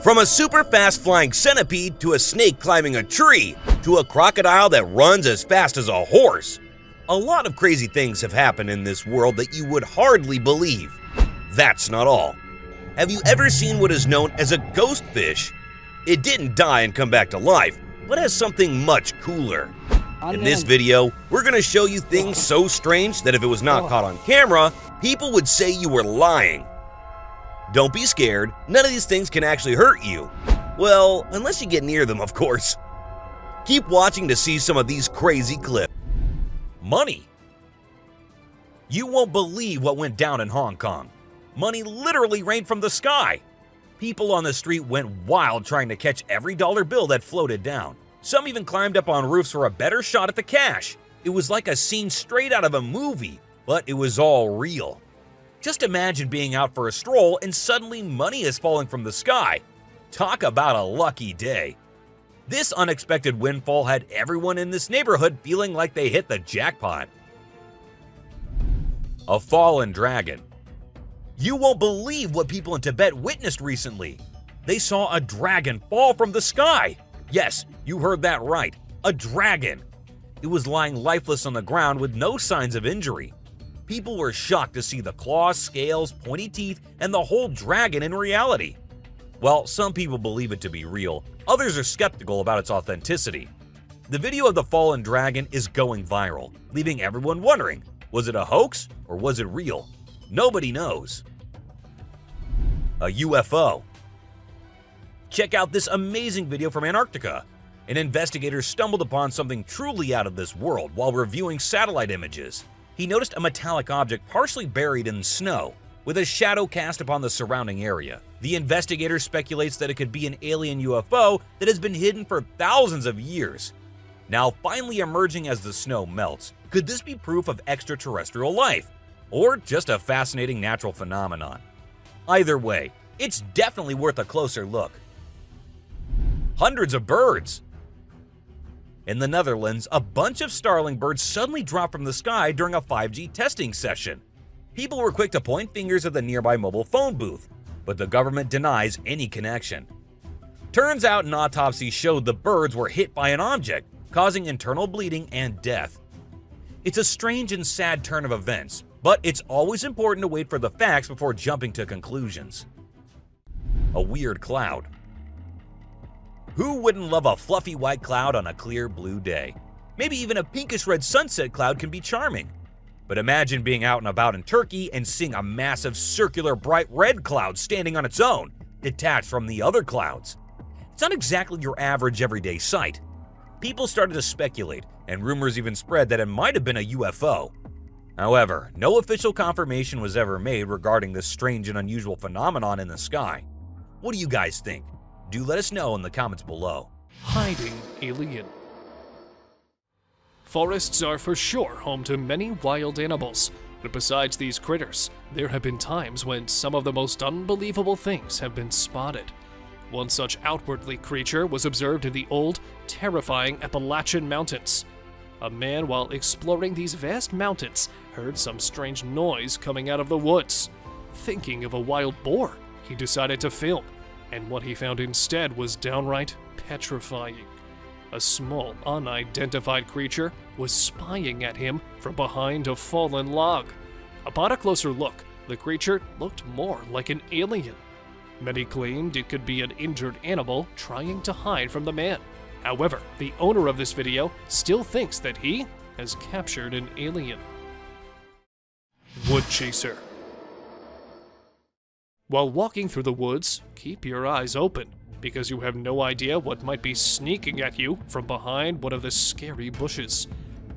From a super fast flying centipede to a snake climbing a tree to a crocodile that runs as fast as a horse. A lot of crazy things have happened in this world that you would hardly believe. That's not all. Have you ever seen what is known as a ghost fish? It didn't die and come back to life, but has something much cooler. In this video, we're going to show you things so strange that if it was not caught on camera, people would say you were lying. Don't be scared, none of these things can actually hurt you. Well, unless you get near them, of course. Keep watching to see some of these crazy clips. Money. You won't believe what went down in Hong Kong. Money literally rained from the sky. People on the street went wild trying to catch every dollar bill that floated down. Some even climbed up on roofs for a better shot at the cash. It was like a scene straight out of a movie, but it was all real. Just imagine being out for a stroll and suddenly money is falling from the sky. Talk about a lucky day. This unexpected windfall had everyone in this neighborhood feeling like they hit the jackpot. A fallen dragon. You won't believe what people in Tibet witnessed recently. They saw a dragon fall from the sky. Yes, you heard that right, a dragon. It was lying lifeless on the ground with no signs of injury. People were shocked to see the claws, scales, pointy teeth, and the whole dragon in reality. Well, some people believe it to be real, others are skeptical about its authenticity. The video of the fallen dragon is going viral, leaving everyone wondering, was it a hoax or was it real? Nobody knows. A UFO. Check out this amazing video from Antarctica. An investigator stumbled upon something truly out of this world while reviewing satellite images. He noticed a metallic object partially buried in snow, with a shadow cast upon the surrounding area. The investigator speculates that it could be an alien UFO that has been hidden for thousands of years. Now finally emerging as the snow melts, could this be proof of extraterrestrial life? Or just a fascinating natural phenomenon? Either way, it's definitely worth a closer look. Hundreds of birds. In the Netherlands, a bunch of starling birds suddenly dropped from the sky during a 5G testing session. People were quick to point fingers at the nearby mobile phone booth, but the government denies any connection. Turns out an autopsy showed the birds were hit by an object, causing internal bleeding and death. It's a strange and sad turn of events, but it's always important to wait for the facts before jumping to conclusions. A weird cloud. Who wouldn't love a fluffy white cloud on a clear blue day? Maybe even a pinkish red sunset cloud can be charming. But imagine being out and about in Turkey and seeing a massive circular bright red cloud standing on its own, detached from the other clouds. It's not exactly your average everyday sight. People started to speculate, and rumors even spread that it might have been a UFO. However, no official confirmation was ever made regarding this strange and unusual phenomenon in the sky. What do you guys think? Do let us know in the comments below. Hiding alien. Forests are for sure home to many wild animals, but besides these critters, there have been times when some of the most unbelievable things have been spotted. One such outwardly creature was observed in the old, terrifying Appalachian Mountains. A man, while exploring these vast mountains, heard some strange noise coming out of the woods. Thinking of a wild boar, he decided to film, and what he found instead was downright petrifying. A small, unidentified creature was spying at him from behind a fallen log. Upon a closer look, the creature looked more like an alien. Many claimed it could be an injured animal trying to hide from the man. However, the owner of this video still thinks that he has captured an alien. Wood chaser. While walking through the woods, keep your eyes open, because you have no idea what might be sneaking at you from behind one of the scary bushes.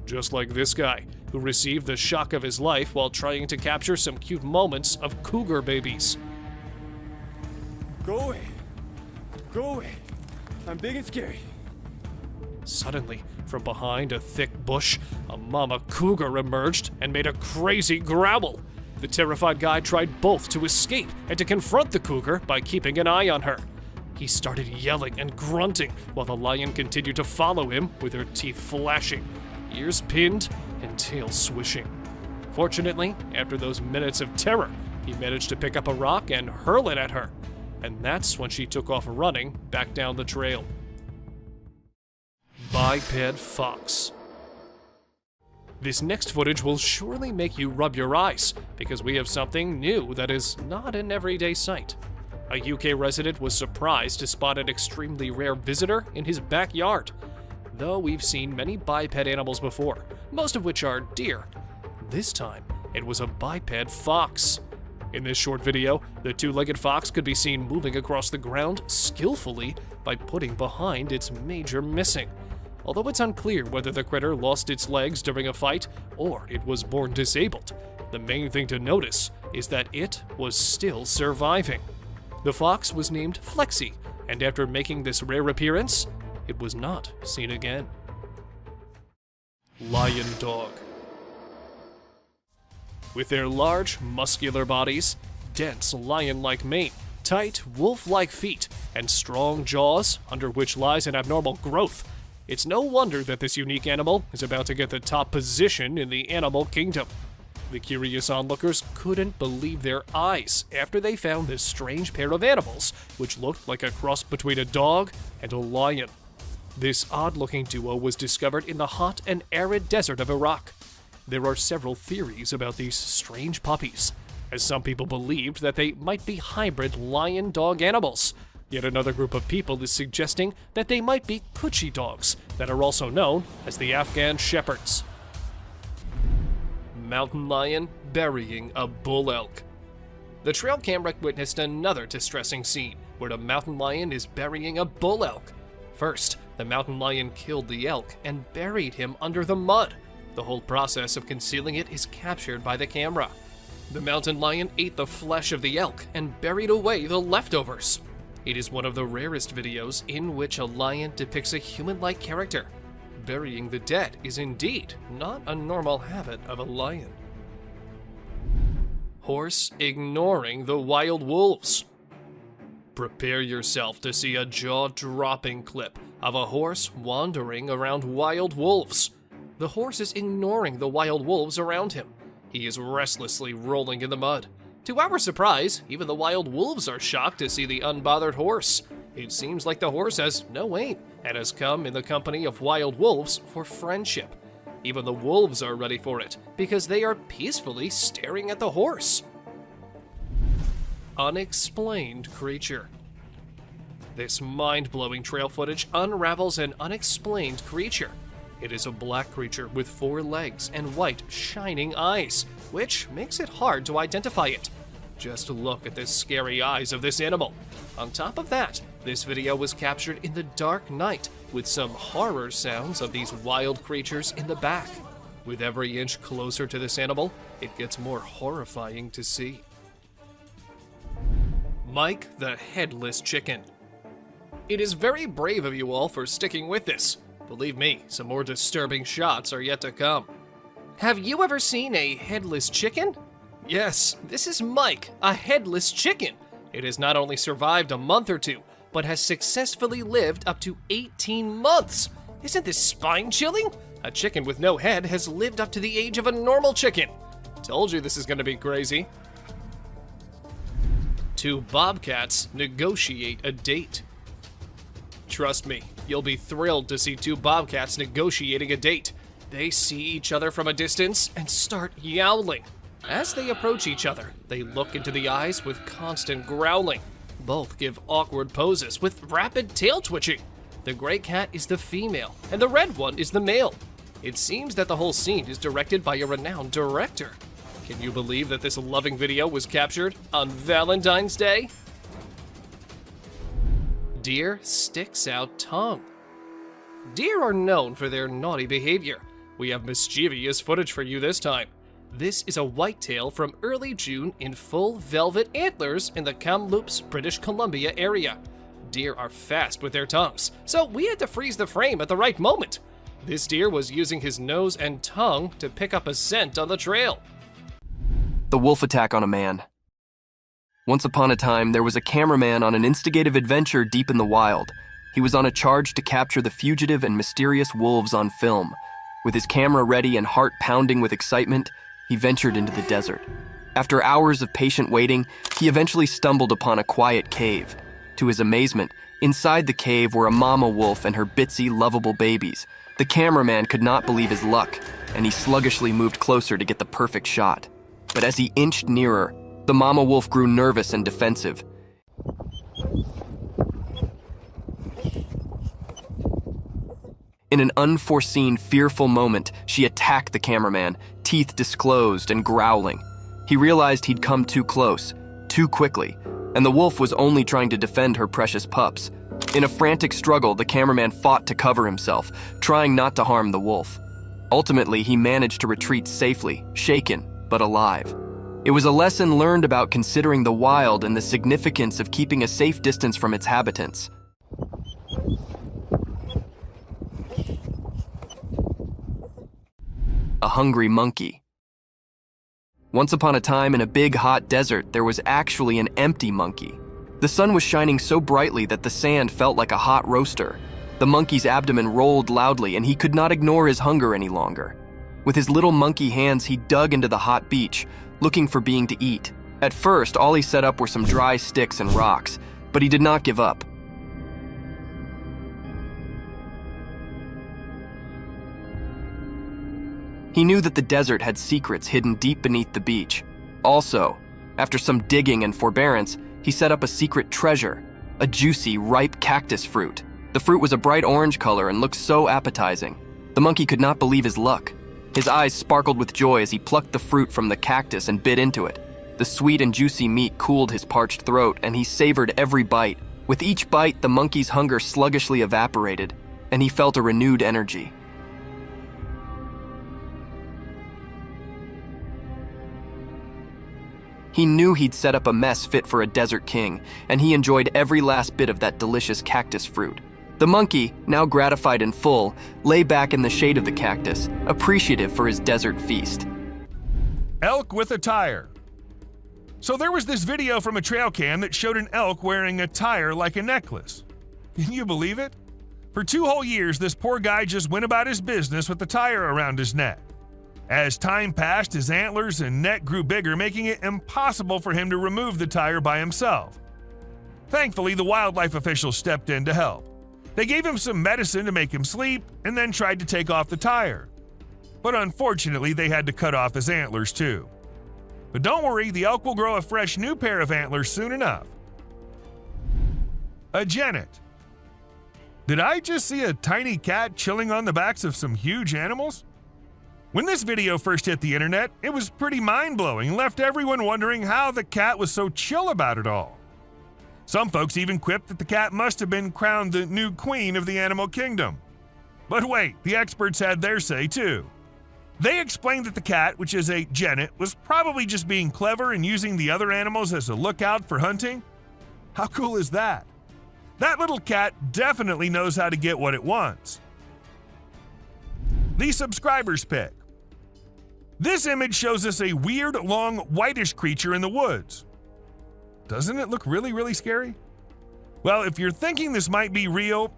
Just like this guy, who received the shock of his life while trying to capture some cute moments of cougar babies. Go away. Go away. I'm big and scary. Suddenly, from behind a thick bush, a mama cougar emerged and made a crazy growl. The terrified guy tried both to escape and to confront the cougar by keeping an eye on her. He started yelling and grunting while the lion continued to follow him with her teeth flashing, ears pinned, and tail swishing. Fortunately, after those minutes of terror, he managed to pick up a rock and hurl it at her. and that's when she took off running back down the trail. Biped fox. This next footage will surely make you rub your eyes, because we have something new that is not an everyday sight. A UK resident was surprised to spot an extremely rare visitor in his backyard. Though we've seen many biped animals before, most of which are deer, this time it was a biped fox. In this short video, the two-legged fox could be seen moving across the ground skillfully by putting behind its major missing. Although it's unclear whether the critter lost its legs during a fight or it was born disabled, the main thing to notice is that it was still surviving. The fox was named Flexi, and after making this rare appearance, it was not seen again. Lion dog. With their large, muscular bodies, dense lion-like mane, tight, wolf-like feet, and strong jaws, under which lies an abnormal growth, it's no wonder that this unique animal is about to get the top position in the animal kingdom. The curious onlookers couldn't believe their eyes after they found this strange pair of animals, which looked like a cross between a dog and a lion. This odd-looking duo was discovered in the hot and arid desert of Iraq. There are several theories about these strange puppies, as some people believed that they might be hybrid lion-dog animals. Yet another group of people is suggesting that they might be Coochie dogs that are also known as the Afghan Shepherds. Mountain lion burying a bull elk. The trail camera witnessed another distressing scene where the mountain lion is burying a bull elk. First, the mountain lion killed the elk and buried him under the mud. The whole process of concealing it is captured by the camera. The mountain lion ate the flesh of the elk and buried away the leftovers. It is one of the rarest videos in which a lion depicts a human-like character. Burying the dead is indeed not a normal habit of a lion. Horse ignoring the wild wolves. Prepare yourself to see a jaw-dropping clip of a horse wandering around wild wolves. The horse is ignoring the wild wolves around him. He is restlessly rolling in the mud. To our surprise, even the wild wolves are shocked to see the unbothered horse. It seems like the horse has no aim and has come in the company of wild wolves for friendship. Even the wolves are ready for it because they are peacefully staring at the horse. Unexplained creature. This mind-blowing trail footage unravels an unexplained creature. It is a black creature with 4 legs and white, shining eyes, which makes it hard to identify it. Just look at the scary eyes of this animal. On top of that, this video was captured in the dark night with some horror sounds of these wild creatures in the back. With every inch closer to this animal, it gets more horrifying to see. Mike the Headless Chicken. It is very brave of you all for sticking with this. Believe me, some more disturbing shots are yet to come. Have you ever seen a headless chicken? Yes, this is Mike, a headless chicken. It has not only survived a month or two, but has successfully lived up to 18 months. Isn't this spine-chilling? A chicken with no head has lived up to the age of a normal chicken. Told you this is gonna be crazy. 2 bobcats negotiate a date. Trust me, you'll be thrilled to see 2 bobcats negotiating a date. They see each other from a distance and start yowling. As they approach each other, they look into the eyes with constant growling. Both give awkward poses with rapid tail twitching. The gray cat is the female, and the red one is the male. It seems that the whole scene is directed by a renowned director. Can you believe that this loving video was captured on Valentine's Day? Deer sticks out tongue. Deer are known for their naughty behavior. We have mischievous footage for you this time. This is a whitetail from early June in full velvet antlers in the Kamloops, British Columbia area. Deer are fast with their tongues, so we had to freeze the frame at the right moment. This deer was using his nose and tongue to pick up a scent on the trail. The wolf attack on a man. Once upon a time, there was a cameraman on an instigative adventure deep in the wild. He was on a charge to capture the fugitive and mysterious wolves on film. With his camera ready and heart pounding with excitement, he ventured into the desert. After hours of patient waiting, he eventually stumbled upon a quiet cave. To his amazement, inside the cave were a mama wolf and her bitsy, lovable babies. The cameraman could not believe his luck, and he sluggishly moved closer to get the perfect shot. But as he inched nearer, the mama wolf grew nervous and defensive. In an unforeseen, fearful moment, she attacked the cameraman, teeth disclosed and growling. He realized he'd come too close, too quickly, and the wolf was only trying to defend her precious pups. In a frantic struggle, the cameraman fought to cover himself, trying not to harm the wolf. Ultimately, he managed to retreat safely, shaken, but alive. It was a lesson learned about considering the wild and the significance of keeping a safe distance from its inhabitants. A hungry monkey. Once upon a time in a big hot desert, there was actually an empty monkey. The sun was shining so brightly that the sand felt like a hot roaster. The monkey's abdomen rolled loudly and he could not ignore his hunger any longer. With his little monkey hands, he dug into the hot beach, looking for being to eat. At first, all he set up were some dry sticks and rocks, but he did not give up. He knew that the desert had secrets hidden deep beneath the beach. Also, after some digging and forbearance, he set up a secret treasure, a juicy, ripe cactus fruit. The fruit was a bright orange color and looked so appetizing. The monkey could not believe his luck. His eyes sparkled with joy as he plucked the fruit from the cactus and bit into it. The sweet and juicy meat cooled his parched throat, and he savored every bite. With each bite, the monkey's hunger sluggishly evaporated, and he felt a renewed energy. He knew he'd set up a mess fit for a desert king, and he enjoyed every last bit of that delicious cactus fruit. The monkey, now gratified and full, lay back in the shade of the cactus, appreciative for his desert feast. Elk with a tire. So there was this video from a trail cam that showed an elk wearing a tire like a necklace. Can you believe it? For 2 whole years, this poor guy just went about his business with the tire around his neck. As time passed, his antlers and neck grew bigger, making it impossible for him to remove the tire by himself. Thankfully, the wildlife officials stepped in to help. They gave him some medicine to make him sleep and then tried to take off the tire. But unfortunately, they had to cut off his antlers too. But don't worry, the elk will grow a fresh new pair of antlers soon enough. A genet. Did I just see a tiny cat chilling on the backs of some huge animals? When this video first hit the internet, it was pretty mind-blowing and left everyone wondering how the cat was so chill about it all. Some folks even quipped that the cat must have been crowned the new queen of the animal kingdom. But wait, the experts had their say too. They explained that the cat, which is a genet, was probably just being clever and using the other animals as a lookout for hunting. How cool is that? That little cat definitely knows how to get what it wants. The subscribers pick. This image shows us a weird, long, whitish creature in the woods. Doesn't it look really scary? Well, if you're thinking this might be real,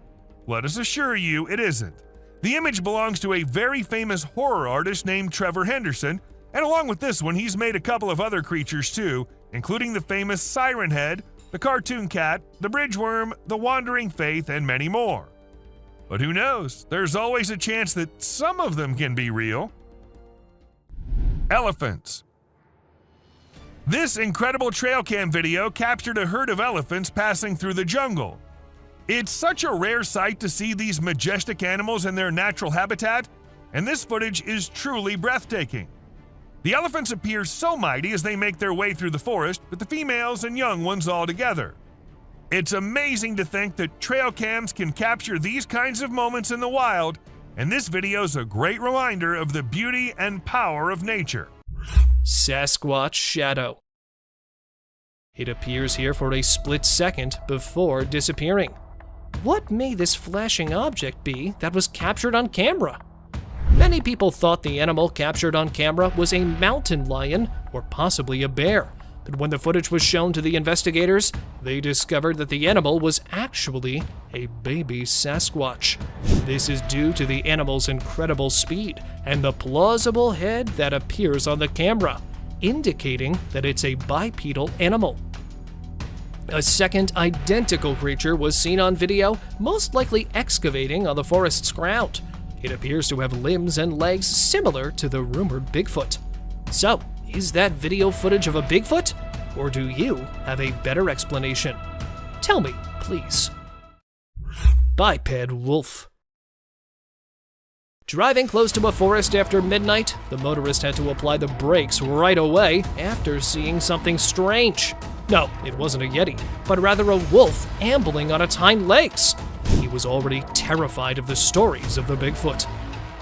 let us assure you it isn't. The image belongs to a very famous horror artist named Trevor Henderson, and along with this one, he's made a couple of other creatures too, including the famous Siren Head, the cartoon cat, the bridge worm, the wandering faith, and many more. But who knows? There's always a chance that some of them can be real. Elephants. This incredible trail cam video captured a herd of elephants passing through the jungle. It's such a rare sight to see these majestic animals in their natural habitat, and this footage is truly breathtaking. The elephants appear so mighty as they make their way through the forest, with the females and young ones all together. It's amazing to think that trail cams can capture these kinds of moments in the wild, and this video is a great reminder of the beauty and power of nature. Sasquatch Shadow. It appears here for a split second before disappearing. What may this flashing object be that was captured on camera? Many people thought the animal captured on camera was a mountain lion or possibly a bear, but when the footage was shown to the investigators, they discovered that the animal was actually a baby Sasquatch. This is due to the animal's incredible speed and the plausible head that appears on the camera. indicating that it's a bipedal animal. A second identical creature was seen on video, most likely excavating on the forest's ground. It appears to have limbs and legs similar to the rumored Bigfoot. So, is that video footage of a Bigfoot? Or do you have a better explanation? Tell me, please. Biped wolf. Driving close to a forest after midnight, the motorist had to apply the brakes right away after seeing something strange. No, it wasn't a Yeti, but rather a wolf ambling on its hind legs. He was already terrified of the stories of the Bigfoot.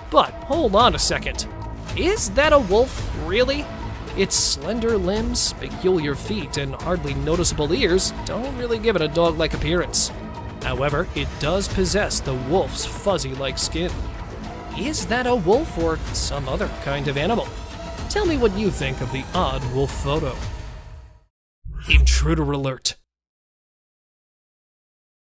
But hold on a second. Is that a wolf, really? Its slender limbs, peculiar feet, and hardly noticeable ears don't really give it a dog-like appearance. However, it does possess the wolf's fuzzy-like skin. Is that a wolf or some other kind of animal? Tell me what you think of the odd wolf photo. Intruder alert.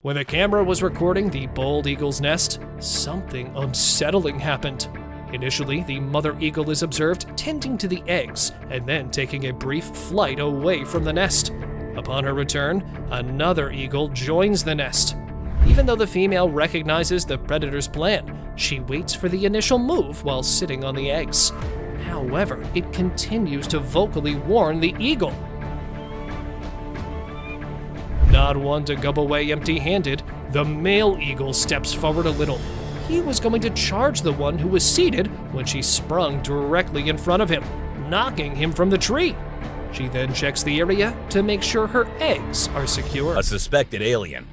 When the camera was recording the bald eagle's nest, something unsettling happened. Initially, the mother eagle is observed tending to the eggs and then taking a brief flight away from the nest. Upon her return, another eagle joins the nest. Even though the female recognizes the predator's plan, she waits for the initial move while sitting on the eggs. However, it continues to vocally warn the eagle. Not one to go away empty-handed, the male eagle steps forward a little. He was going to charge the one who was seated when she sprung directly in front of him, knocking him from the tree. She then checks the area to make sure her eggs are secure. A suspected alien.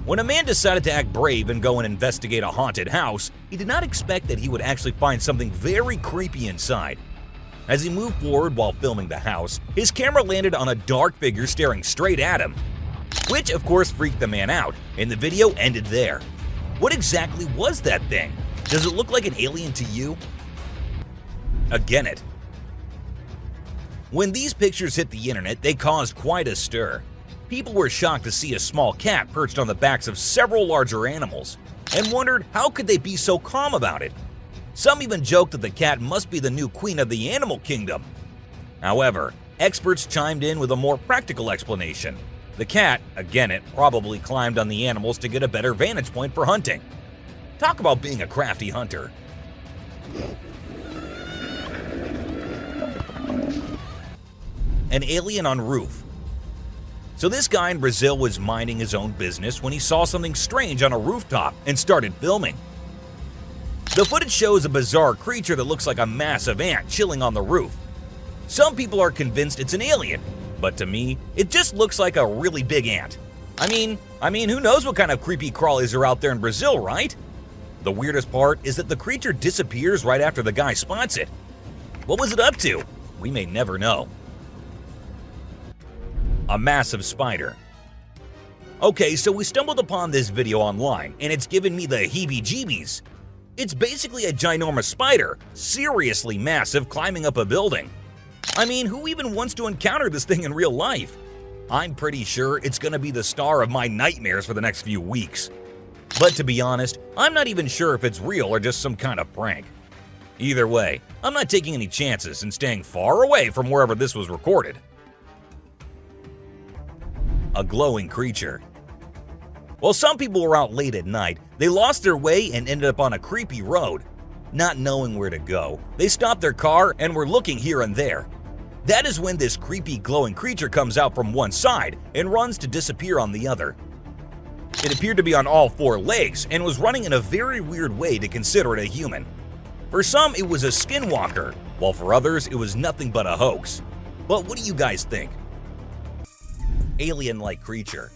When a man decided to act brave and go and investigate a haunted house, he did not expect that he would actually find something very creepy inside. As he moved forward while filming the house, his camera landed on a dark figure staring straight at him, which of course freaked the man out, and the video ended there. What exactly was that thing? Does it look like an alien to you? Again it. When these pictures hit the internet, they caused quite a stir. People were shocked to see a small cat perched on the backs of several larger animals, and wondered how could they be so calm about it. Some even joked that the cat must be the new queen of the animal kingdom. However, experts chimed in with a more practical explanation. The cat, again it, probably climbed on the animals to get a better vantage point for hunting. Talk about being a crafty hunter. An alien on roof. So this guy in Brazil was minding his own business when he saw something strange on a rooftop and started filming. The footage shows a bizarre creature that looks like a massive ant chilling on the roof. Some people are convinced it's an alien, but to me, it just looks like a really big ant. I mean, who knows what kind of creepy crawlies are out there in Brazil, right? The weirdest part is that the creature disappears right after the guy spots it. What was it up to? We may never know. A massive spider. Okay, so we stumbled upon this video online, and it's given me the heebie-jeebies. It's basically a ginormous spider, seriously massive, climbing up a building. I mean, who even wants to encounter this thing in real life? I'm pretty sure it's gonna be the star of my nightmares for the next few weeks. But to be honest, I'm not even sure if it's real or just some kind of prank. Either way, I'm not taking any chances and staying far away from wherever this was recorded. A glowing creature. While some people were out late at night, they lost their way and ended up on a creepy road. Not knowing where to go, they stopped their car and were looking here and there. That is when this creepy glowing creature comes out from one side and runs to disappear on the other. It appeared to be on all four legs and was running in a very weird way to consider it a human. For some, it was a skinwalker, while for others, it was nothing but a hoax. But what do you guys think? Alien-like creature.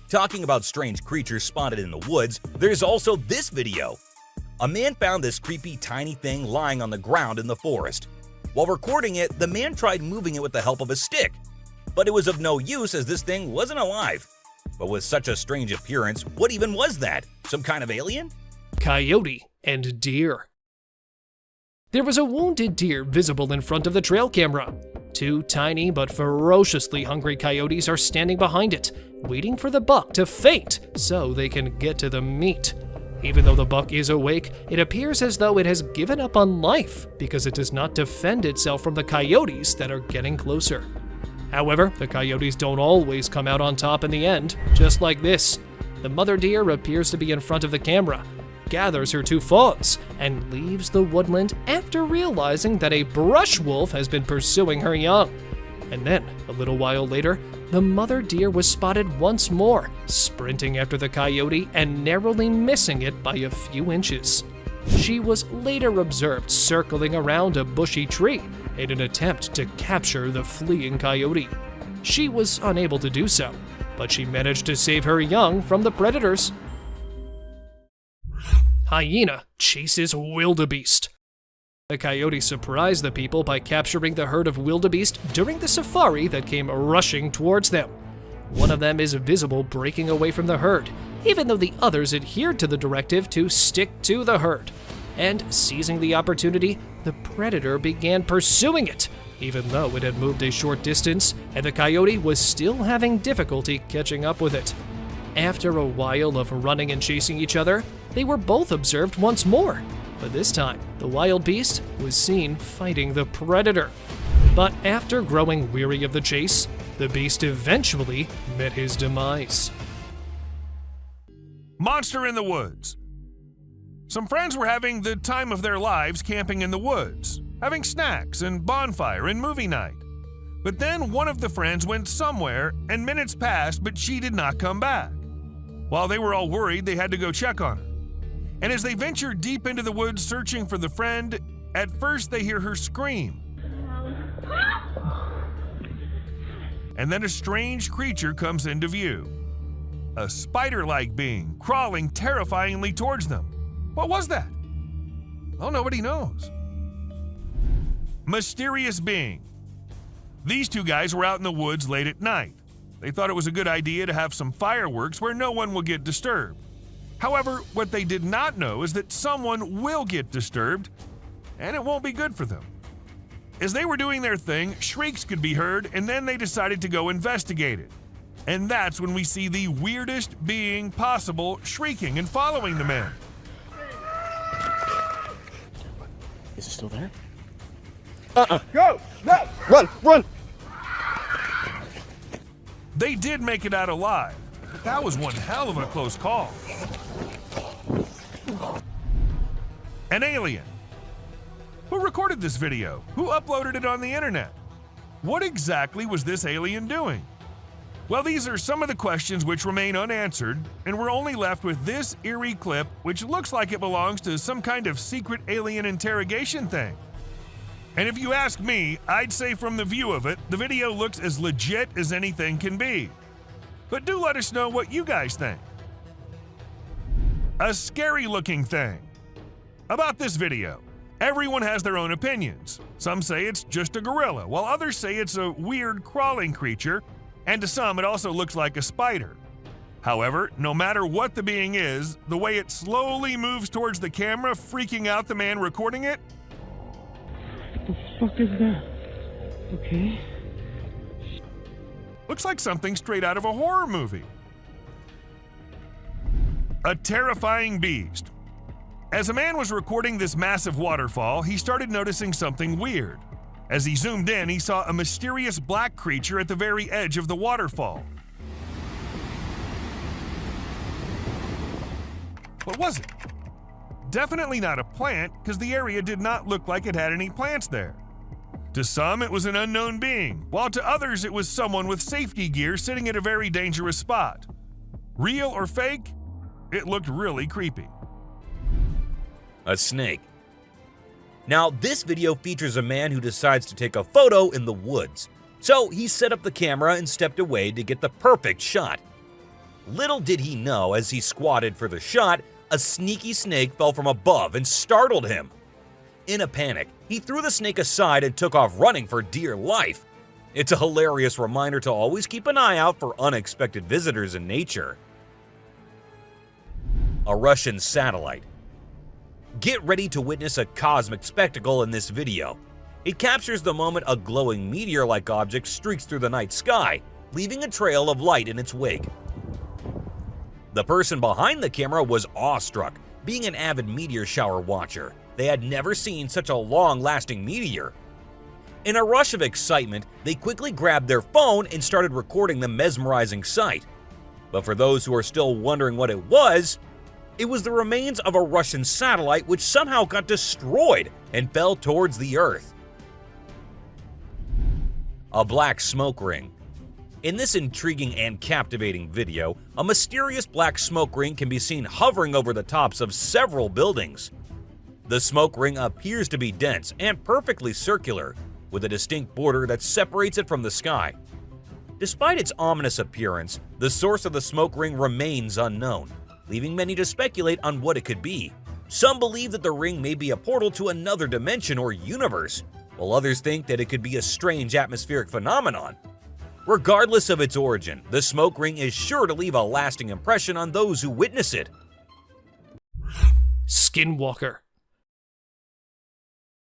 Talking about strange creatures spotted in the woods, there's also this video. A man found this creepy tiny thing lying on the ground in the forest. While recording it, the man tried moving it with the help of a stick, but it was of no use as this thing wasn't alive. But with such a strange appearance, what even was that? Some kind of alien? Coyote and deer. There was a wounded deer visible in front of the trail camera. Two tiny but ferociously hungry coyotes are standing behind it, waiting for the buck to faint so they can get to the meat. Even though the buck is awake, it appears as though it has given up on life because it does not defend itself from the coyotes that are getting closer. However, the coyotes don't always come out on top in the end, just like this. The mother deer appears to be in front of the camera, gathers her two fawns, and leaves the woodland after realizing that a brush wolf has been pursuing her young. And then, a little while later, the mother deer was spotted once more, sprinting after the coyote and narrowly missing it by a few inches. She was later observed circling around a bushy tree in an attempt to capture the fleeing coyote. She was unable to do so, but she managed to save her young from the predators. Hyena chases wildebeest. The coyote surprised the people by capturing the herd of wildebeest during the safari that came rushing towards them. One of them is visible breaking away from the herd, even though the others adhered to the directive to stick to the herd. And seizing the opportunity, the predator began pursuing it, even though it had moved a short distance and the coyote was still having difficulty catching up with it. After a while of running and chasing each other, they were both observed once more, but this time the wild beast was seen fighting the predator. But after growing weary of the chase, the beast eventually met his demise. Monster in the woods. Some friends were having the time of their lives camping in the woods, having snacks and bonfire and movie night. But then one of the friends went somewhere and minutes passed, but she did not come back. While they were all worried, they had to go check on her. And as they ventured deep into the woods searching for the friend, at first they hear her scream. And then a strange creature comes into view. A spider-like being crawling terrifyingly towards them. What was that? Well, nobody knows. Mysterious being. These two guys were out in the woods late at night. They thought it was a good idea to have some fireworks where no one will get disturbed. However, what they did not know is that someone will get disturbed, and it won't be good for them. As they were doing their thing, shrieks could be heard, and then they decided to go investigate it. And that's when we see the weirdest being possible shrieking and following the men. Is it still there? Go! No! Run! Run! They did make it out alive, but that was one hell of a close call. An alien. Who recorded this video? Who uploaded it on the internet? What exactly was this alien doing? Well, these are some of the questions which remain unanswered, and we're only left with this eerie clip, which looks like it belongs to some kind of secret alien interrogation thing. And if you ask me, I'd say from the view of it, the video looks as legit as anything can be. But do let us know what you guys think. A scary looking thing. About this video, everyone has their own opinions. Some say it's just a gorilla, while others say it's a weird crawling creature, and to some it also looks like a spider. However, no matter what the being is, the way it slowly moves towards the camera, freaking out the man recording it, What the fuck is that? Okay. looks like something straight out of a horror movie. A terrifying beast. As a man was recording this massive waterfall, he started noticing something weird. As he zoomed in, he saw a mysterious black creature at the very edge of the waterfall. What was it? Definitely not a plant, because the area did not look like it had any plants there. To some, it was an unknown being, while to others it was someone with safety gear sitting at a very dangerous spot. Real or fake? It looked really creepy. A snake. Now, this video features a man who decides to take a photo in the woods. So he set up the camera and stepped away to get the perfect shot. Little did he know, as he squatted for the shot, a sneaky snake fell from above and startled him. In a panic, he threw the snake aside and took off running for dear life. It's a hilarious reminder to always keep an eye out for unexpected visitors in nature. A Russian satellite. Get ready to witness a cosmic spectacle in this video. It captures the moment a glowing meteor-like object streaks through the night sky, leaving a trail of light in its wake. The person behind the camera was awestruck Being an avid meteor shower watcher, they had never seen such a long-lasting meteor. In a rush of excitement, they quickly grabbed their phone and started recording the mesmerizing sight. But for those who are still wondering what it was the remains of a Russian satellite which somehow got destroyed and fell towards the Earth. A black smoke ring. In this intriguing and captivating video, a mysterious black smoke ring can be seen hovering over the tops of several buildings. The smoke ring appears to be dense and perfectly circular, with a distinct border that separates it from the sky. Despite its ominous appearance, the source of the smoke ring remains unknown, leaving many to speculate on what it could be. Some believe that the ring may be a portal to another dimension or universe, while others think that it could be a strange atmospheric phenomenon. Regardless of its origin, the smoke ring is sure to leave a lasting impression on those who witness it. Skinwalker.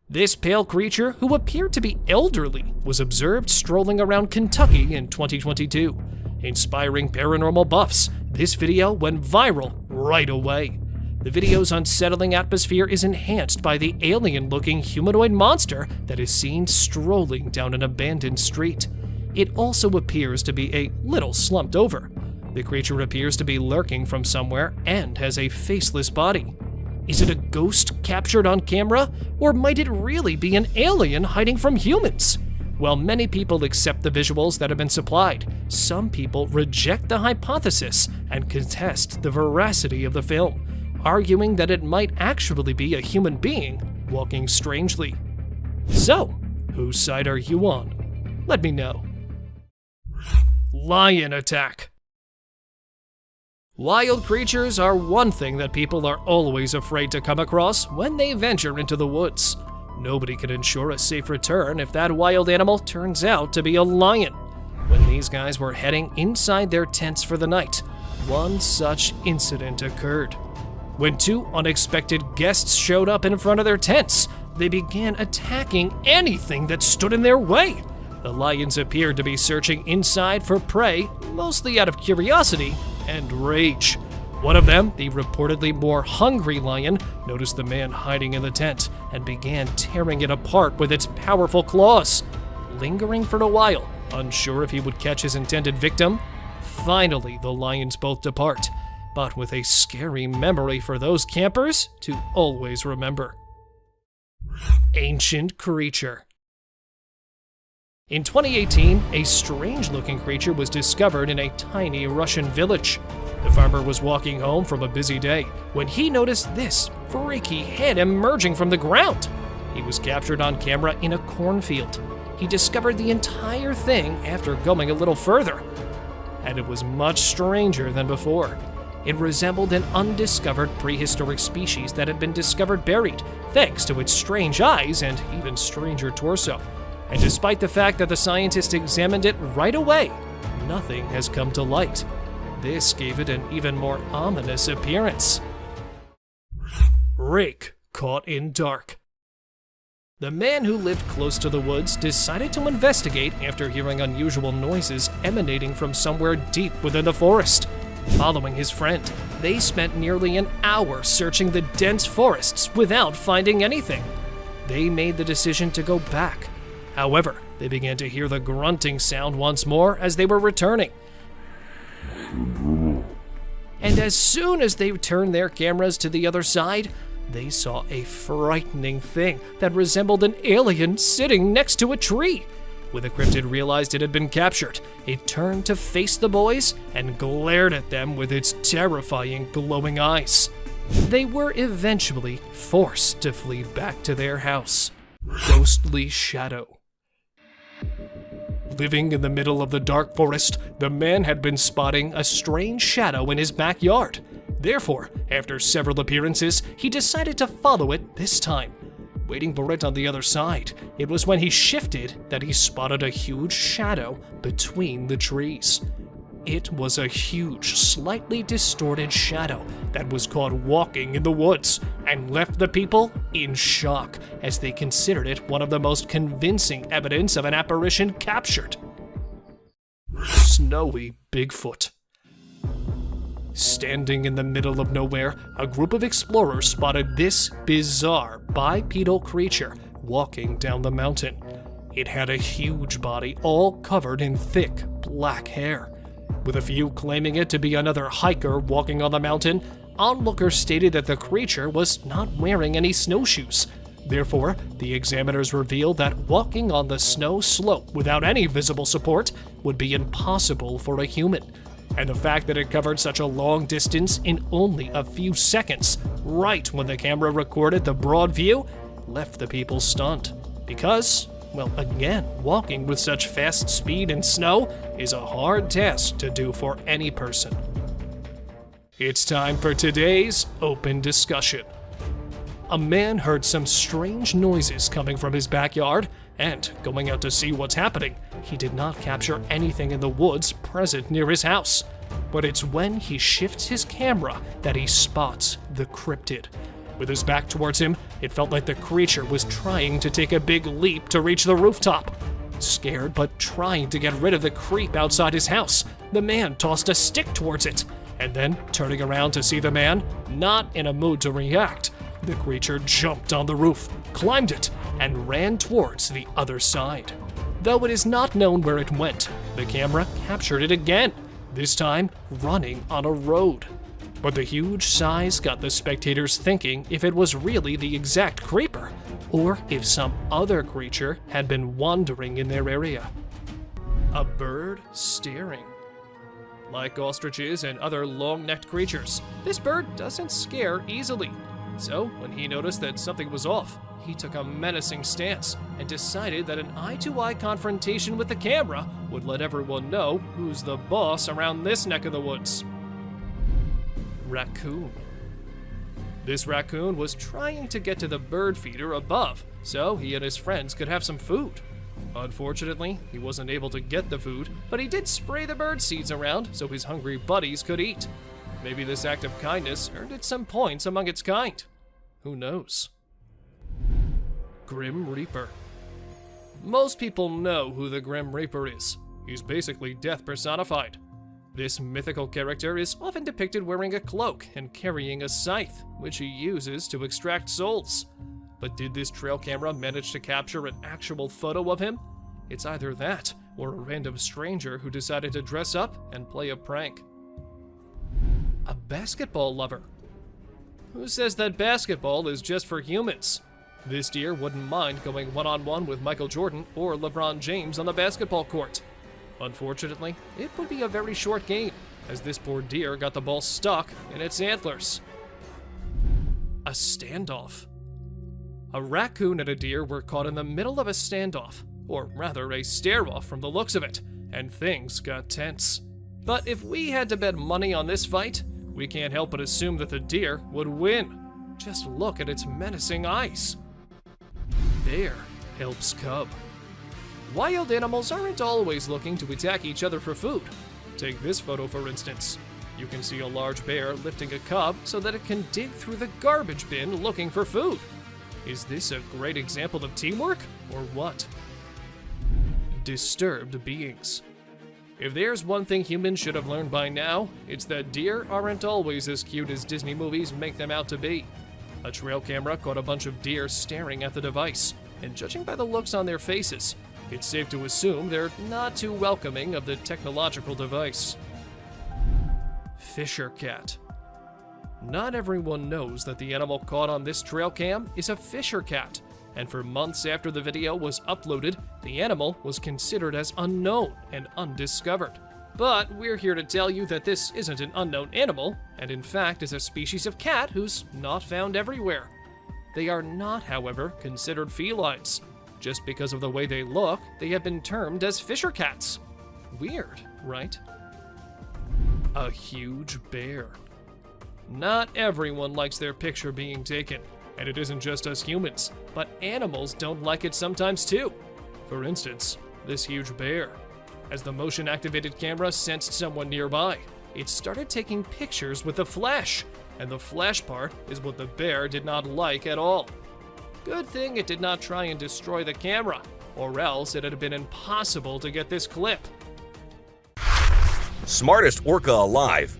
This pale creature, who appeared to be elderly, was observed strolling around Kentucky in 2022. Inspiring paranormal buffs, this video went viral right away. The video's unsettling atmosphere is enhanced by the alien-looking humanoid monster that is seen strolling down an abandoned street. It also appears to be a little slumped over. The creature appears to be lurking from somewhere and has a faceless body. Is it a ghost captured on camera, or might it really be an alien hiding from humans? While many people accept the visuals that have been supplied, some people reject the hypothesis and contest the veracity of the film, arguing that it might actually be a human being walking strangely. So, whose side are you on? Let me know. Lion attack. Wild creatures are one thing that people are always afraid to come across when they venture into the woods. Nobody can ensure a safe return if that wild animal turns out to be a lion. When these guys were heading inside their tents for the night, one such incident occurred. When two unexpected guests showed up in front of their tents, they began attacking anything that stood in their way. The lions appeared to be searching inside for prey, mostly out of curiosity and rage. One of them, the reportedly more hungry lion, noticed the man hiding in the tent and began tearing it apart with its powerful claws. Lingering for a while, unsure if he would catch his intended victim, finally the lions both depart, but with a scary memory for those campers to always remember. Ancient creature. In 2018, a strange-looking creature was discovered in a tiny Russian village. The farmer was walking home from a busy day when he noticed this freaky head emerging from the ground. He was captured on camera in a cornfield. He discovered the entire thing after going a little further, and it was much stranger than before. It resembled an undiscovered prehistoric species that had been discovered buried, thanks to its strange eyes and even stranger torso. And despite the fact that the scientists examined it right away, nothing has come to light. This gave it an even more ominous appearance. Rake caught in dark. The man who lived close to the woods decided to investigate after hearing unusual noises emanating from somewhere deep within the forest. Following his friend, they spent nearly an hour searching the dense forests without finding anything. They made the decision to go back. However, they began to hear the grunting sound once more as they were returning. And as soon as they turned their cameras to the other side, they saw a frightening thing that resembled an alien sitting next to a tree. When the cryptid realized it had been captured, it turned to face the boys and glared at them with its terrifying glowing eyes. They were eventually forced to flee back to their house. Ghostly Shadow. Living in the middle of the dark forest, the man had been spotting a strange shadow in his backyard. Therefore, after several appearances, he decided to follow it this time. Waiting for it on the other side, it was when he shifted that he spotted a huge shadow between the trees. It was a huge, slightly distorted shadow that was caught walking in the woods and left the people in shock as they considered it one of the most convincing evidence of an apparition captured. Snowy Bigfoot. Standing in the middle of nowhere, a group of explorers spotted this bizarre bipedal creature walking down the mountain. It had a huge body all covered in thick black hair. With a few claiming it to be another hiker walking on the mountain, onlookers stated that the creature was not wearing any snowshoes. Therefore, the examiners revealed that walking on the snow slope without any visible support would be impossible for a human. And the fact that it covered such a long distance in only a few seconds, right when the camera recorded the broad view, left the people stunned. Because, well, again, walking with such fast speed in snow is a hard task to do for any person. It's time for today's open discussion. A man heard some strange noises coming from his backyard, and going out to see what's happening, he did not capture anything in the woods present near his house. But it's when he shifts his camera that he spots the cryptid. With his back towards him, it felt like the creature was trying to take a big leap to reach the rooftop. Scared but trying to get rid of the creep outside his house, the man tossed a stick towards it, and then, turning around to see the man, not in a mood to react, the creature jumped on the roof, climbed it, and ran towards the other side. Though it is not known where it went, the camera captured it again, this time running on a road. But the huge size got the spectators thinking if it was really the exact creeper, or if some other creature had been wandering in their area. A bird staring. Like ostriches and other long-necked creatures, this bird doesn't scare easily. So, when he noticed that something was off, he took a menacing stance and decided that an eye-to-eye confrontation with the camera would let everyone know who's the boss around this neck of the woods. Raccoon. This raccoon was trying to get to the bird feeder above so he and his friends could have some food. Unfortunately, he wasn't able to get the food, but he did spray the bird seeds around so his hungry buddies could eat. Maybe this act of kindness earned it some points among its kind. Who knows? Grim Reaper. Most people know who the Grim Reaper is. He's basically death personified. This mythical character is often depicted wearing a cloak and carrying a scythe, which he uses to extract souls. But did this trail camera manage to capture an actual photo of him? It's either that, or a random stranger who decided to dress up and play a prank. A basketball lover. Who says that basketball is just for humans? This deer wouldn't mind going one-on-one with Michael Jordan or LeBron James on the basketball court. Unfortunately, it would be a very short game, as this poor deer got the ball stuck in its antlers. A standoff. A raccoon and a deer were caught in the middle of a standoff, or rather a stare-off from the looks of it, and things got tense. But if we had to bet money on this fight, we can't help but assume that the deer would win. Just look at its menacing eyes. Bear helps cub. Wild animals aren't always looking to attack each other for food. Take this photo for instance. You can see a large bear lifting a cub so that it can dig through the garbage bin looking for food. Is this a great example of teamwork, or what? Disturbed beings. If there's one thing humans should have learned by now, it's that deer aren't always as cute as Disney movies make them out to be. A trail camera caught a bunch of deer staring at the device, and judging by the looks on their faces, it's safe to assume they're not too welcoming of the technological device. Fisher cat. Not everyone knows that the animal caught on this trail cam is a fisher cat, and for months after the video was uploaded, the animal was considered as unknown and undiscovered. But we're here to tell you that this isn't an unknown animal, and in fact is a species of cat who's not found everywhere. They are not, however, considered felines. Just because of the way they look, they have been termed as fisher cats. Weird, right? A huge bear. Not everyone likes their picture being taken, and it isn't just us humans, but animals don't like it sometimes too. For instance, this huge bear. As the motion-activated camera sensed someone nearby, it started taking pictures with the flash, and the flash part is what the bear did not like at all. Good thing it did not try and destroy the camera, or else it had been impossible to get this clip. Smartest orca alive.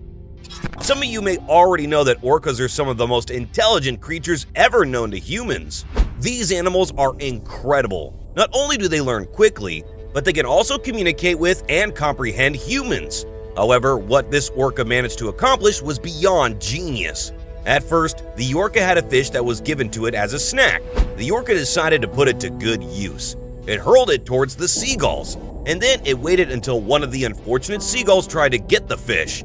Some of you may already know that orcas are some of the most intelligent creatures ever known to humans. These animals are incredible. Not only do they learn quickly, but they can also communicate with and comprehend humans. However, what this orca managed to accomplish was beyond genius. At first, the orca had a fish that was given to it as a snack. The orca decided to put it to good use. It hurled it towards the seagulls, and then it waited until one of the unfortunate seagulls tried to get the fish.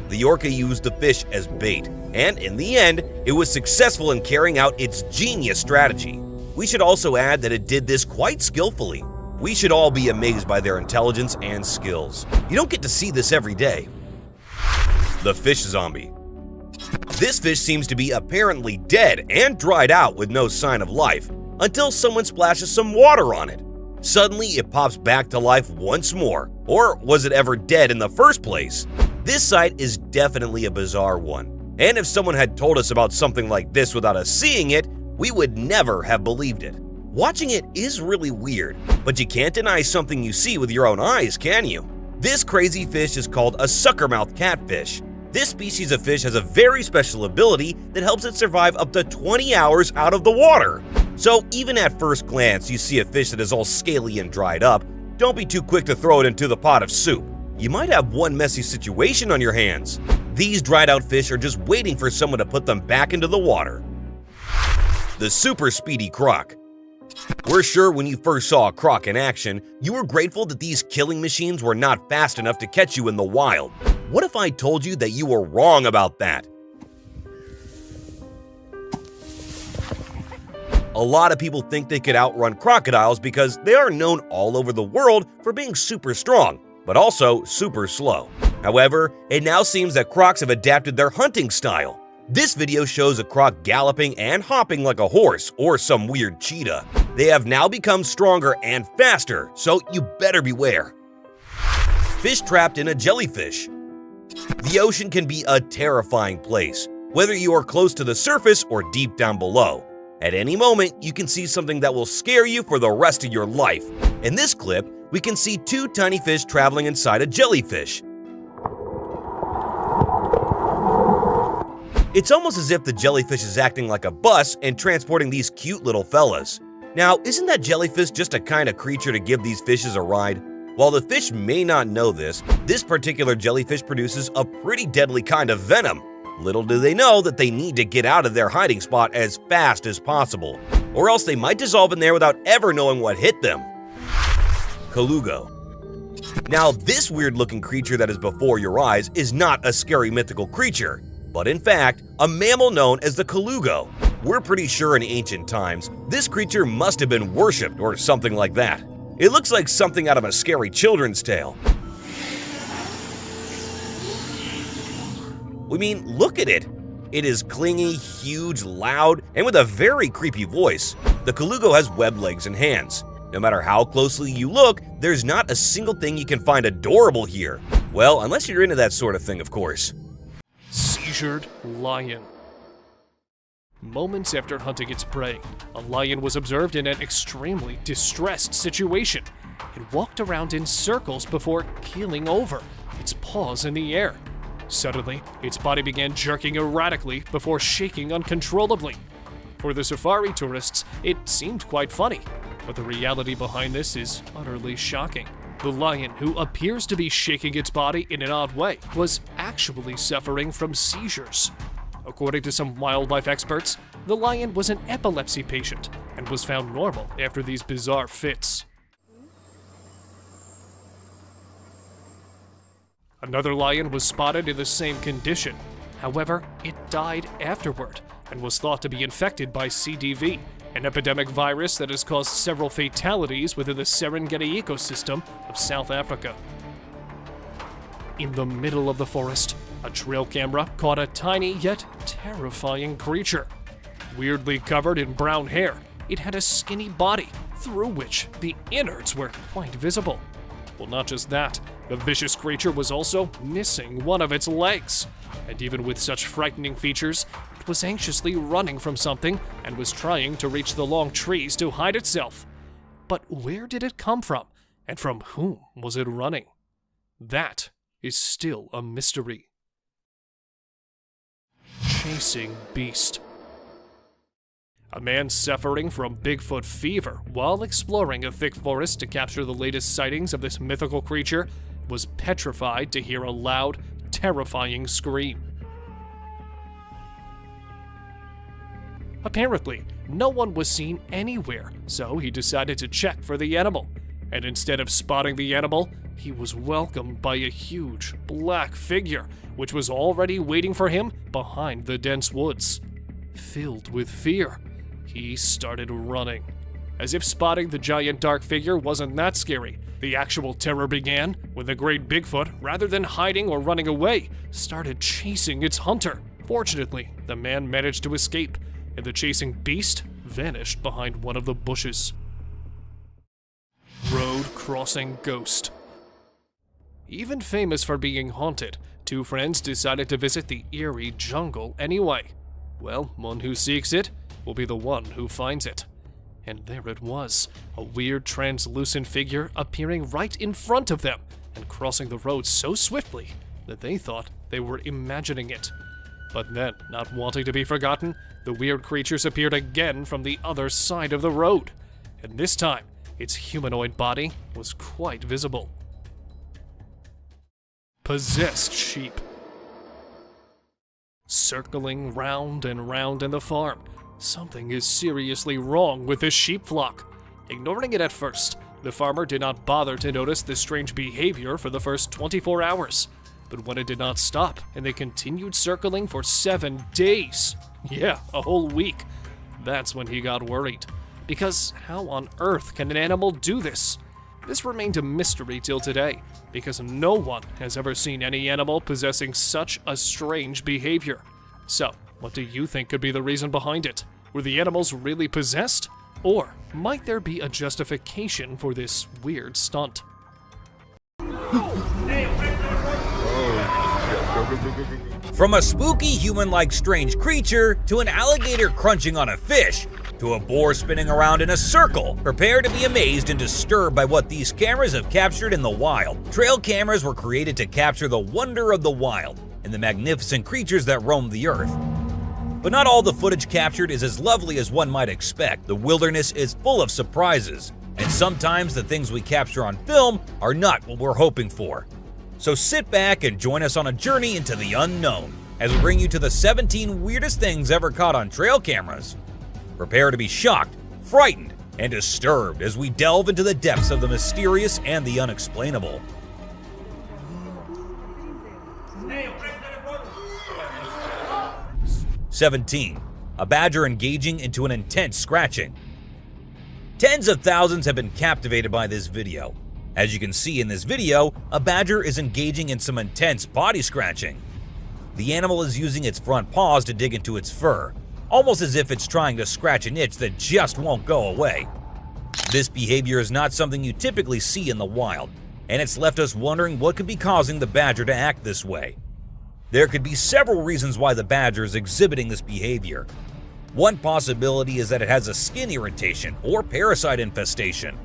The orca used the fish as bait, and in the end, it was successful in carrying out its genius strategy. We should also add that it did this quite skillfully. We should all be amazed by their intelligence and skills. You don't get to see this every day. The fish zombie. This fish seems to be apparently dead and dried out with no sign of life until someone splashes some water on it. Suddenly, it pops back to life once more. Or was it ever dead in the first place? This sight is definitely a bizarre one. And if someone had told us about something like this without us seeing it, we would never have believed it. Watching it is really weird, but you can't deny something you see with your own eyes, can you? This crazy fish is called a suckermouth catfish. This species of fish has a very special ability that helps it survive up to 20 hours out of the water. So even at first glance you see a fish that is all scaly and dried up, don't be too quick to throw it into the pot of soup. You might have one messy situation on your hands. These dried out fish are just waiting for someone to put them back into the water. The super speedy croc. We're sure when you first saw a croc in action, you were grateful that these killing machines were not fast enough to catch you in the wild. What if I told you that you were wrong about that? A lot of people think they could outrun crocodiles because they are known all over the world for being super strong, but also super slow. However, it now seems that crocs have adapted their hunting style. This video shows a croc galloping and hopping like a horse or some weird cheetah. They have now become stronger and faster, so you better beware. Fish trapped in a jellyfish. The ocean can be a terrifying place, whether you are close to the surface or deep down below. At any moment, you can see something that will scare you for the rest of your life. In this clip, we can see two tiny fish traveling inside a jellyfish. It's almost as if the jellyfish is acting like a bus and transporting these cute little fellas. Now, isn't that jellyfish just a kind of creature to give these fishes a ride? While the fish may not know this particular jellyfish produces a pretty deadly kind of venom. Little do they know that they need to get out of their hiding spot as fast as possible, or else they might dissolve in there without ever knowing what hit them. Colugo. Now, this weird-looking creature that is before your eyes is not a scary mythical creature, but in fact, a mammal known as the colugo. We're pretty sure in ancient times, this creature must have been worshipped or something like that. It looks like something out of a scary children's tale. I mean, look at it. It is clingy, huge, loud, and with a very creepy voice. The colugo has webbed legs and hands. No matter how closely you look, there's not a single thing you can find adorable here. Well, unless you're into that sort of thing, of course. Seizured lion. Moments after hunting its prey, a lion was observed in an extremely distressed situation. It walked around in circles before keeling over, its paws in the air. Suddenly, its body began jerking erratically before shaking uncontrollably. For the safari tourists, it seemed quite funny, but the reality behind this is utterly shocking. The lion, who appears to be shaking its body in an odd way, was actually suffering from seizures. According to some wildlife experts, the lion was an epilepsy patient and was found normal after these bizarre fits. Another lion was spotted in the same condition. However, it died afterward and was thought to be infected by CDV, an epidemic virus that has caused several fatalities within the Serengeti ecosystem of South Africa. In the middle of the forest, a trail camera caught a tiny yet terrifying creature. Weirdly covered in brown hair, it had a skinny body through which the innards were quite visible. Well, not just that, the vicious creature was also missing one of its legs. And even with such frightening features, it was anxiously running from something and was trying to reach the long trees to hide itself. But where did it come from? And from whom was it running? That is still a mystery. Chasing Beast. A man suffering from Bigfoot fever while exploring a thick forest to capture the latest sightings of this mythical creature was petrified to hear a loud, terrifying scream. Apparently, no one was seen anywhere, so he decided to check for the animal. And instead of spotting the animal, he was welcomed by a huge, black figure, which was already waiting for him behind the dense woods. Filled with fear, he started running. As if spotting the giant dark figure wasn't that scary, the actual terror began when the great Bigfoot, rather than hiding or running away, started chasing its hunter. Fortunately, the man managed to escape, and the chasing beast vanished behind one of the bushes. Road crossing ghost. Even famous for being haunted, two friends decided to visit the eerie jungle anyway. Well, one who seeks it will be the one who finds it. And there it was, a weird translucent figure appearing right in front of them and crossing the road so swiftly that they thought they were imagining it. But then, not wanting to be forgotten, the weird creatures appeared again from the other side of the road. And this time, its humanoid body was quite visible. Possessed sheep. Circling round and round in the farm, something is seriously wrong with this sheep flock. Ignoring it at first, the farmer did not bother to notice the strange behavior for the first 24 hours. But when it did not stop, and they continued circling for 7 days, yeah, a whole week, that's when he got worried. Because how on earth can an animal do this? This remained a mystery till today, because no one has ever seen any animal possessing such a strange behavior. So, what do you think could be the reason behind it? Were the animals really possessed? Or might there be a justification for this weird stunt? From a spooky human-like strange creature to an alligator crunching on a fish to a boar spinning around in a circle, prepare to be amazed and disturbed by what these cameras have captured in the wild. Trail cameras were created to capture the wonder of the wild and the magnificent creatures that roam the earth. But not all the footage captured is as lovely as one might expect. The wilderness is full of surprises, and sometimes the things we capture on film are not what we're hoping for. So sit back and join us on a journey into the unknown as we bring you to the 17 weirdest things ever caught on trail cameras. Prepare to be shocked, frightened, and disturbed as we delve into the depths of the mysterious and the unexplainable. "17. A badger engaging into an intense scratching." Tens of thousands have been captivated by this video. As you can see in this video, a badger is engaging in some intense body scratching. The animal is using its front paws to dig into its fur, almost as if it's trying to scratch an itch that just won't go away. This behavior is not something you typically see in the wild, and it's left us wondering what could be causing the badger to act this way. There could be several reasons why the badger is exhibiting this behavior. One possibility is that it has a skin irritation or parasite infestation.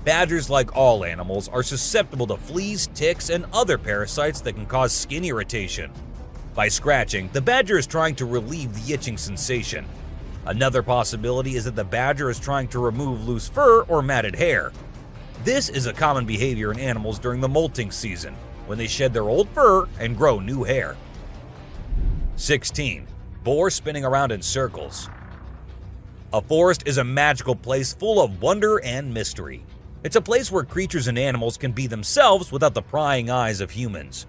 Badgers, like all animals, are susceptible to fleas, ticks, and other parasites that can cause skin irritation. By scratching, the badger is trying to relieve the itching sensation. Another possibility is that the badger is trying to remove loose fur or matted hair. This is a common behavior in animals during the molting season, when they shed their old fur and grow new hair. 16. Boar spinning around in circles. A forest is a magical place full of wonder and mystery. It's a place where creatures and animals can be themselves without the prying eyes of humans.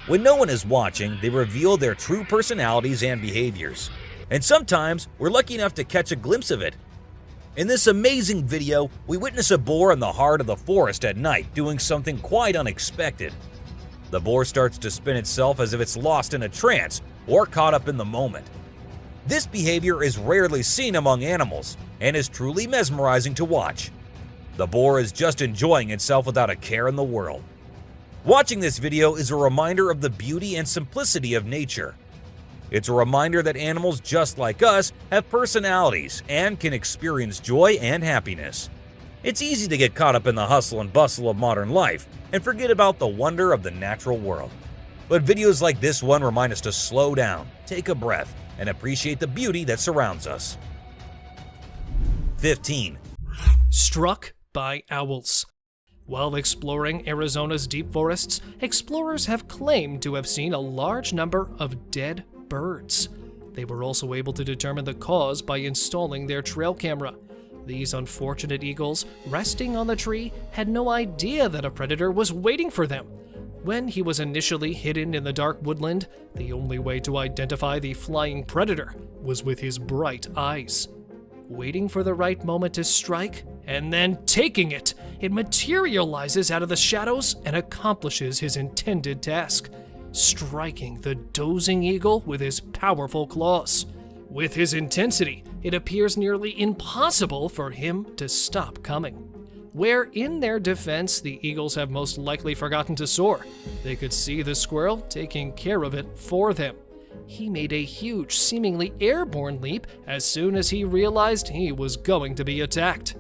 When no one is watching, they reveal their true personalities and behaviors. And sometimes, we're lucky enough to catch a glimpse of it. In this amazing video, we witness a boar in the heart of the forest at night doing something quite unexpected. The boar starts to spin itself as if it's lost in a trance or caught up in the moment. This behavior is rarely seen among animals and is truly mesmerizing to watch. The boar is just enjoying itself without a care in the world. Watching this video is a reminder of the beauty and simplicity of nature. It's a reminder that animals just like us have personalities and can experience joy and happiness. It's easy to get caught up in the hustle and bustle of modern life and forget about the wonder of the natural world. But videos like this one remind us to slow down, take a breath, and appreciate the beauty that surrounds us. 15. Struck by owls. While exploring Arizona's deep forests, explorers have claimed to have seen a large number of dead birds. They were also able to determine the cause by installing their trail camera. These unfortunate eagles, resting on the tree, had no idea that a predator was waiting for them. When he was initially hidden in the dark woodland, the only way to identify the flying predator was with his bright eyes. Waiting for the right moment to strike, and then taking it, it materializes out of the shadows and accomplishes his intended task, striking the dozing eagle with his powerful claws. With his intensity, it appears nearly impossible for him to stop coming. Where in their defense, the eagles have most likely forgotten to soar. They could see the squirrel taking care of it for them. He made a huge, seemingly airborne leap as soon as he realized he was going to be attacked.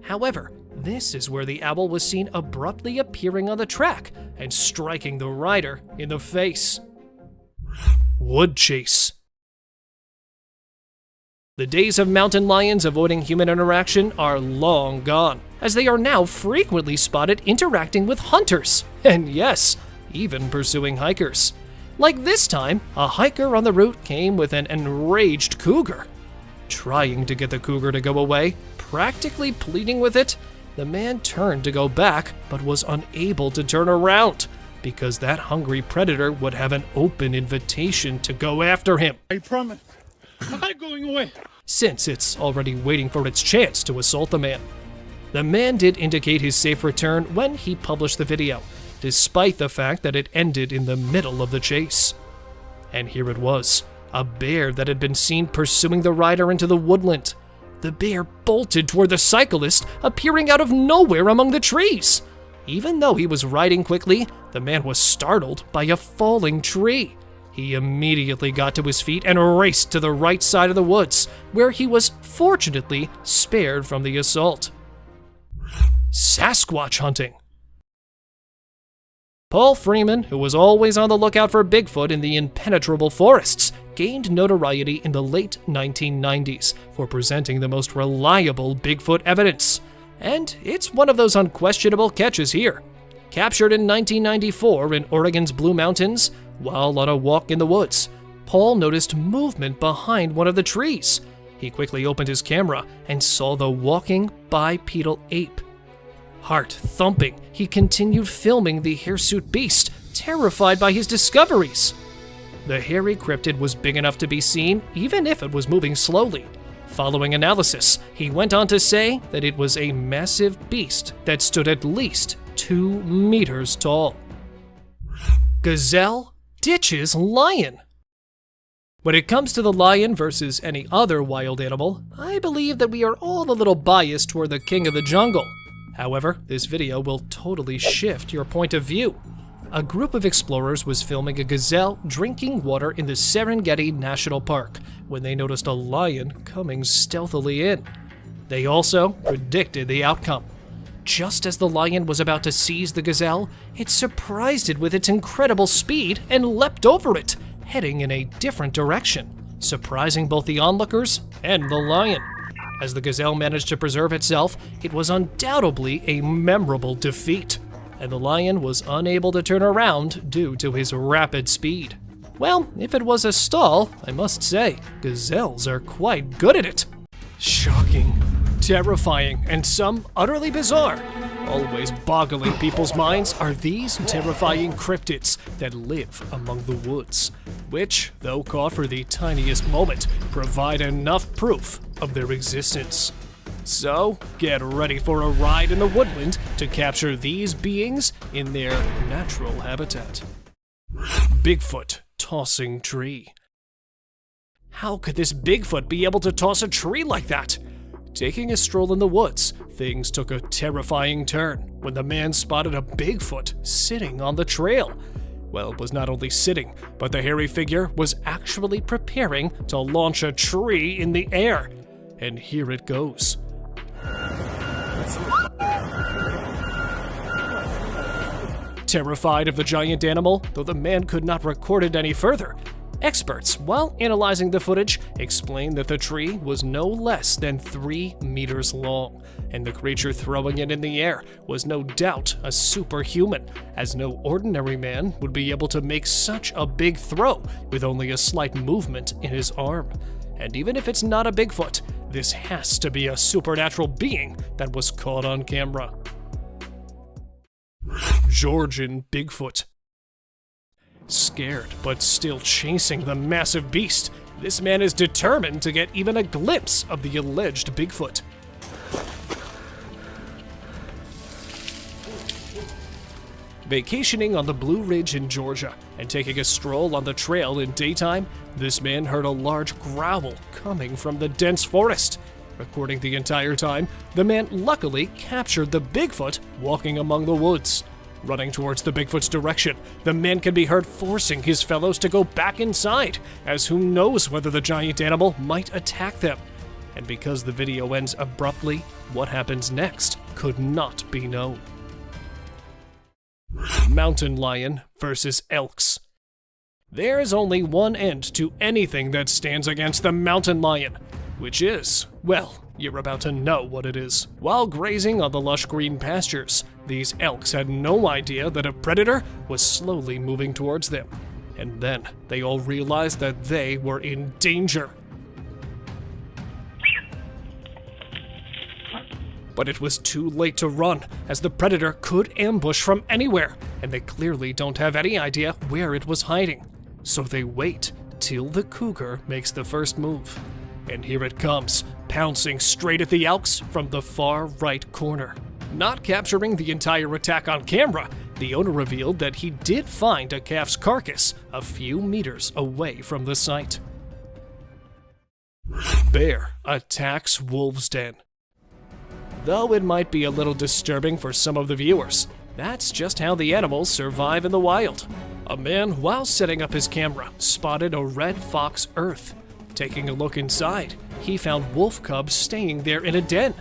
However, this is where the owl was seen abruptly appearing on the track and striking the rider in the face. Wood chase. The days of mountain lions avoiding human interaction are long gone, as they are now frequently spotted interacting with hunters, and yes, even pursuing hikers. Like this time, a hiker on the route came with an enraged cougar. Trying to get the cougar to go away, practically pleading with it, the man turned to go back, but was unable to turn around, because that hungry predator would have an open invitation to go after him. I promise. I'm not going away. Since it's already waiting for its chance to assault the man. The man did indicate his safe return when he published the video, despite the fact that it ended in the middle of the chase. And here it was, a bear that had been seen pursuing the rider into the woodland. The bear bolted toward the cyclist, appearing out of nowhere among the trees. Even though he was riding quickly, the man was startled by a falling tree. He immediately got to his feet and raced to the right side of the woods, where he was fortunately spared from the assault. Sasquatch hunting. Paul Freeman, who was always on the lookout for Bigfoot in the impenetrable forests, gained notoriety in the late 1990s for presenting the most reliable Bigfoot evidence. And it's one of those unquestionable catches here. Captured in 1994 in Oregon's Blue Mountains, while on a walk in the woods, Paul noticed movement behind one of the trees. He quickly opened his camera and saw the walking bipedal ape. Heart thumping, he continued filming the hirsute beast, terrified by his discoveries. The hairy cryptid was big enough to be seen, even if it was moving slowly. Following analysis, he went on to say that it was a massive beast that stood at least 2 meters tall. Gazelle ditches lion. When it comes to the lion versus any other wild animal, I believe that we are all a little biased toward the king of the jungle. However, this video will totally shift your point of view. A group of explorers was filming a gazelle drinking water in the Serengeti National Park when they noticed a lion coming stealthily in. They also predicted the outcome. Just as the lion was about to seize the gazelle, it surprised it with its incredible speed and leapt over it, heading in a different direction, surprising both the onlookers and the lion. As the gazelle managed to preserve itself, it was undoubtedly a memorable defeat, and the lion was unable to turn around due to his rapid speed. Well, if it was a stall, I must say, gazelles are quite good at it. Shocking, terrifying, and some utterly bizarre. Always boggling people's minds are these terrifying cryptids that live among the woods, which, though caught for the tiniest moment, provide enough proof of their existence. So, get ready for a ride in the woodland to capture these beings in their natural habitat. Bigfoot tossing tree. How could this Bigfoot be able to toss a tree like that? Taking a stroll in the woods, things took a terrifying turn when the man spotted a Bigfoot sitting on the trail. Well, it was not only sitting, but the hairy figure was actually preparing to launch a tree in the air. And here it goes. Terrified of the giant animal, though the man could not record it any further, experts, while analyzing the footage, explained that the tree was no less than 3 meters long, and the creature throwing it in the air was no doubt a superhuman, as no ordinary man would be able to make such a big throw with only a slight movement in his arm. And even if it's not a Bigfoot, this has to be a supernatural being that was caught on camera. Georgian Bigfoot. Scared, but still chasing the massive beast, this man is determined to get even a glimpse of the alleged Bigfoot. Vacationing on the Blue Ridge in Georgia and taking a stroll on the trail in daytime, this man heard a large growl coming from the dense forest. Recording the entire time, the man luckily captured the Bigfoot walking among the woods. Running towards the Bigfoot's direction, the man can be heard forcing his fellows to go back inside, as who knows whether the giant animal might attack them. And because the video ends abruptly, what happens next could not be known. Mountain lion versus elks. There is only one end to anything that stands against the mountain lion, which is, well, you're about to know what it is. While grazing on the lush green pastures, these elks had no idea that a predator was slowly moving towards them. And then they all realized that they were in danger. But it was too late to run, as the predator could ambush from anywhere, and they clearly don't have any idea where it was hiding. So they wait till the cougar makes the first move. And here it comes, pouncing straight at the elks from the far right corner. Not capturing the entire attack on camera, the owner revealed that he did find a calf's carcass a few meters away from the site. Bear attacks wolf's den. Though it might be a little disturbing for some of the viewers, that's just how the animals survive in the wild. A man, while setting up his camera, spotted a red fox earth. Taking a look inside, he found wolf cubs staying there in a den.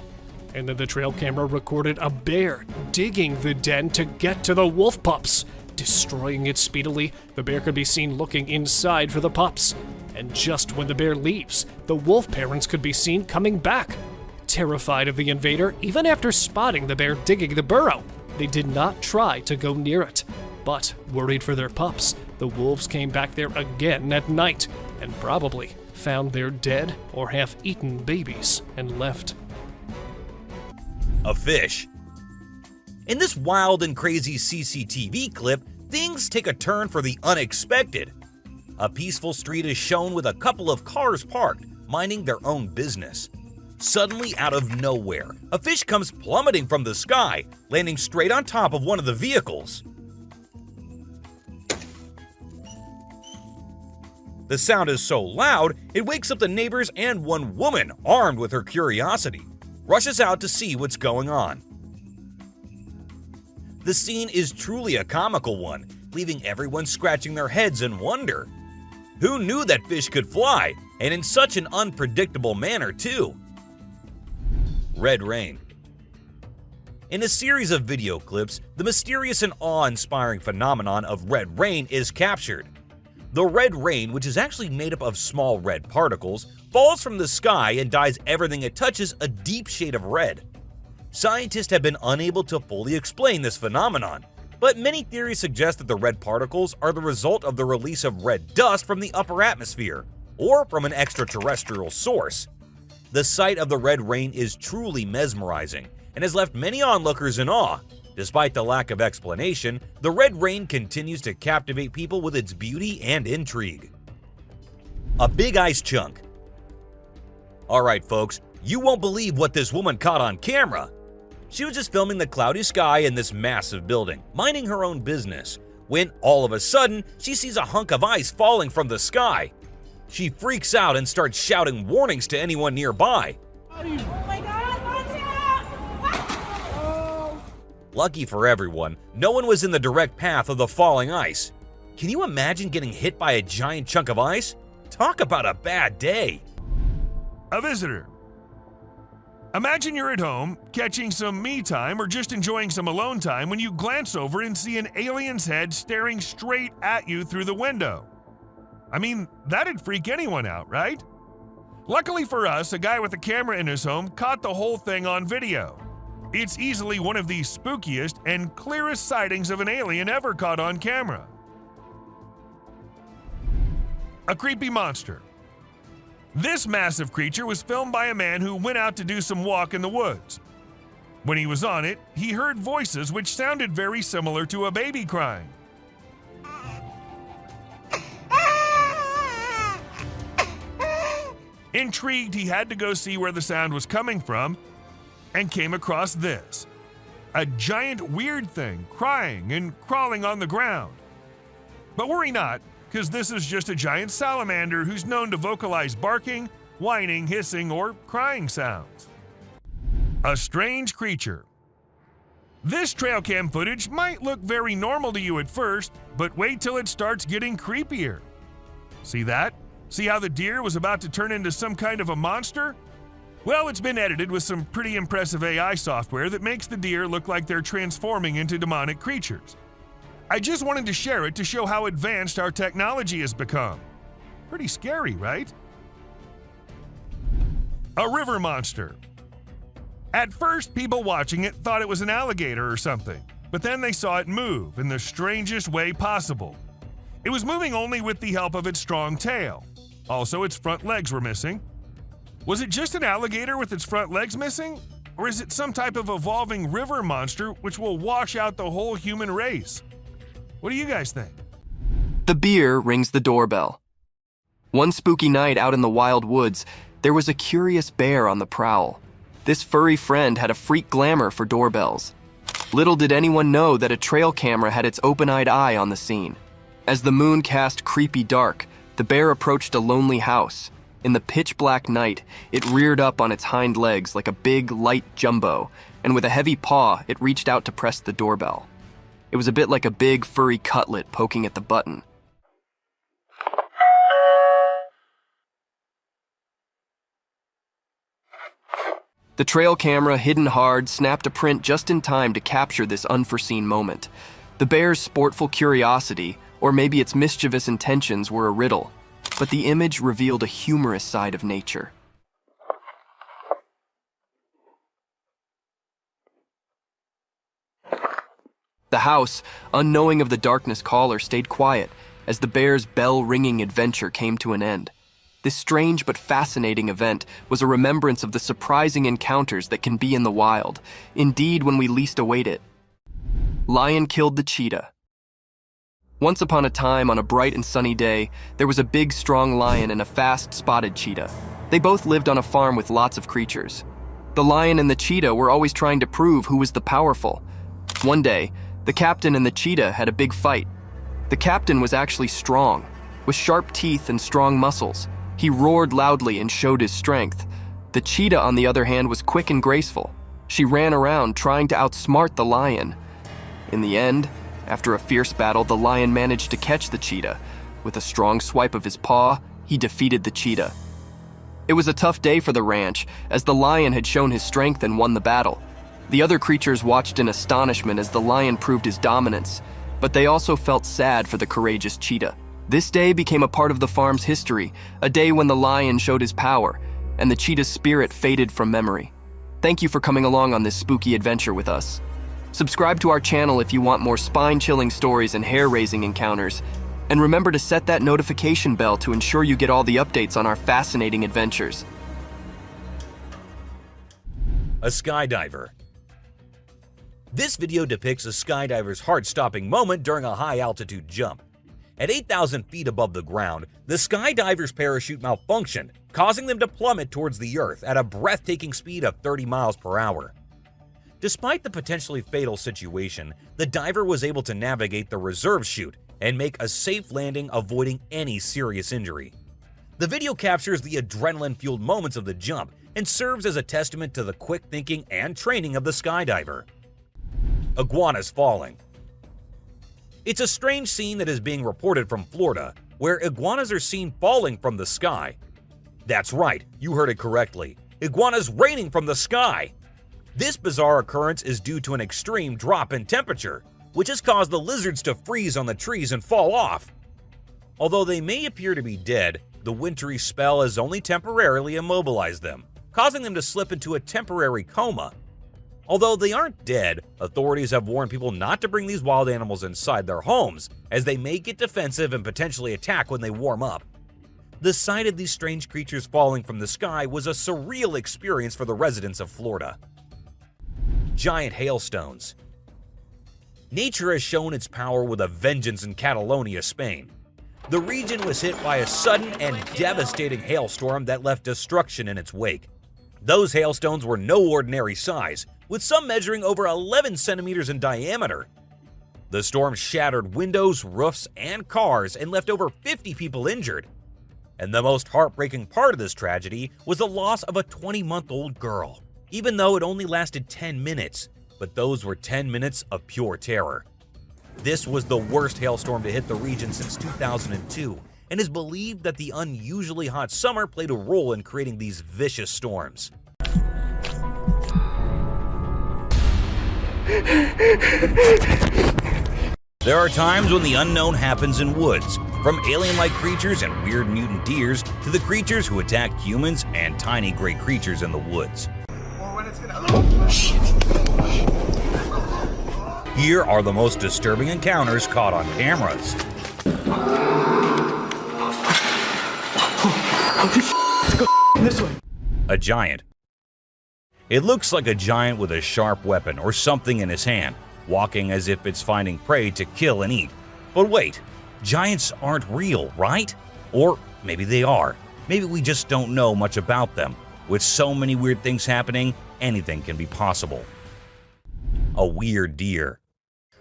And then the trail camera recorded a bear digging the den to get to the wolf pups. Destroying it speedily, the bear could be seen looking inside for the pups. And just when the bear leaves, the wolf parents could be seen coming back. Terrified of the invader, even after spotting the bear digging the burrow, they did not try to go near it. But worried for their pups, the wolves came back there again at night and probably found their dead or half-eaten babies and left. A fish. In this wild and crazy CCTV clip, things take a turn for the unexpected. A peaceful street is shown with a couple of cars parked, minding their own business. Suddenly, out of nowhere, a fish comes plummeting from the sky, landing straight on top of one of the vehicles. The sound is so loud, it wakes up the neighbors, and one woman, armed with her curiosity, rushes out to see what's going on. The scene is truly a comical one, leaving everyone scratching their heads in wonder. Who knew that fish could fly, and in such an unpredictable manner too? Red rain. In a series of video clips, the mysterious and awe-inspiring phenomenon of red rain is captured. The red rain, which is actually made up of small red particles, falls from the sky and dyes everything it touches a deep shade of red. Scientists have been unable to fully explain this phenomenon, but many theories suggest that the red particles are the result of the release of red dust from the upper atmosphere, or from an extraterrestrial source. The sight of the red rain is truly mesmerizing and has left many onlookers in awe. Despite the lack of explanation, the red rain continues to captivate people with its beauty and intrigue. A big ice chunk. Alright folks, you won't believe what this woman caught on camera. She was just filming the cloudy sky in this massive building, minding her own business, when all of a sudden she sees a hunk of ice falling from the sky. She freaks out and starts shouting warnings to anyone nearby. Oh my God, watch out! Lucky for everyone, no one was in the direct path of the falling ice. Can you imagine getting hit by a giant chunk of ice? Talk about a bad day. A visitor. Imagine you're at home, catching some me time or just enjoying some alone time when you glance over and see an alien's head staring straight at you through the window. I mean, that'd freak anyone out, right? Luckily for us, a guy with a camera in his home caught the whole thing on video. It's easily one of the spookiest and clearest sightings of an alien ever caught on camera. A creepy monster. This massive creature was filmed by a man who went out to do some walk in the woods. When he was on it, he heard voices which sounded very similar to a baby crying. Intrigued, he had to go see where the sound was coming from and came across this. A giant weird thing crying and crawling on the ground. But worry not, because this is just a giant salamander who's known to vocalize barking, whining, hissing, or crying sounds. A strange creature. This trail cam footage might look very normal to you at first, but wait till it starts getting creepier. See that? See how the deer was about to turn into some kind of a monster? Well, it's been edited with some pretty impressive AI software that makes the deer look like they're transforming into demonic creatures. I just wanted to share it to show how advanced our technology has become. Pretty scary, right? A river monster. At first, people watching it thought it was an alligator or something, but then they saw it move in the strangest way possible. It was moving only with the help of its strong tail. Also, its front legs were missing. Was it just an alligator with its front legs missing? Or is it some type of evolving river monster which will wash out the whole human race? What do you guys think? The beer rings the doorbell. One spooky night out in the wild woods, there was a curious bear on the prowl. This furry friend had a freak glamour for doorbells. Little did anyone know that a trail camera had its open-eyed eye on the scene. As the moon cast creepy dark, the bear approached a lonely house. In the pitch-black night, it reared up on its hind legs like a big, light jumbo, and with a heavy paw, it reached out to press the doorbell. It was a bit like a big, furry cutlet poking at the button. The trail camera, hidden hard, snapped a print just in time to capture this unforeseen moment. The bear's sportful curiosity, or maybe its mischievous intentions, were a riddle, but the image revealed a humorous side of nature. The house, unknowing of the darkness caller, stayed quiet as the bear's bell-ringing adventure came to an end. This strange but fascinating event was a remembrance of the surprising encounters that can be in the wild, indeed when we least await it. Lion killed the cheetah. Once upon a time, on a bright and sunny day, there was a big, strong lion and a fast, spotted cheetah. They both lived on a farm with lots of creatures. The lion and the cheetah were always trying to prove who was the powerful. One day, the captain and the cheetah had a big fight. The captain was actually strong, with sharp teeth and strong muscles. He roared loudly and showed his strength. The cheetah, on the other hand, was quick and graceful. She ran around trying to outsmart the lion. In the end, after a fierce battle, the lion managed to catch the cheetah. With a strong swipe of his paw, he defeated the cheetah. It was a tough day for the ranch, as the lion had shown his strength and won the battle. The other creatures watched in astonishment as the lion proved his dominance, but they also felt sad for the courageous cheetah. This day became a part of the farm's history, a day when the lion showed his power, and the cheetah's spirit faded from memory. Thank you for coming along on this spooky adventure with us. Subscribe to our channel if you want more spine-chilling stories and hair-raising encounters, and remember to set that notification bell to ensure you get all the updates on our fascinating adventures. A skydiver. This video depicts a skydiver's heart-stopping moment during a high-altitude jump. At 8,000 feet above the ground, the skydiver's parachute malfunctioned, causing them to plummet towards the earth at a breathtaking speed of 30 miles per hour. Despite the potentially fatal situation, the diver was able to navigate the reserve chute and make a safe landing, avoiding any serious injury. The video captures the adrenaline-fueled moments of the jump and serves as a testament to the quick thinking and training of the skydiver. Iguanas falling. It's a strange scene that is being reported from Florida, where iguanas are seen falling from the sky. That's right, you heard it correctly. iguanas raining from the sky. This bizarre occurrence is due to an extreme drop in temperature, which has caused the lizards to freeze on the trees and fall off. Although they may appear to be dead, the wintry spell has only temporarily immobilized them, causing them to slip into a temporary coma. Although they aren't dead, authorities have warned people not to bring these wild animals inside their homes, as they may get defensive and potentially attack when they warm up. The sight of these strange creatures falling from the sky was a surreal experience for the residents of Florida. Giant hailstones. Nature has shown its power with a vengeance in Catalonia, Spain. The region was hit by a sudden and devastating hailstorm that left destruction in its wake. Those hailstones were no ordinary size, with some measuring over 11 centimeters in diameter. The storm shattered windows, roofs, and cars and left over 50 people injured. And the most heartbreaking part of this tragedy was the loss of a 20-month-old girl, even though it only lasted 10 minutes. But those were 10 minutes of pure terror. This was the worst hailstorm to hit the region since 2002, and is believed that the unusually hot summer played a role in creating these vicious storms. There are times when the unknown happens in woods, from alien-like creatures and weird mutant deers to the creatures who attack humans and tiny gray creatures in the woods. Here are the most disturbing encounters caught on cameras. This way. A giant. It looks like a giant with a sharp weapon or something in his hand, walking as if it's finding prey to kill and eat. But wait, giants aren't real, right? Or maybe they are. Maybe we just don't know much about them. With so many weird things happening, anything can be possible. A weird deer.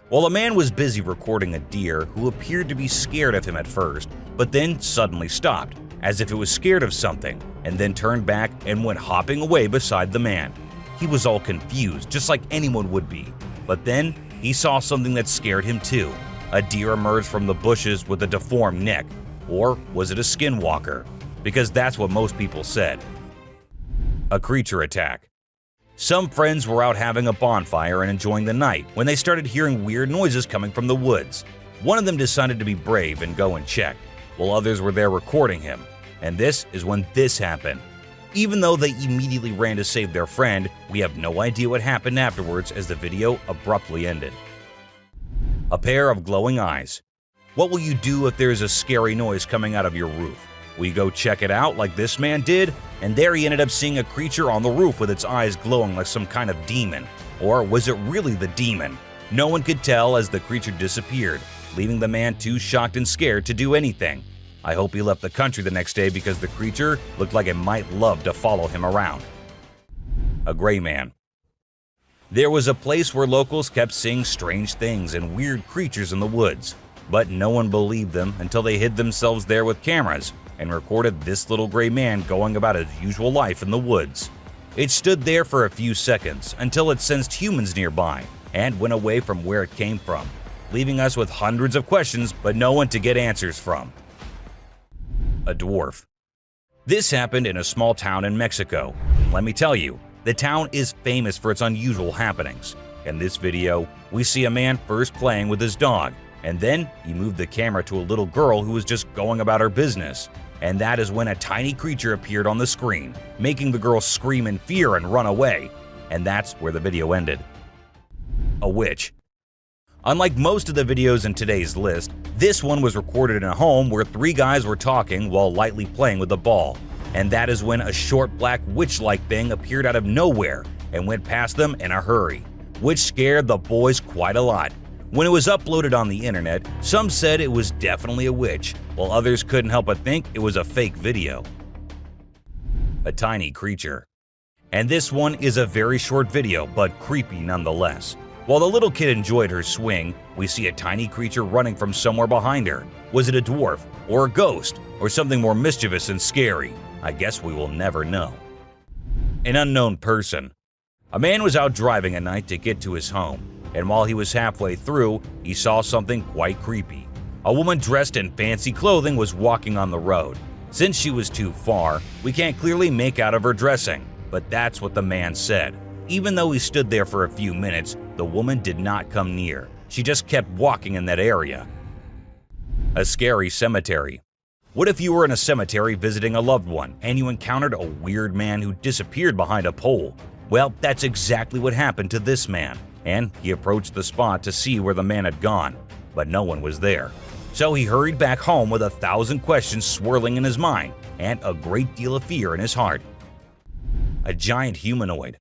While a man was busy recording a deer who appeared to be scared of him at first, but then suddenly stopped, as if it was scared of something, and then turned back and went hopping away beside the man. He was all confused, just like anyone would be. But then he saw something that scared him too. A deer emerged from the bushes with a deformed neck. Or was it a skinwalker? Because that's what most people said. A creature attack. Some friends were out having a bonfire and enjoying the night when they started hearing weird noises coming from the woods. One of them decided to be brave and go and check, while others were there recording him. And this is when this happened. Even though they immediately ran to save their friend, we have no idea what happened afterwards as the video abruptly ended. A pair of glowing eyes. What will you do if there is a scary noise coming out of your roof? Will you go check it out like this man did? And there he ended up seeing a creature on the roof with its eyes glowing like some kind of demon. Or was it really the demon? No one could tell as the creature disappeared, leaving the man too shocked and scared to do anything. I hope he left the country the next day because the creature looked like it might love to follow him around. A gray man. There was a place where locals kept seeing strange things and weird creatures in the woods, but no one believed them until they hid themselves there with cameras and recorded this little gray man going about his usual life in the woods. It stood there for a few seconds until it sensed humans nearby and went away from where it came from, leaving us with hundreds of questions but no one to get answers from. A dwarf. This happened in a small town in Mexico. Let me tell you, the town is famous for its unusual happenings. In this video, we see a man first playing with his dog, and then he moved the camera to a little girl who was just going about her business. And that is when a tiny creature appeared on the screen, making the girl scream in fear and run away. And that's where the video ended. A witch. Unlike most of the videos in today's list, this one was recorded in a home where three guys were talking while lightly playing with a ball. And that is when a short black witch-like thing appeared out of nowhere and went past them in a hurry, which scared the boys quite a lot. When it was uploaded on the internet, some said it was definitely a witch, while others couldn't help but think it was a fake video. A tiny creature. And this one is a very short video, but creepy nonetheless. While the little kid enjoyed her swing, we see a tiny creature running from somewhere behind her. Was it a dwarf, or a ghost, or something more mischievous and scary? I guess we will never know. An unknown person. A man was out driving at night to get to his home, and while he was halfway through, he saw something quite creepy. A woman dressed in fancy clothing was walking on the road. Since she was too far, we can't clearly make out of her dressing, but that's what the man said. Even though he stood there for a few minutes, the woman did not come near. She just kept walking in that area. A scary cemetery. What if you were in a cemetery visiting a loved one and you encountered a weird man who disappeared behind a pole? Well, that's exactly what happened to this man, and he approached the spot to see where the man had gone, but no one was there. So he hurried back home with 1,000 questions swirling in his mind and a great deal of fear in his heart. A giant humanoid.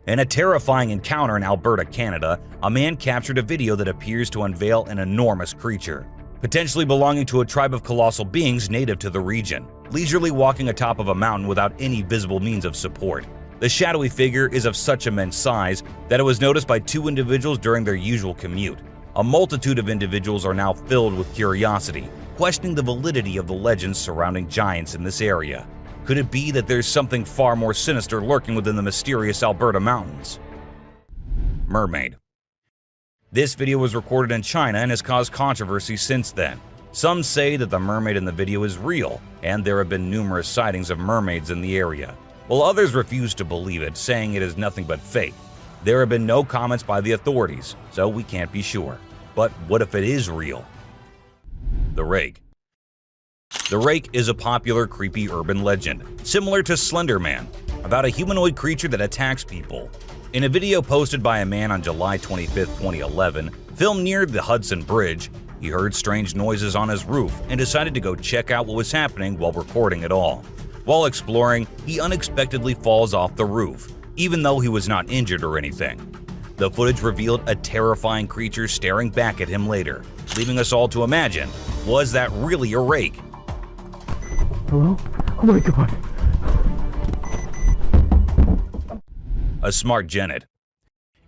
In a terrifying encounter in Alberta, Canada, a man captured a video that appears to unveil an enormous creature, potentially belonging to a tribe of colossal beings native to the region, leisurely walking atop of a mountain without any visible means of support. The shadowy figure is of such immense size that it was noticed by 2 individuals during their usual commute. A multitude of individuals are now filled with curiosity, questioning the validity of the legends surrounding giants in this area. Could it be that there's something far more sinister lurking within the mysterious Alberta mountains? Mermaid. This video was recorded in China and has caused controversy since then. Some say that the mermaid in the video is real, and there have been numerous sightings of mermaids in the area, while others refuse to believe it, saying it is nothing but fake. There have been no comments by the authorities, so we can't be sure. But what if it is real? The Rake. The Rake is a popular creepy urban legend, similar to Slender Man, about a humanoid creature that attacks people. In a video posted by a man on July 25, 2011, filmed near the Hudson Bridge, he heard strange noises on his roof and decided to go check out what was happening while recording it all. While exploring, he unexpectedly falls off the roof, even though he was not injured or anything. The footage revealed a terrifying creature staring back at him later, leaving us all to imagine, was that really a rake? Hello? Oh my god. A smart genet.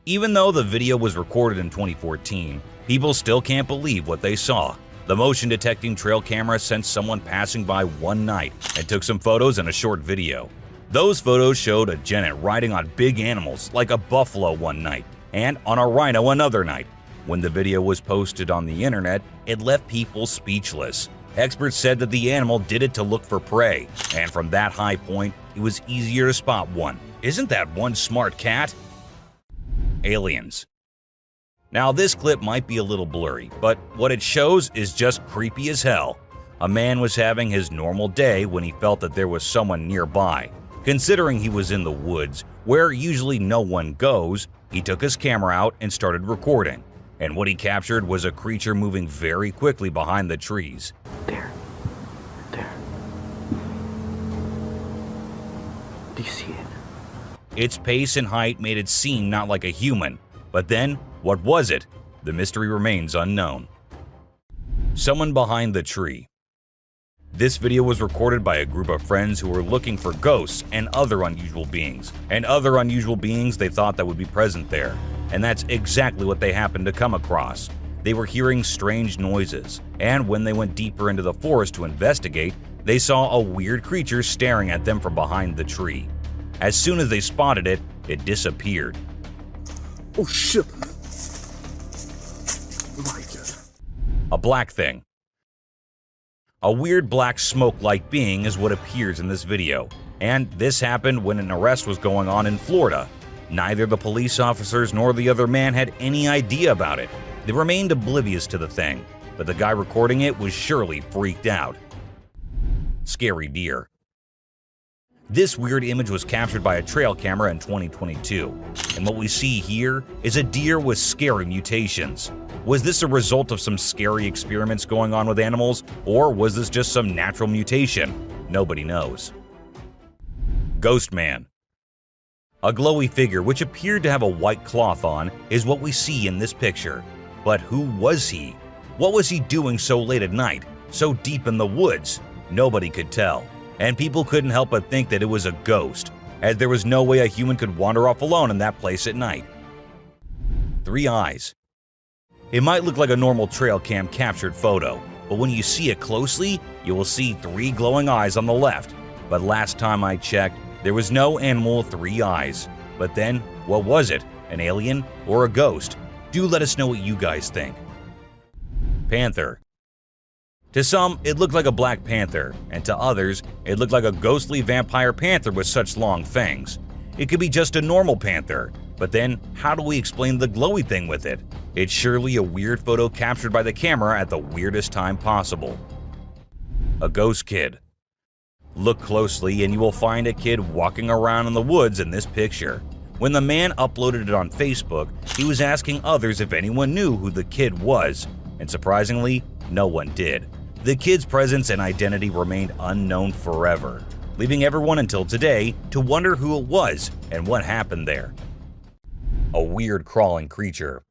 Even though the video was recorded in 2014, people still can't believe what they saw. The motion detecting trail camera sent someone passing by one night and took some photos and a short video. Those photos showed a genet riding on big animals like a buffalo one night and on a rhino another night. When the video was posted on the internet, it left people speechless. Experts said that the animal did it to look for prey, and from that high point, it was easier to spot one. Isn't that one smart cat? Aliens. Now this clip might be a little blurry, but what it shows is just creepy as hell. A man was having his normal day when he felt that there was someone nearby. Considering he was in the woods, where usually no one goes, he took his camera out and started recording. And what he captured was a creature moving very quickly behind the trees. There. Do you see it? Its pace and height made it seem not like a human. But then, what was it? The mystery remains unknown. Someone behind the tree. This video was recorded by a group of friends who were looking for ghosts and other unusual beings. They thought that would be present there. And that's exactly what they happened to come across. They were hearing strange noises, and when they went deeper into the forest to investigate, they saw a weird creature staring at them from behind the tree. As soon as they spotted it, it disappeared. Oh shit! My god. A black thing. A weird black smoke-like being is what appears in this video, and this happened when an arrest was going on in Florida. Neither the police officers nor the other man had any idea about it. They remained oblivious to the thing, but the guy recording it was surely freaked out. Scary deer. This weird image was captured by a trail camera in 2022, and what we see here is a deer with scary mutations. Was this a result of some scary experiments going on with animals, or was this just some natural mutation? Nobody knows. Ghost Man. A glowy figure which appeared to have a white cloth on is what we see in this picture. But who was he? What was he doing so late at night, so deep in the woods? Nobody could tell, and people couldn't help but think that it was a ghost, as there was no way a human could wander off alone in that place at night. 3 eyes. It might look like a normal trail cam captured photo, but when you see it closely, you will see 3 glowing eyes on the left. But last time I checked, there was no animal with 3 eyes. But then, what was it? An alien or a ghost? Do let us know what you guys think. Panther. To some, it looked like a black panther, and to others, it looked like a ghostly vampire panther with such long fangs. It could be just a normal panther, but then how do we explain the glowy thing with it? It's surely a weird photo captured by the camera at the weirdest time possible. A ghost kid. Look closely and you will find a kid walking around in the woods in this picture. When the man uploaded it on Facebook, he was asking others if anyone knew who the kid was, and surprisingly, no one did. The kid's presence and identity remained unknown forever, leaving everyone until today to wonder who it was and what happened there. A weird crawling creature.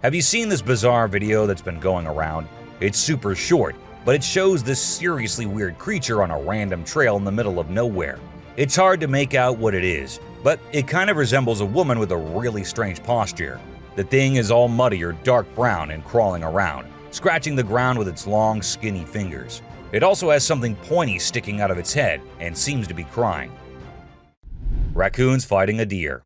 Have you seen this bizarre video that's been going around? It's super short, but it shows this seriously weird creature on a random trail in the middle of nowhere. It's hard to make out what it is, but it kind of resembles a woman with a really strange posture. The thing is all muddy or dark brown and crawling around, scratching the ground with its long, skinny fingers. It also has something pointy sticking out of its head and seems to be crying. Raccoons fighting a deer.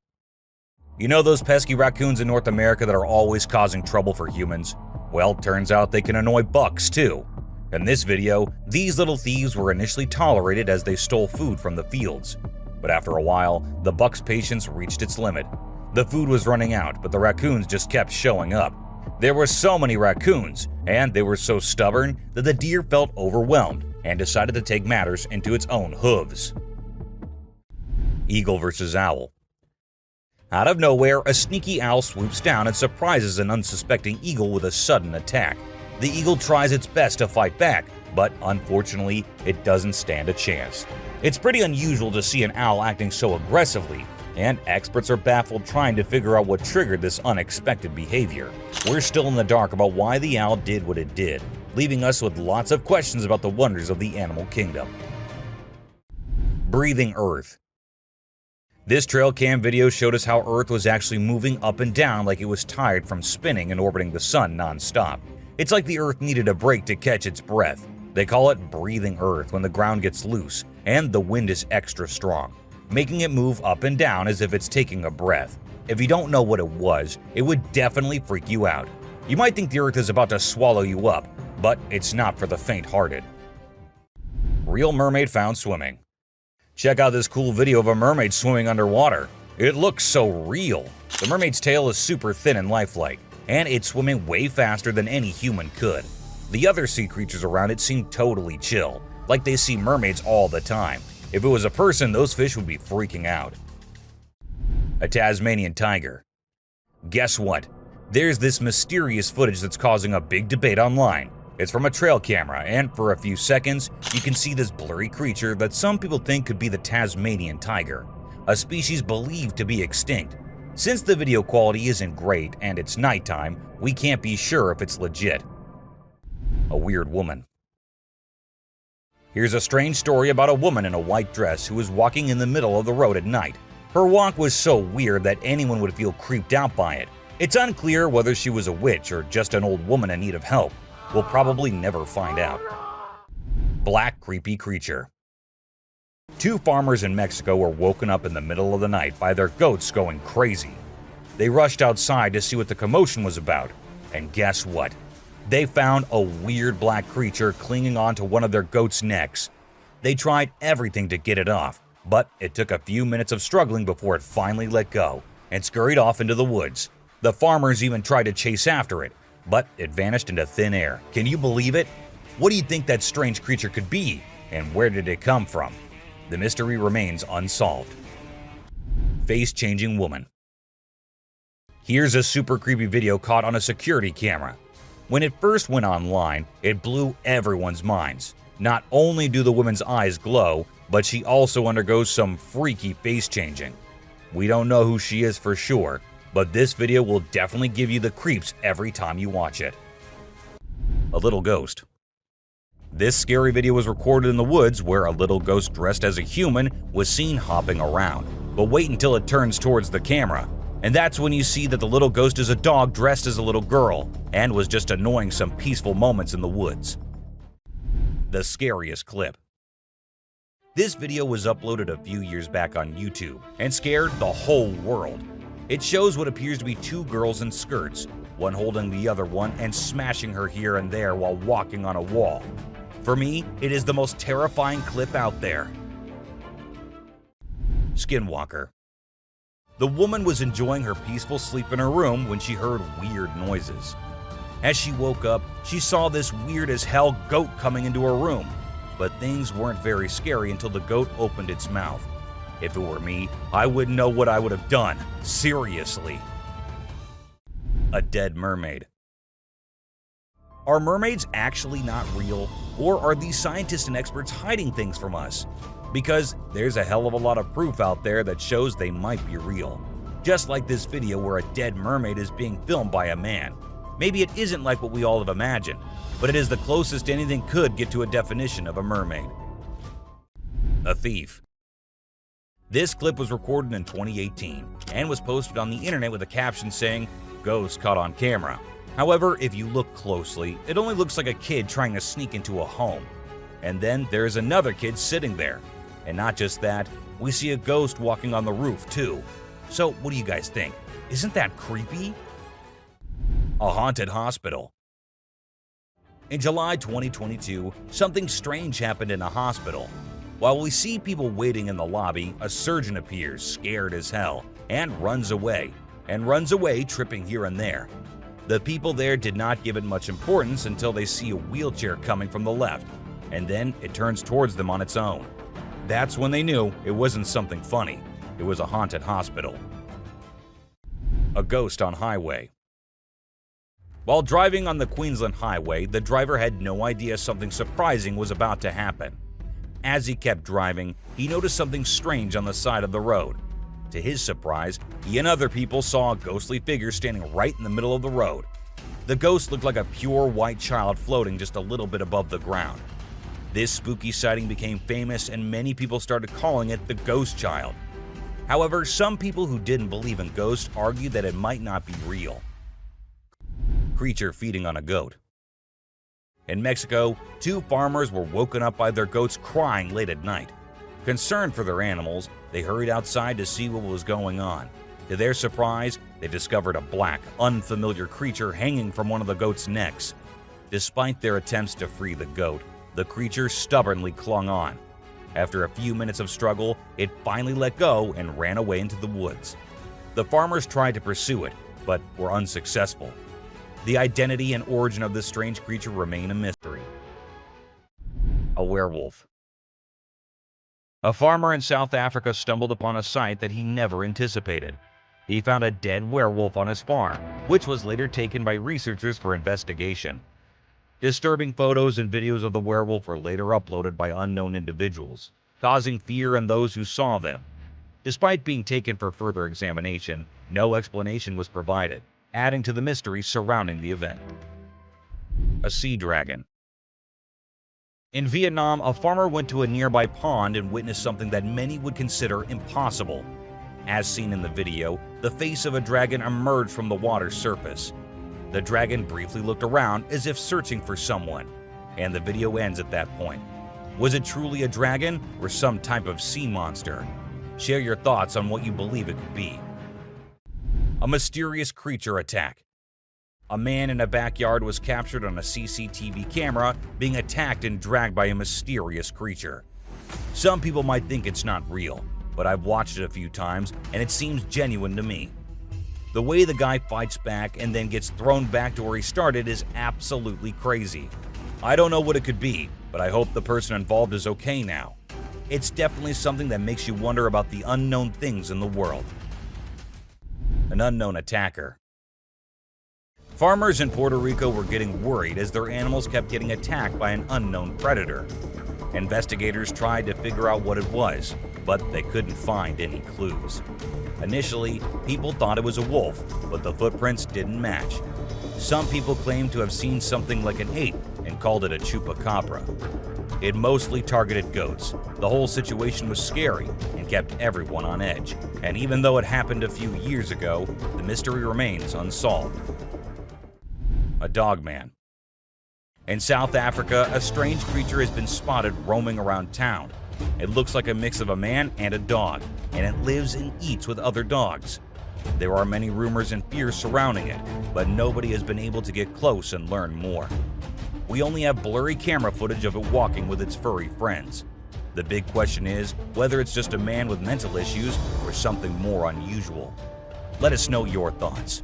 You know those pesky raccoons in North America that are always causing trouble for humans? Well, turns out they can annoy bucks too. In this video, these little thieves were initially tolerated as they stole food from the fields. But after a while, the buck's patience reached its limit. The food was running out, but the raccoons just kept showing up. There were so many raccoons, and they were so stubborn that the deer felt overwhelmed and decided to take matters into its own hooves. Eagle versus owl. Out of nowhere, a sneaky owl swoops down and surprises an unsuspecting eagle with a sudden attack. The eagle tries its best to fight back, but unfortunately, it doesn't stand a chance. It's pretty unusual to see an owl acting so aggressively, and experts are baffled trying to figure out what triggered this unexpected behavior. We're still in the dark about why the owl did what it did, leaving us with lots of questions about the wonders of the animal kingdom. Breathing Earth. This trail cam video showed us how Earth was actually moving up and down like it was tired from spinning and orbiting the sun non-stop. It's like the Earth needed a break to catch its breath. They call it breathing Earth when the ground gets loose and the wind is extra strong, making it move up and down as if it's taking a breath. If you don't know what it was, it would definitely freak you out. You might think the Earth is about to swallow you up, but it's not for the faint-hearted. Real mermaid found swimming. Check out this cool video of a mermaid swimming underwater. It looks so real. The mermaid's tail is super thin and lifelike, and it's swimming way faster than any human could. The other sea creatures around it seem totally chill, like they see mermaids all the time. If it was a person, those fish would be freaking out. A Tasmanian tiger. Guess what? There's this mysterious footage that's causing a big debate online. It's from a trail camera, and for a few seconds, you can see this blurry creature that some people think could be the Tasmanian tiger, a species believed to be extinct. Since the video quality isn't great and it's nighttime, we can't be sure if it's legit. A weird woman. Here's a strange story about a woman in a white dress who was walking in the middle of the road at night. Her walk was so weird that anyone would feel creeped out by it. It's unclear whether she was a witch or just an old woman in need of help. We'll probably never find out. Black creepy creature. Two farmers in Mexico were woken up in the middle of the night by their goats going crazy. They rushed outside to see what the commotion was about, and guess what? They found a weird black creature clinging onto one of their goats' necks. They tried everything to get it off, but it took a few minutes of struggling before it finally let go and scurried off into the woods. The farmers even tried to chase after it, but it vanished into thin air. Can you believe it? What do you think that strange creature could be, and where did it come from? The mystery remains unsolved. Face-changing woman. Here's a super creepy video caught on a security camera. When it first went online, it blew everyone's minds. Not only do the woman's eyes glow, but she also undergoes some freaky face changing. We don't know who she is for sure, but this video will definitely give you the creeps every time you watch it. A little ghost. This scary video was recorded in the woods where a little ghost dressed as a human was seen hopping around. But wait until it turns towards the camera, and that's when you see that the little ghost is a dog dressed as a little girl and was just annoying some peaceful moments in the woods. The scariest clip. This video was uploaded a few years back on YouTube and scared the whole world. It shows what appears to be two girls in skirts, one holding the other one and smashing her here and there while walking on a wall. For me, it is the most terrifying clip out there. Skinwalker. The woman was enjoying her peaceful sleep in her room when she heard weird noises. As she woke up, she saw this weird as hell goat coming into her room. But things weren't very scary until the goat opened its mouth. If it were me, I wouldn't know what I would have done. Seriously. A dead mermaid. Are mermaids actually not real? Or are these scientists and experts hiding things from us? Because there's a hell of a lot of proof out there that shows they might be real. Just like this video where a dead mermaid is being filmed by a man. Maybe it isn't like what we all have imagined, but it is the closest anything could get to a definition of a mermaid. A thief. This clip was recorded in 2018 and was posted on the internet with a caption saying, "Ghost caught on camera." However, if you look closely, it only looks like a kid trying to sneak into a home. And then there's another kid sitting there. And not just that, we see a ghost walking on the roof too. So what do you guys think? Isn't that creepy? A haunted hospital. In July 2022, something strange happened in a hospital. While we see people waiting in the lobby, a surgeon appears, scared as hell, and runs away, tripping here and there. The people there did not give it much importance until they see a wheelchair coming from the left, and then it turns towards them on its own. That's when they knew it wasn't something funny. It was a haunted hospital. A ghost on highway. While driving on the Queensland Highway, the driver had no idea something surprising was about to happen. As he kept driving, he noticed something strange on the side of the road. To his surprise, he and other people saw a ghostly figure standing right in the middle of the road. The ghost looked like a pure white child floating just a little bit above the ground. This spooky sighting became famous and many people started calling it the ghost child. However, some people who didn't believe in ghosts argued that it might not be real. Creature feeding on a goat. In Mexico, 2 farmers were woken up by their goats crying late at night. Concerned for their animals, they hurried outside to see what was going on. To their surprise, they discovered a black, unfamiliar creature hanging from one of the goat's necks. Despite their attempts to free the goat, the creature stubbornly clung on. After a few minutes of struggle, it finally let go and ran away into the woods. The farmers tried to pursue it, but were unsuccessful. The identity and origin of this strange creature remain a mystery. A werewolf. A farmer in South Africa stumbled upon a sight that he never anticipated. He found a dead werewolf on his farm, which was later taken by researchers for investigation. Disturbing photos and videos of the werewolf were later uploaded by unknown individuals, causing fear in those who saw them. Despite being taken for further examination, no explanation was provided, adding to the mystery surrounding the event. A sea dragon. In Vietnam, a farmer went to a nearby pond and witnessed something that many would consider impossible. As seen in the video, the face of a dragon emerged from the water's surface. The dragon briefly looked around as if searching for someone, and the video ends at that point. Was it truly a dragon or some type of sea monster? Share your thoughts on what you believe it could be. A mysterious creature attack. A man in a backyard was captured on a CCTV camera being attacked and dragged by a mysterious creature. Some people might think it's not real, but I've watched it a few times and it seems genuine to me. The way the guy fights back and then gets thrown back to where he started is absolutely crazy. I don't know what it could be, but I hope the person involved is okay now. It's definitely something that makes you wonder about the unknown things in the world. An unknown attacker. Farmers in Puerto Rico were getting worried as their animals kept getting attacked by an unknown predator. Investigators tried to figure out what it was, but they couldn't find any clues. Initially, people thought it was a wolf, but the footprints didn't match. Some people claimed to have seen something like an ape and called it a chupacabra. It mostly targeted goats. The whole situation was scary and kept everyone on edge. And even though it happened a few years ago, the mystery remains unsolved. A dogman. In South Africa, a strange creature has been spotted roaming around town. It looks like a mix of a man and a dog, and it lives and eats with other dogs. There are many rumors and fears surrounding it, but nobody has been able to get close and learn more. We only have blurry camera footage of it walking with its furry friends. The big question is whether it's just a man with mental issues or something more unusual. Let us know your thoughts.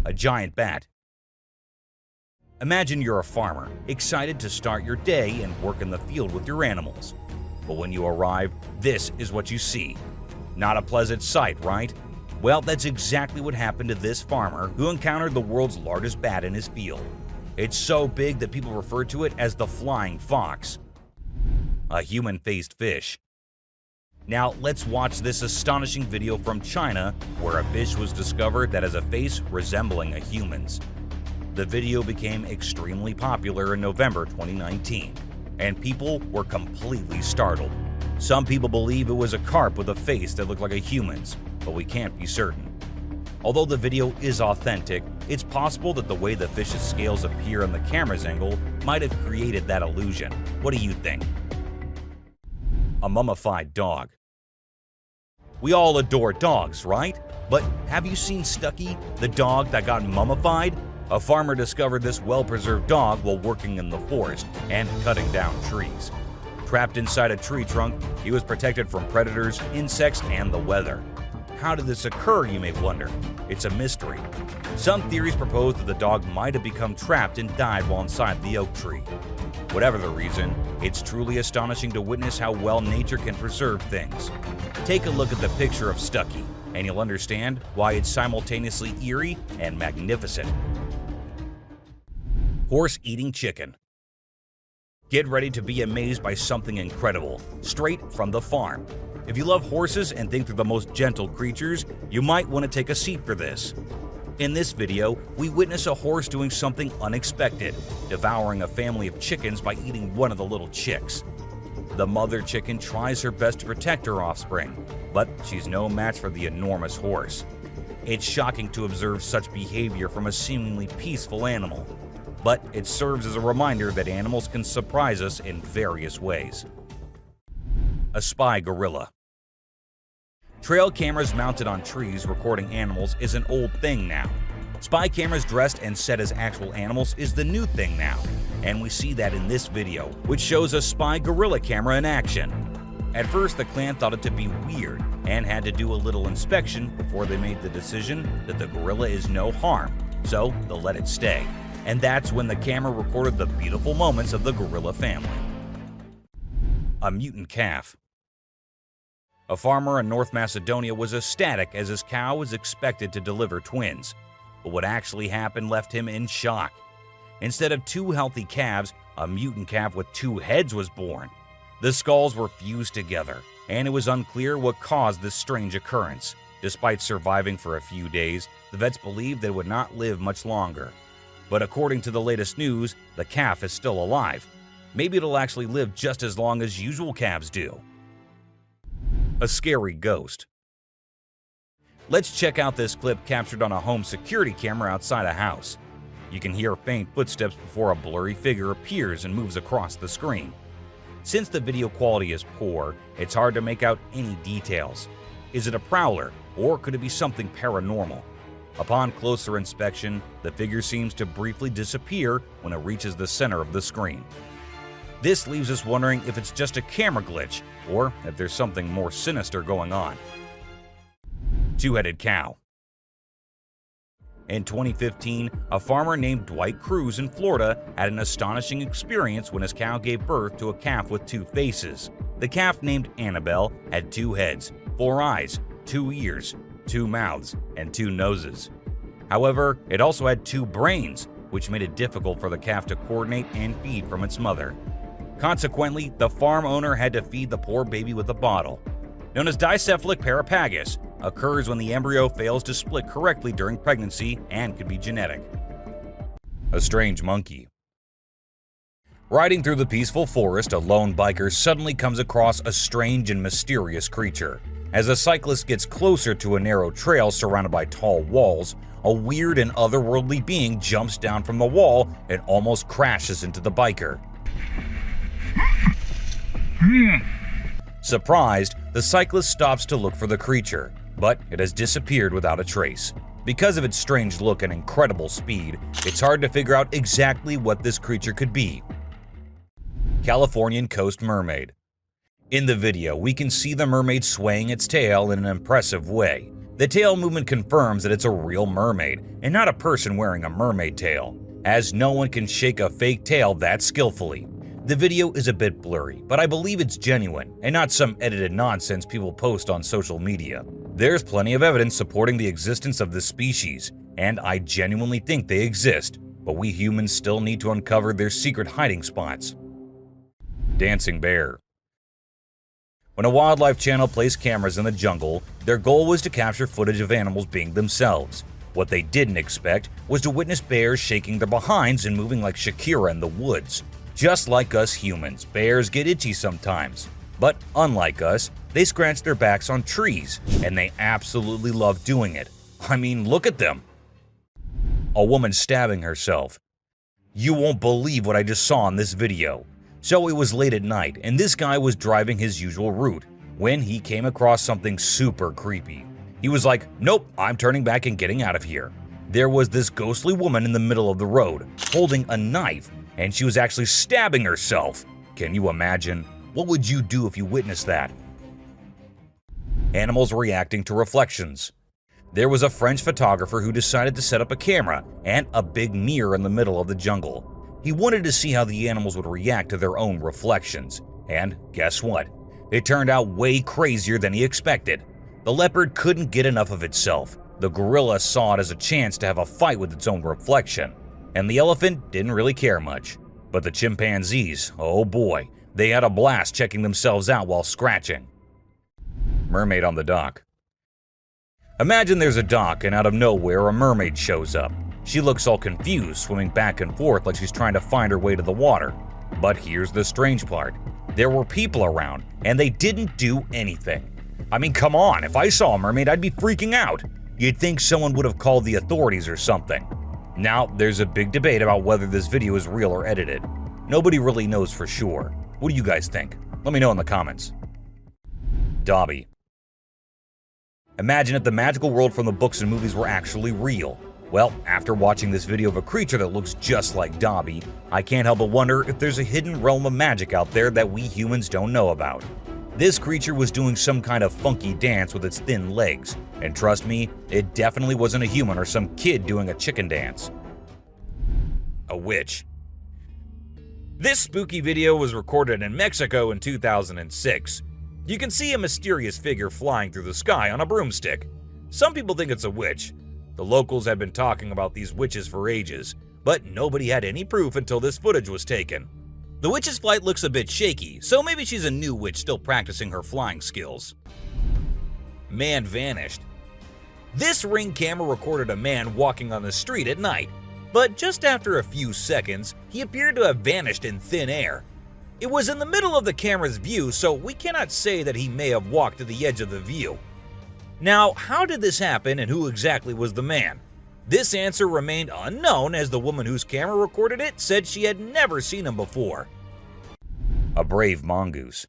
A giant bat. Imagine you're a farmer, excited to start your day and work in the field with your animals. But when you arrive, this is what you see. Not a pleasant sight, right? Well, that's exactly what happened to this farmer who encountered the world's largest bat in his field. It's so big that people refer to it as the flying fox. A human-faced fish. Now, let's watch this astonishing video from China where a fish was discovered that has a face resembling a human's. The video became extremely popular in November 2019, and people were completely startled. Some people believe it was a carp with a face that looked like a human's, but we can't be certain. Although the video is authentic, it's possible that the way the fish's scales appear on the camera's angle might have created that illusion. What do you think? A mummified dog. We all adore dogs, right? But have you seen Stucky, the dog that got mummified? A farmer discovered this well-preserved dog while working in the forest and cutting down trees. Trapped inside a tree trunk, he was protected from predators, insects, and the weather. How did this occur, you may wonder? It's a mystery. Some theories propose that the dog might have become trapped and died while inside the oak tree. Whatever the reason, it's truly astonishing to witness how well nature can preserve things. Take a look at the picture of Stucky, and you'll understand why it's simultaneously eerie and magnificent. Horse eating chicken. Get ready to be amazed by something incredible, straight from the farm. If you love horses and think they're the most gentle creatures, you might want to take a seat for this. In this video, we witness a horse doing something unexpected, devouring a family of chickens by eating one of the little chicks. The mother chicken tries her best to protect her offspring, but she's no match for the enormous horse. It's shocking to observe such behavior from a seemingly peaceful animal, but it serves as a reminder that animals can surprise us in various ways. A spy gorilla. Trail cameras mounted on trees recording animals is an old thing now. Spy cameras dressed and set as actual animals is the new thing now, and we see that in this video, which shows a spy gorilla camera in action. At first, the clan thought it to be weird and had to do a little inspection before they made the decision that the gorilla is no harm, so they'll let it stay. And that's when the camera recorded the beautiful moments of the gorilla family. A mutant calf. A farmer in North Macedonia was ecstatic as his cow was expected to deliver twins. But what actually happened left him in shock. Instead of two healthy calves, a mutant calf with two heads was born. The skulls were fused together, and it was unclear what caused this strange occurrence. Despite surviving for a few days, the vets believed they would not live much longer. But according to the latest news, the calf is still alive. Maybe it'll actually live just as long as usual calves do. A scary ghost. Let's check out this clip captured on a home security camera outside a house. You can hear faint footsteps before a blurry figure appears and moves across the screen. Since the video quality is poor, it's hard to make out any details. Is it a prowler, or could it be something paranormal? Upon closer inspection, the figure seems to briefly disappear when it reaches the center of the screen. This leaves us wondering if it's just a camera glitch, or if there's something more sinister going on. Two-headed cow. In 2015, a farmer named Dwight Cruz in Florida had an astonishing experience when his cow gave birth to a calf with two faces. The calf, named Annabelle, had two heads, 4 eyes, 2 ears, 2 mouths, and 2 noses. However, it also had 2 brains, which made it difficult for the calf to coordinate and feed from its mother. Consequently, the farm owner had to feed the poor baby with a bottle. Known as dicephalic parapagus, occurs when the embryo fails to split correctly during pregnancy and could be genetic. A strange monkey. Riding through the peaceful forest, a lone biker suddenly comes across a strange and mysterious creature. As a cyclist gets closer to a narrow trail surrounded by tall walls, a weird and otherworldly being jumps down from the wall and almost crashes into the biker. Surprised, the cyclist stops to look for the creature, but it has disappeared without a trace. Because of its strange look and incredible speed, it's hard to figure out exactly what this creature could be. Californian coast mermaid. In the video, we can see the mermaid swaying its tail in an impressive way. The tail movement confirms that it's a real mermaid and not a person wearing a mermaid tail, as no one can shake a fake tail that skillfully. The video is a bit blurry, but I believe it's genuine and not some edited nonsense people post on social media. There's plenty of evidence supporting the existence of this species, and I genuinely think they exist, but we humans still need to uncover their secret hiding spots. Dancing bear. When a wildlife channel placed cameras in the jungle, their goal was to capture footage of animals being themselves. What they didn't expect was to witness bears shaking their behinds and moving like Shakira in the woods. Just like us humans, bears get itchy sometimes. But unlike us, they scratch their backs on trees, and they absolutely love doing it. I mean, look at them. A woman stabbing herself. You won't believe what I just saw in this video. So it was late at night, and this guy was driving his usual route when he came across something super creepy. He was like, nope, I'm turning back and getting out of here. There was this ghostly woman in the middle of the road, holding a knife, and she was actually stabbing herself. Can you imagine? What would you do if you witnessed that? Animals reacting to reflections. There was a French photographer who decided to set up a camera and a big mirror in the middle of the jungle. He wanted to see how the animals would react to their own reflections. And guess what? It turned out way crazier than he expected. The leopard couldn't get enough of itself. The gorilla saw it as a chance to have a fight with its own reflection. And the elephant didn't really care much. But the chimpanzees, oh boy, they had a blast checking themselves out while scratching. Mermaid on the dock. Imagine there's a dock and out of nowhere a mermaid shows up. She looks all confused, swimming back and forth like she's trying to find her way to the water. But here's the strange part. There were people around, and they didn't do anything. I mean, come on, if I saw a mermaid, I'd be freaking out. You'd think someone would have called the authorities or something. Now, there's a big debate about whether this video is real or edited. Nobody really knows for sure. What do you guys think? Let me know in the comments. Dobby. Imagine if the magical world from the books and movies were actually real. Well, after watching this video of a creature that looks just like Dobby, I can't help but wonder if there's a hidden realm of magic out there that we humans don't know about. This creature was doing some kind of funky dance with its thin legs, and trust me, it definitely wasn't a human or some kid doing a chicken dance. A witch. This spooky video was recorded in Mexico in 2006. You can see a mysterious figure flying through the sky on a broomstick. Some people think it's a witch. The locals had been talking about these witches for ages, but nobody had any proof until this footage was taken. The witch's flight looks a bit shaky, so maybe she's a new witch still practicing her flying skills. Man vanished. This Ring camera recorded a man walking on the street at night, but just after a few seconds, he appeared to have vanished in thin air. It was in the middle of the camera's view, so we cannot say that he may have walked to the edge of the view. Now, how did this happen and who exactly was the man? This answer remained unknown as the woman whose camera recorded it said she had never seen him before. A brave mongoose.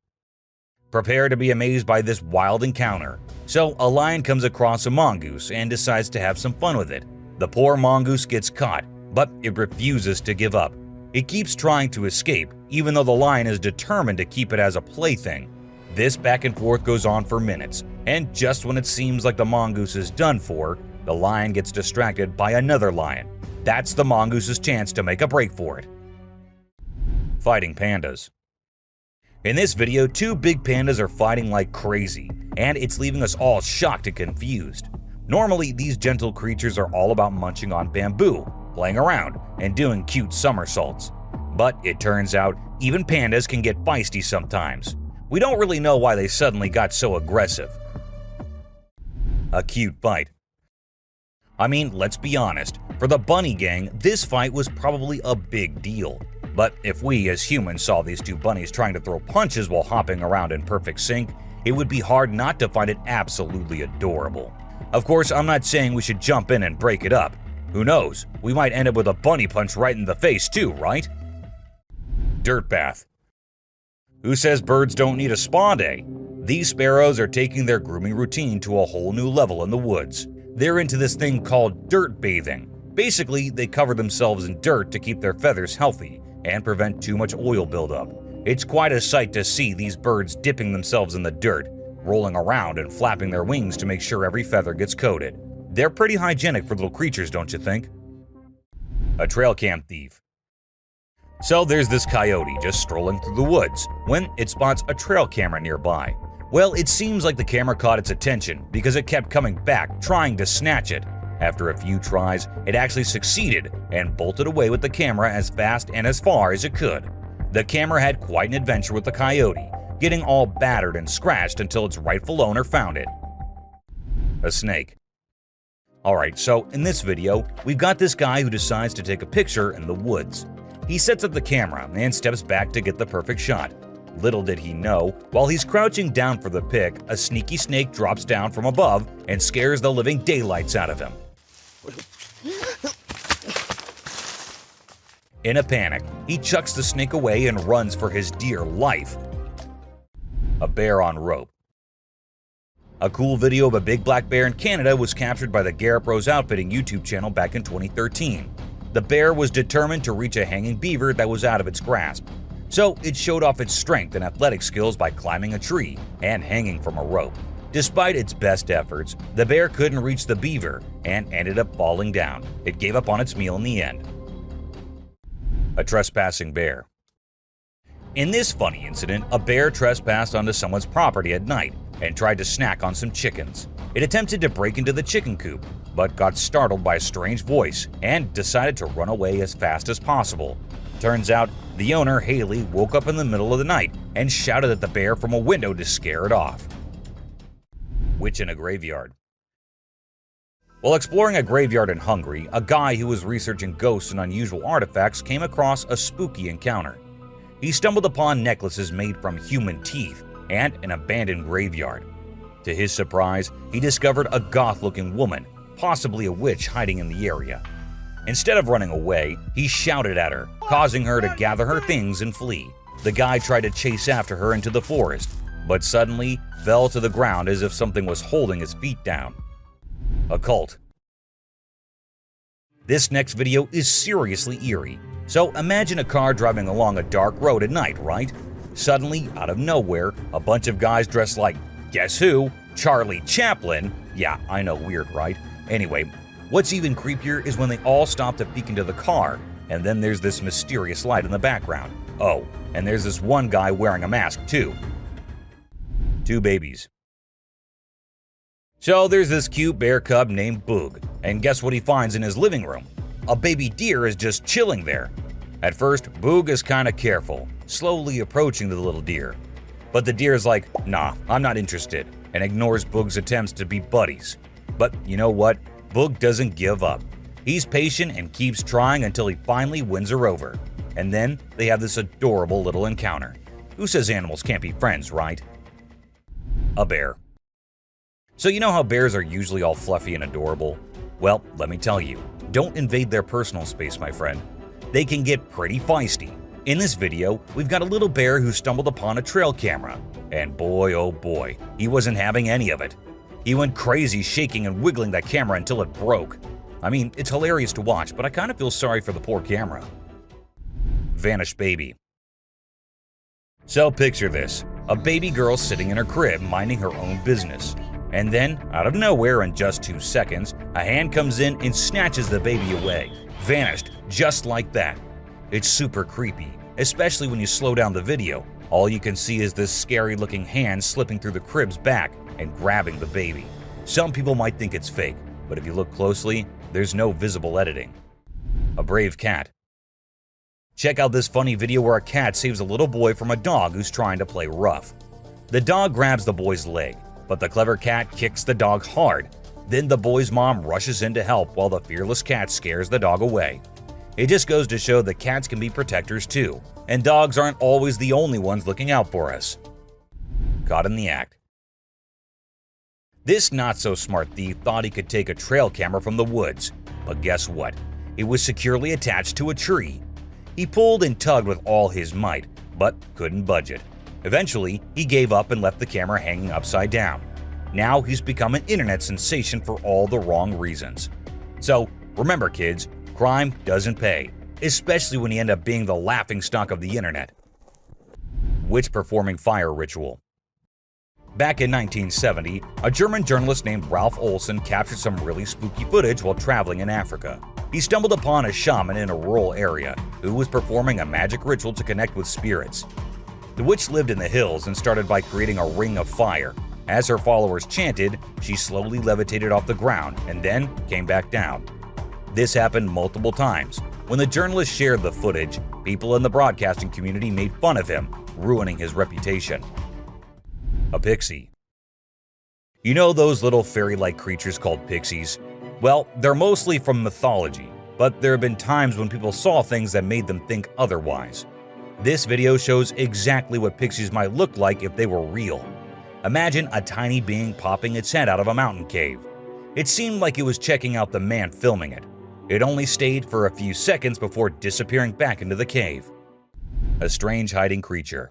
Prepare to be amazed by this wild encounter. So, a lion comes across a mongoose and decides to have some fun with it. The poor mongoose gets caught, but it refuses to give up. It keeps trying to escape, even though the lion is determined to keep it as a plaything. This back and forth goes on for minutes, and just when it seems like the mongoose is done for, the lion gets distracted by another lion. That's the mongoose's chance to make a break for it. Fighting pandas. In this video, two big pandas are fighting like crazy, and it's leaving us all shocked and confused. Normally, these gentle creatures are all about munching on bamboo, playing around, and doing cute somersaults. But it turns out, even pandas can get feisty sometimes. We don't really know why they suddenly got so aggressive. A cute fight. I mean, let's be honest, for the bunny gang, this fight was probably a big deal. But if we as humans saw these two bunnies trying to throw punches while hopping around in perfect sync, it would be hard not to find it absolutely adorable. Of course, I'm not saying we should jump in and break it up. Who knows, we might end up with a bunny punch right in the face too, right? Dirt bath. Who says birds don't need a spa day? These sparrows are taking their grooming routine to a whole new level in the woods. They're into this thing called dirt bathing. Basically, they cover themselves in dirt to keep their feathers healthy and prevent too much oil buildup. It's quite a sight to see these birds dipping themselves in the dirt, rolling around and flapping their wings to make sure every feather gets coated. They're pretty hygienic for little creatures, don't you think? A trail cam thief. So there's this coyote just strolling through the woods when it spots a trail camera nearby. Well, it seems like the camera caught its attention because it kept coming back trying to snatch it. After a few tries, it actually succeeded and bolted away with the camera as fast and as far as it could. The camera had quite an adventure with the coyote, getting all battered and scratched until its rightful owner found it. A snake. Alright, so in this video, we've got this guy who decides to take a picture in the woods. He sets up the camera and steps back to get the perfect shot. Little did he know, while he's crouching down for the pic, a sneaky snake drops down from above and scares the living daylights out of him. In a panic, he chucks the snake away and runs for his dear life. A bear on rope. A cool video of a big black bear in Canada was captured by the Garrett Rose Outfitting YouTube channel back in 2013. The bear was determined to reach a hanging beaver that was out of its grasp. So it showed off its strength and athletic skills by climbing a tree and hanging from a rope. Despite its best efforts, the bear couldn't reach the beaver and ended up falling down. It gave up on its meal in the end. A trespassing bear. In this funny incident, a bear trespassed onto someone's property at night and tried to snack on some chickens. It attempted to break into the chicken coop, but got startled by a strange voice and decided to run away as fast as possible. Turns out, the owner, Haley, woke up in the middle of the night and shouted at the bear from a window to scare it off. Witch in a graveyard. While exploring a graveyard in Hungary, a guy who was researching ghosts and unusual artifacts came across a spooky encounter. He stumbled upon necklaces made from human teeth and an abandoned graveyard. To his surprise, he discovered a goth-looking woman, possibly a witch, hiding in the area. Instead of running away, he shouted at her, causing her to gather her things and flee. The guy tried to chase after her into the forest, but suddenly fell to the ground as if something was holding his feet down. A cult. This next video is seriously eerie. So imagine a car driving along a dark road at night, right? Suddenly, out of nowhere, a bunch of guys dressed like, guess who? Charlie Chaplin. Yeah, I know, weird, right? Anyway, what's even creepier is when they all stop to peek into the car, and then there's this mysterious light in the background. Oh, and there's this one guy wearing a mask too. Two babies. So there's this cute bear cub named Boog, and guess what he finds in his living room? A baby deer is just chilling there. At first, Boog is kinda careful, slowly approaching the little deer. But the deer is like, nah, I'm not interested, and ignores Boog's attempts to be buddies. But you know what? Boog doesn't give up. He's patient and keeps trying until he finally wins her over. And then they have this adorable little encounter. Who says animals can't be friends, right? A bear. So you know how bears are usually all fluffy and adorable? Well, let me tell you, don't invade their personal space, my friend. They can get pretty feisty. In this video, we've got a little bear who stumbled upon a trail camera. And boy, oh boy, he wasn't having any of it. He went crazy shaking and wiggling that camera until it broke. I mean, it's hilarious to watch, but I kind of feel sorry for the poor camera. Vanished baby. So picture this, a baby girl sitting in her crib minding her own business. And then, out of nowhere in just 2 seconds, a hand comes in and snatches the baby away. Vanished, just like that. It's super creepy, especially when you slow down the video. All you can see is this scary-looking hand slipping through the crib's back and grabbing the baby. Some people might think it's fake, but if you look closely, there's no visible editing. A brave cat. Check out this funny video where a cat saves a little boy from a dog who's trying to play rough. The dog grabs the boy's leg, but the clever cat kicks the dog hard. Then the boy's mom rushes in to help while the fearless cat scares the dog away. It just goes to show that cats can be protectors too, and dogs aren't always the only ones looking out for us. Caught in the act. This not-so-smart thief thought he could take a trail camera from the woods, but guess what? It was securely attached to a tree. He pulled and tugged with all his might, but couldn't budge it. Eventually, he gave up and left the camera hanging upside down. Now he's become an internet sensation for all the wrong reasons. So, remember kids, crime doesn't pay, especially when you end up being the laughingstock of the internet. witch performing fire ritual. Back in 1970, a German journalist named Ralph Olsen captured some really spooky footage while traveling in Africa. He stumbled upon a shaman in a rural area who was performing a magic ritual to connect with spirits. The witch lived in the hills and started by creating a ring of fire. As her followers chanted, she slowly levitated off the ground and then came back down. This happened multiple times. When the journalist shared the footage, people in the broadcasting community made fun of him, ruining his reputation. A pixie. You know those little fairy-like creatures called pixies? Well, they're mostly from mythology, but there have been times when people saw things that made them think otherwise. This video shows exactly what pixies might look like if they were real. Imagine a tiny being popping its head out of a mountain cave. It seemed like it was checking out the man filming it. It only stayed for a few seconds before disappearing back into the cave. A strange hiding creature.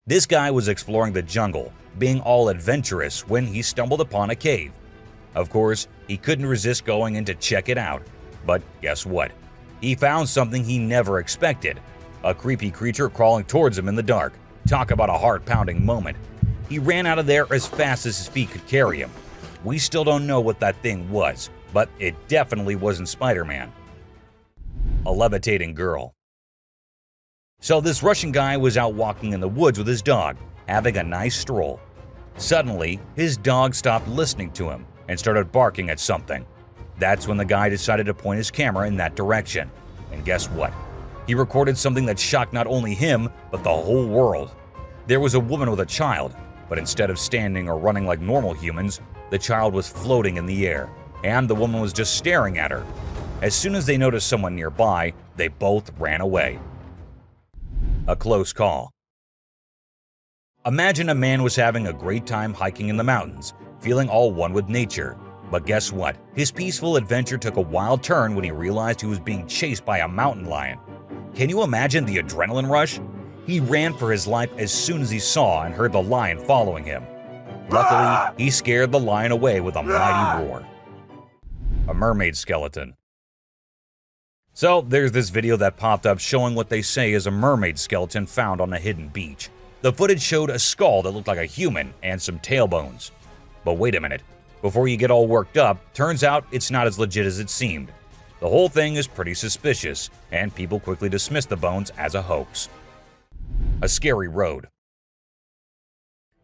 This guy was exploring the jungle, being all adventurous when he stumbled upon a cave. Of course, he couldn't resist going in to check it out. But guess what? He found something he never expected. A creepy creature crawling towards him in the dark. Talk about a heart-pounding moment. He ran out of there as fast as his feet could carry him. We still don't know what that thing was, but it definitely wasn't Spider-Man. A levitating girl. So this Russian guy was out walking in the woods with his dog, having a nice stroll. Suddenly, his dog stopped listening to him and started barking at something. That's when the guy decided to point his camera in that direction. And guess what? He recorded something that shocked not only him, but the whole world. There was a woman with a child, but instead of standing or running like normal humans, the child was floating in the air, and the woman was just staring at her. As soon as they noticed someone nearby, they both ran away. A close call. Imagine a man was having a great time hiking in the mountains, feeling all one with nature. But guess what? His peaceful adventure took a wild turn when he realized he was being chased by a mountain lion. Can you imagine the adrenaline rush? He ran for his life as soon as he saw and heard the lion following him. Luckily, he scared the lion away with a mighty roar. A mermaid skeleton. So there's this video that popped up showing what they say is a mermaid skeleton found on a hidden beach. The footage showed a skull that looked like a human and some tailbones. But wait a minute, before you get all worked up, turns out it's not as legit as it seemed. The whole thing is pretty suspicious, and people quickly dismiss the bones as a hoax. A scary road.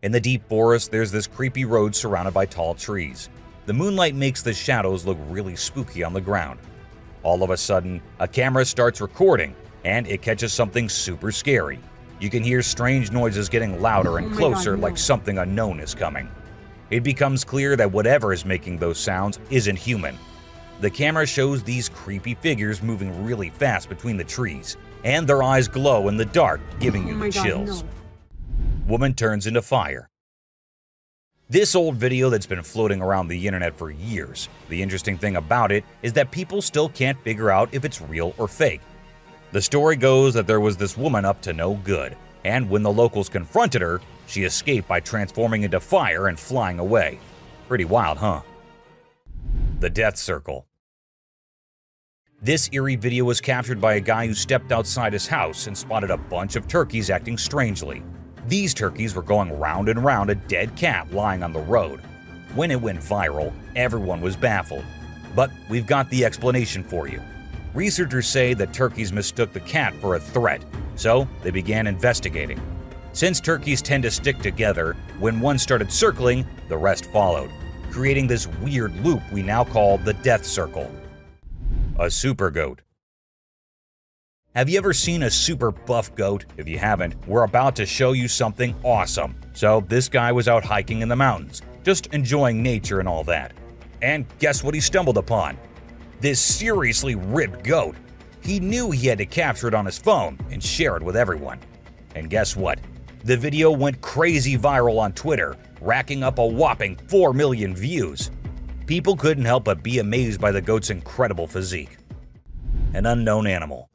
In the deep forest, there's this creepy road surrounded by tall trees. The moonlight makes the shadows look really spooky on the ground. All of a sudden, a camera starts recording, and it catches something super scary. You can hear strange noises getting louder and closer, like something unknown is coming. It becomes clear that whatever is making those sounds isn't human. The camera shows these creepy figures moving really fast between the trees, and their eyes glow in the dark, giving you the chills. Woman turns into fire. This old video that's been floating around the internet for years. The interesting thing about it is that people still can't figure out if it's real or fake. The story goes that there was this woman up to no good, and when the locals confronted her, she escaped by transforming into fire and flying away. Pretty wild, huh? The Death Circle. This eerie video was captured by a guy who stepped outside his house and spotted a bunch of turkeys acting strangely. These turkeys were going round and round a dead cat lying on the road. When it went viral, everyone was baffled. But we've got the explanation for you. Researchers say that turkeys mistook the cat for a threat, so they began investigating. Since turkeys tend to stick together, when one started circling, the rest followed, creating this weird loop we now call the Death Circle. A super goat. Have you ever seen a super buff goat? If you haven't, we're about to show you something awesome. So this guy was out hiking in the mountains, just enjoying nature and all that. And guess what he stumbled upon? This seriously ripped goat. He knew he had to capture it on his phone and share it with everyone. And guess what? The video went crazy viral on Twitter, racking up a whopping 4 million views. People couldn't help but be amazed by the goat's incredible physique. An unknown animal.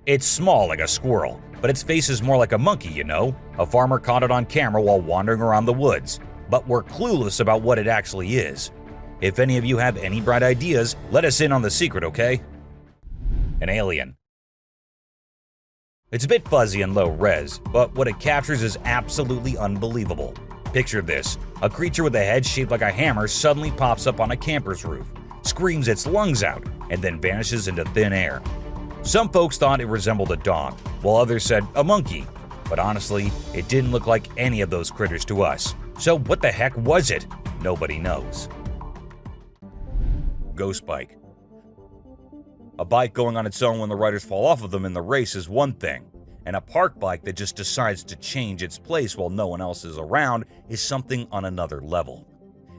It's small like a squirrel, but its face is more like a monkey, you know? A farmer caught it on camera while wandering around the woods, but we're clueless about what it actually is. If any of you have any bright ideas, let us in on the secret, okay? An alien. It's a bit fuzzy and low res, but what it captures is absolutely unbelievable. Picture this: a creature with a head shaped like a hammer suddenly pops up on a camper's roof, screams its lungs out, and then vanishes into thin air. Some folks thought it resembled a dog, while others said a monkey. But honestly, it didn't look like any of those critters to us. So what the heck was it? Nobody knows. Ghost bike. A bike going on its own when the riders fall off of them in the race is one thing, and a park bike that just decides to change its place while no one else is around is something on another level.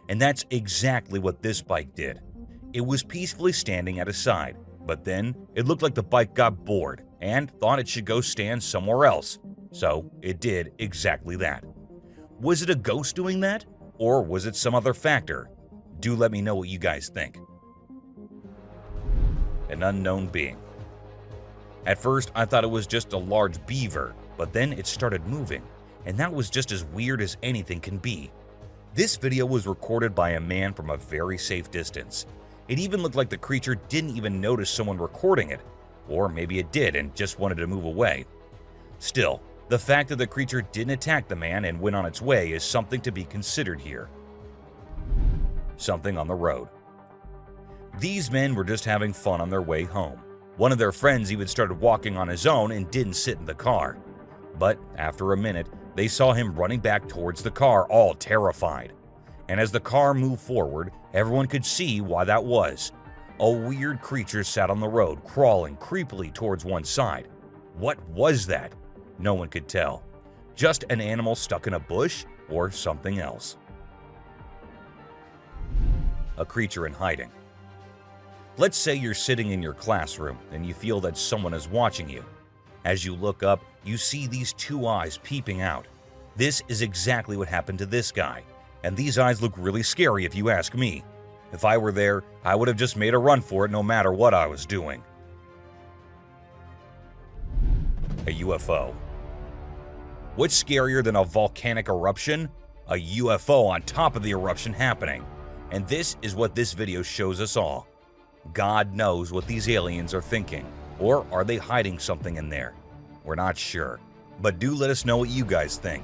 And that's exactly what this bike did. It was peacefully standing at a side, but then it looked like the bike got bored and thought it should go stand somewhere else. So it did exactly that. Was it a ghost doing that? Or was it some other factor? Do let me know what you guys think. An unknown being. At first, I thought it was just a large beaver, but then it started moving, and that was just as weird as anything can be. This video was recorded by a man from a very safe distance. It even looked like the creature didn't even notice someone recording it, or maybe it did and just wanted to move away. Still, the fact that the creature didn't attack the man and went on its way is something to be considered here. Something on the road. These men were just having fun on their way home. One of their friends even started walking on his own and didn't sit in the car. But after a minute, they saw him running back towards the car, all terrified. And as the car moved forward, everyone could see why that was. A weird creature sat on the road, crawling creepily towards one side. What was that? No one could tell. Just an animal stuck in a bush or something else. A creature in hiding. Let's say you're sitting in your classroom and you feel that someone is watching you. As you look up, you see these two eyes peeping out. This is exactly what happened to this guy, and these eyes look really scary if you ask me. If I were there, I would have just made a run for it no matter what I was doing. A UFO. What's scarier than a volcanic eruption? A UFO on top of the eruption happening. And this is what this video shows us all. God knows what these aliens are thinking. Or are they hiding something in there? We're not sure. But do let us know what you guys think.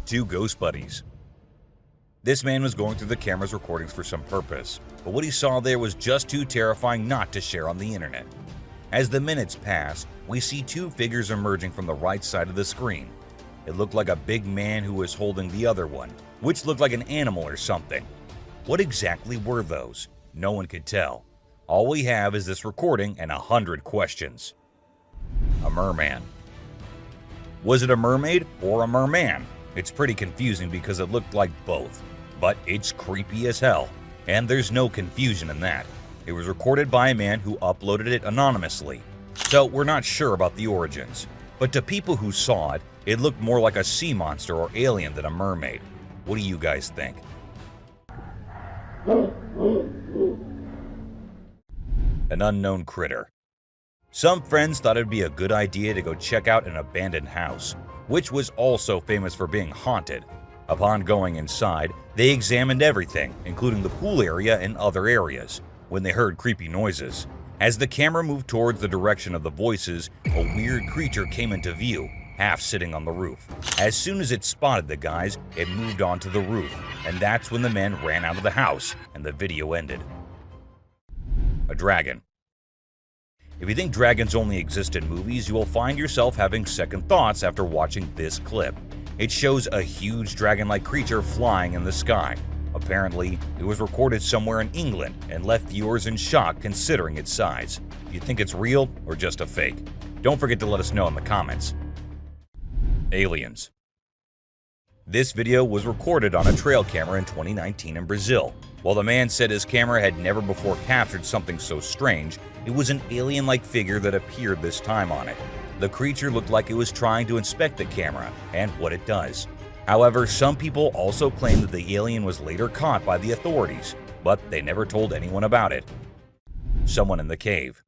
Two ghost buddies. This man was going through the camera's recordings for some purpose, but what he saw there was just too terrifying not to share on the internet. As the minutes pass, we see two figures emerging from the right side of the screen. It looked like a big man who was holding the other one, which looked like an animal or something. What exactly were those? No one could tell. All we have is this recording and 100 questions. A merman. Was it a mermaid or a merman? It's pretty confusing because it looked like both, but it's creepy as hell, and there's no confusion in that. It was recorded by a man who uploaded it anonymously, so we're not sure about the origins. But to people who saw it, it looked more like a sea monster or alien than a mermaid. What do you guys think? An unknown critter. Some friends thought it'd be a good idea to go check out an abandoned house, which was also famous for being haunted. Upon going inside, they examined everything, including the pool area and other areas, when they heard creepy noises. As the camera moved towards the direction of the voices, a weird creature came into view, half sitting on the roof. As soon as it spotted the guys, it moved onto the roof, and that's when the men ran out of the house, and the video ended. A dragon. If you think dragons only exist in movies, you will find yourself having second thoughts after watching this clip. It shows a huge dragon-like creature flying in the sky. Apparently, it was recorded somewhere in England and left viewers in shock considering its size. Do you think it's real or just a fake? Don't forget to let us know in the comments. Aliens. This video was recorded on a trail camera in 2019 in Brazil. While the man said his camera had never before captured something so strange, it was an alien-like figure that appeared this time on it. The creature looked like it was trying to inspect the camera and what it does. However, some people also claim that the alien was later caught by the authorities, but they never told anyone about it. Someone in the cave.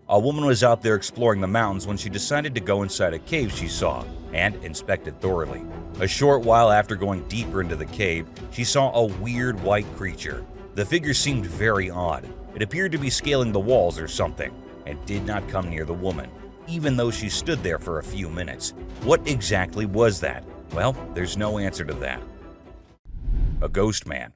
A woman was out there exploring the mountains when she decided to go inside a cave she saw and inspect it thoroughly. A short while after going deeper into the cave, she saw a weird white creature. The figure seemed very odd. It appeared to be scaling the walls or something, and did not come near the woman, even though she stood there for a few minutes. What exactly was that? Well, there's no answer to that. A ghost man.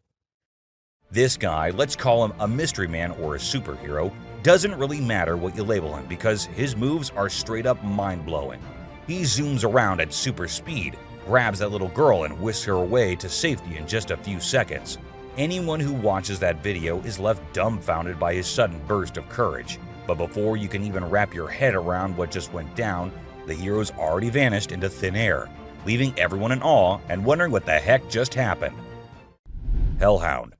This guy, let's call him a mystery man or a superhero, doesn't really matter what you label him because his moves are straight up mind-blowing. He zooms around at super speed, grabs that little girl and whisks her away to safety in just a few seconds. Anyone who watches that video is left dumbfounded by his sudden burst of courage. But before you can even wrap your head around what just went down, the hero's already vanished into thin air, leaving everyone in awe and wondering what the heck just happened. Hellhound.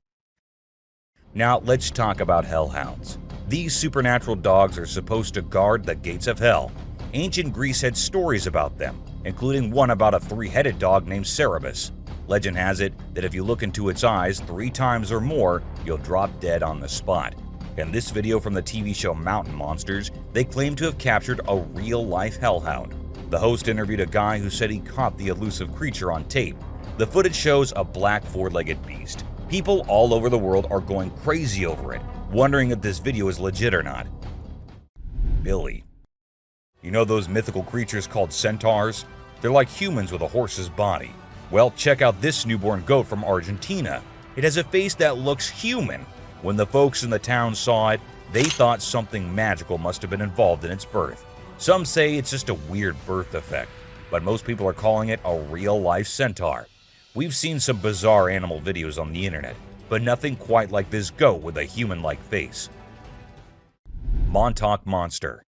Now let's talk about hellhounds. These supernatural dogs are supposed to guard the gates of hell. Ancient Greece had stories about them, including one about a three-headed dog named Cerberus. Legend has it that if you look into its eyes 3 times or more, you'll drop dead on the spot. In this video from the TV show Mountain Monsters, they claim to have captured a real-life hellhound. The host interviewed a guy who said he caught the elusive creature on tape. The footage shows a black 4-legged beast. People all over the world are going crazy over it, wondering if this video is legit or not. Billy. You know those mythical creatures called centaurs? They're like humans with a horse's body. Well, check out this newborn goat from Argentina. It has a face that looks human. When the folks in the town saw it, they thought something magical must have been involved in its birth. Some say it's just a weird birth defect, but most people are calling it a real-life centaur. We've seen some bizarre animal videos on the internet, but nothing quite like this goat with a human-like face. Montauk Monster.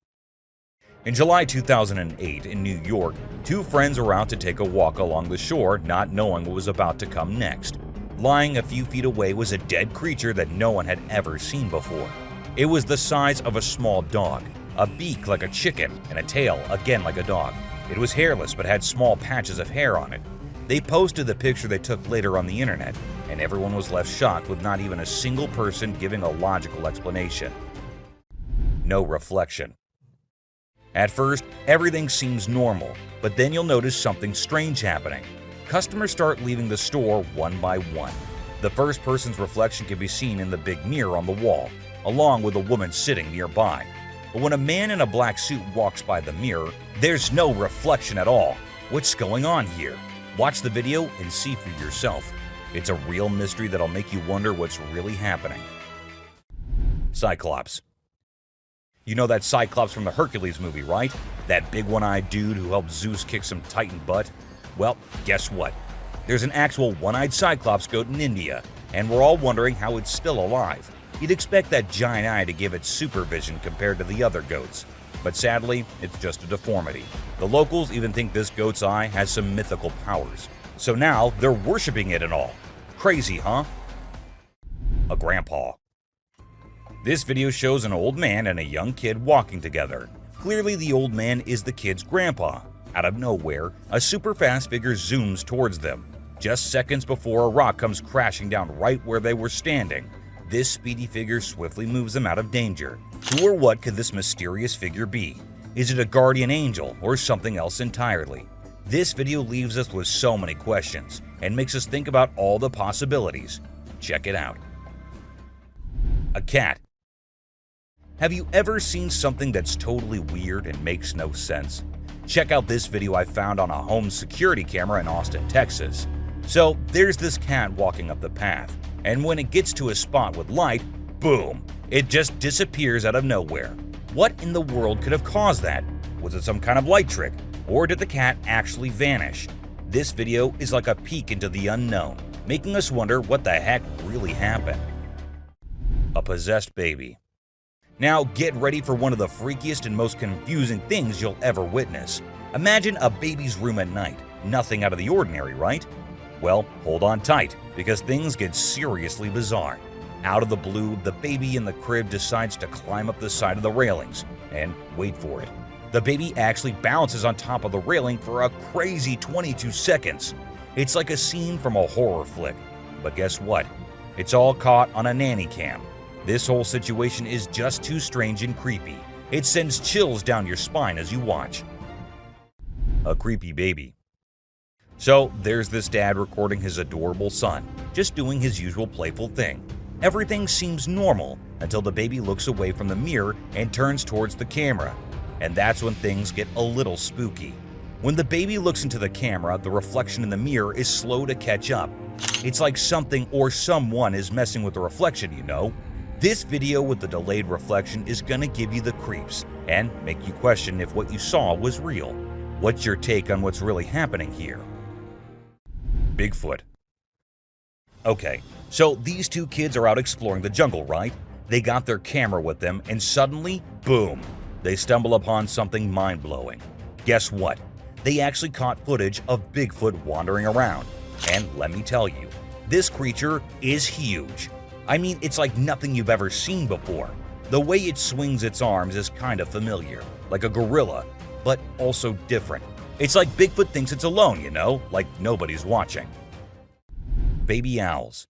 In July 2008 in New York, 2 friends were out to take a walk along the shore, not knowing what was about to come next. Lying a few feet away was a dead creature that no one had ever seen before. It was the size of a small dog, a beak like a chicken, and a tail again like a dog. It was hairless but had small patches of hair on it. They posted the picture they took later on the internet, and everyone was left shocked with not even a single person giving a logical explanation. No reflection. At first, everything seems normal, but then you'll notice something strange happening. Customers start leaving the store one by one. The first person's reflection can be seen in the big mirror on the wall, along with a woman sitting nearby. But when a man in a black suit walks by the mirror, there's no reflection at all. What's going on here? Watch the video and see for yourself. It's a real mystery that'll make you wonder what's really happening. Cyclops. You know that Cyclops from the Hercules movie, right? That big one-eyed dude who helped Zeus kick some Titan butt? Well, guess what? There's an actual one-eyed Cyclops goat in India, and we're all wondering how it's still alive. You'd expect that giant eye to give it supervision compared to the other goats. But sadly, it's just a deformity. The locals even think this goat's eye has some mythical powers. So now they're worshipping it and all. Crazy, huh? A grandpa. This video shows an old man and a young kid walking together. Clearly the old man is the kid's grandpa. Out of nowhere, a super fast figure zooms towards them, just seconds before a rock comes crashing down right where they were standing. This speedy figure swiftly moves them out of danger. Who or what could this mysterious figure be? Is it a guardian angel or something else entirely? This video leaves us with so many questions and makes us think about all the possibilities. Check it out. A cat. Have you ever seen something that's totally weird and makes no sense? Check out this video I found on a home security camera in Austin, Texas. So there's this cat walking up the path, and when it gets to a spot with light, boom, it just disappears out of nowhere. What in the world could have caused that? Was it some kind of light trick, or did the cat actually vanish? This video is like a peek into the unknown, making us wonder what the heck really happened. A possessed baby. Now get ready for one of the freakiest and most confusing things you'll ever witness. Imagine a baby's room at night. Nothing out of the ordinary, right? Well, hold on tight, because things get seriously bizarre. Out of the blue, the baby in the crib decides to climb up the side of the railings. And wait for it. The baby actually bounces on top of the railing for a crazy 22 seconds. It's like a scene from a horror flick. But guess what? It's all caught on a nanny cam. This whole situation is just too strange and creepy. It sends chills down your spine as you watch. A creepy baby. So there's this dad recording his adorable son, just doing his usual playful thing. Everything seems normal, until the baby looks away from the mirror and turns towards the camera. And that's when things get a little spooky. When the baby looks into the camera, the reflection in the mirror is slow to catch up. It's like something or someone is messing with the reflection, you know? This video with the delayed reflection is gonna give you the creeps and make you question if what you saw was real. What's your take on what's really happening here? Bigfoot. Okay, so these two kids are out exploring the jungle, right? They got their camera with them and suddenly, boom, they stumble upon something mind-blowing. Guess what? They actually caught footage of Bigfoot wandering around. And let me tell you, this creature is huge. I mean, it's like nothing you've ever seen before. The way it swings its arms is kind of familiar, like a gorilla, but also different. It's like Bigfoot thinks it's alone, you know, like nobody's watching. Baby owls.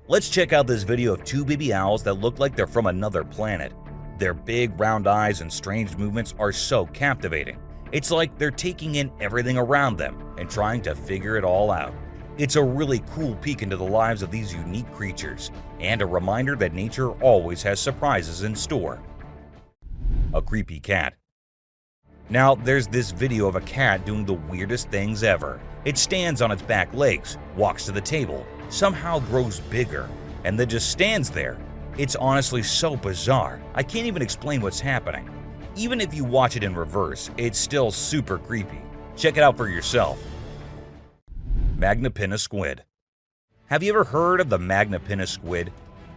Let's check out this video of two baby owls that look like they're from another planet. Their big round eyes and strange movements are so captivating. It's like they're taking in everything around them and trying to figure it all out. It's a really cool peek into the lives of these unique creatures, and a reminder that nature always has surprises in store. A creepy cat. Now, there's this video of a cat doing the weirdest things ever. It stands on its back legs, walks to the table, somehow grows bigger, and then just stands there. It's honestly so bizarre, I can't even explain what's happening. Even if you watch it in reverse, it's still super creepy. Check it out for yourself. Magnapinna squid. Have you ever heard of the Magnapinna squid?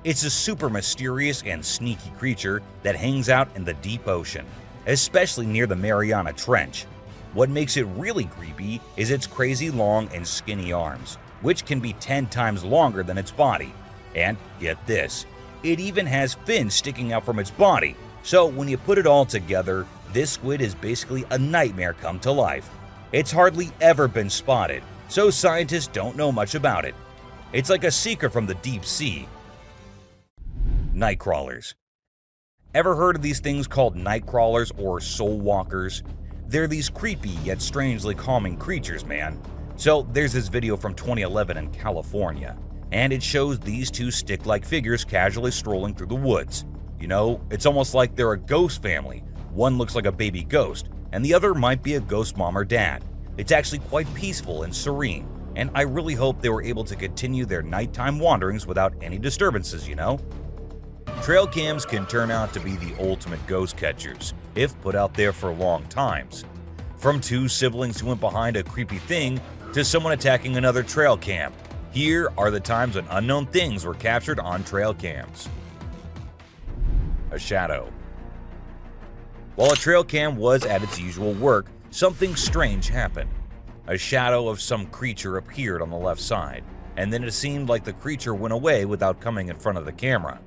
It's a super mysterious and sneaky creature that hangs out in the deep ocean, especially near the Mariana Trench. What makes it really creepy is its crazy long and skinny arms, which can be 10 times longer than its body. And get this, it even has fins sticking out from its body. So when you put it all together, this squid is basically a nightmare come to life. It's hardly ever been spotted, so scientists don't know much about it. It's like a secret from the deep sea. Night crawlers. Ever heard of these things called night crawlers or soul walkers? They're these creepy yet strangely calming creatures, man. So there's this video from 2011 in California, and it shows these two stick-like figures casually strolling through the woods. You know, it's almost like they're a ghost family. One looks like a baby ghost, and the other might be a ghost mom or dad. It's actually quite peaceful and serene, and I really hope they were able to continue their nighttime wanderings without any disturbances, you know? Trail cams can turn out to be the ultimate ghost catchers, if put out there for long times. From two siblings who went behind a creepy thing to someone attacking another trail cam, here are the times when unknown things were captured on trail cams. A shadow. While a trail cam was at its usual work, something strange happened. A shadow of some creature appeared on the left side, and then it seemed like the creature went away without coming in front of the camera.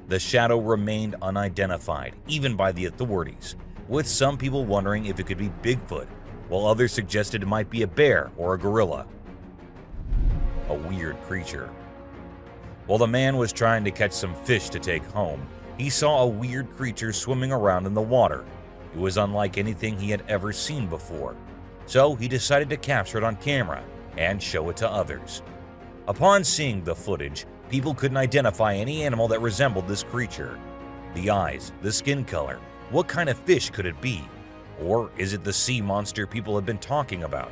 The shadow remained unidentified, even by the authorities, with some people wondering if it could be Bigfoot, while others suggested it might be a bear or a gorilla. A weird creature. While the man was trying to catch some fish to take home, he saw a weird creature swimming around in the water. It was unlike anything he had ever seen before, so he decided to capture it on camera and show it to others. Upon seeing the footage, people couldn't identify any animal that resembled this creature. The eyes, the skin color, what kind of fish could it be? Or is it the sea monster people have been talking about?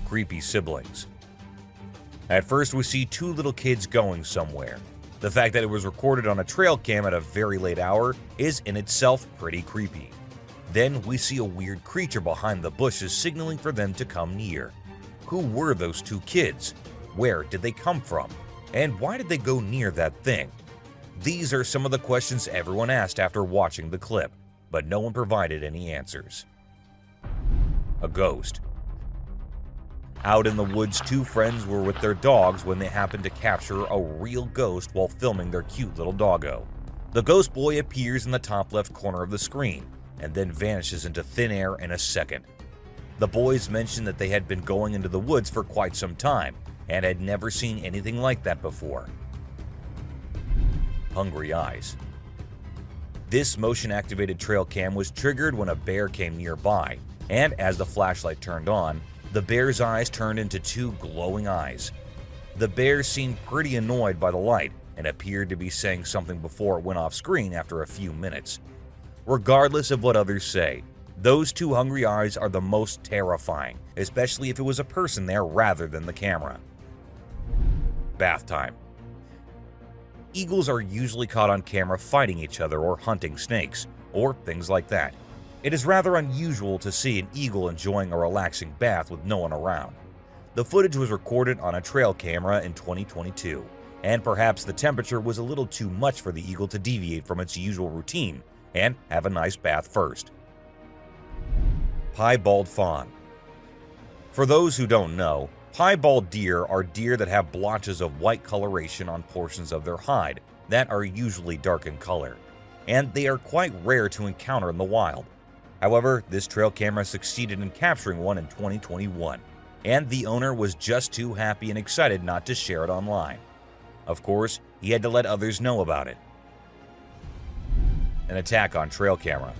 Creepy siblings. At first we see two little kids going somewhere. The fact that it was recorded on a trail cam at a very late hour is in itself pretty creepy. Then we see a weird creature behind the bushes signaling for them to come near. Who were those two kids? Where did they come from? And why did they go near that thing? These are some of the questions everyone asked after watching the clip, but no one provided any answers. A ghost. Out in the woods, two friends were with their dogs when they happened to capture a real ghost while filming their cute little doggo. The ghost boy appears in the top left corner of the screen and then vanishes into thin air in a second. The boys mentioned that they had been going into the woods for quite some time and had never seen anything like that before. Hungry eyes. This motion-activated trail cam was triggered when a bear came nearby, and as the flashlight turned on, the bear's eyes turned into two glowing eyes. The bear seemed pretty annoyed by the light and appeared to be saying something before it went off screen after a few minutes. Regardless of what others say, those two hungry eyes are the most terrifying, especially if it was a person there rather than the camera. Bath time. Eagles are usually caught on camera fighting each other or hunting snakes, or things like that. It is rather unusual to see an eagle enjoying a relaxing bath with no one around. The footage was recorded on a trail camera in 2022, and perhaps the temperature was a little too much for the eagle to deviate from its usual routine and have a nice bath first. Piebald fawn. For those who don't know, piebald deer are deer that have blotches of white coloration on portions of their hide that are usually dark in color, and they are quite rare to encounter in the wild. However, this trail camera succeeded in capturing one in 2021, and the owner was just too happy and excited not to share it online. Of course, he had to let others know about it. An attack on trail camera.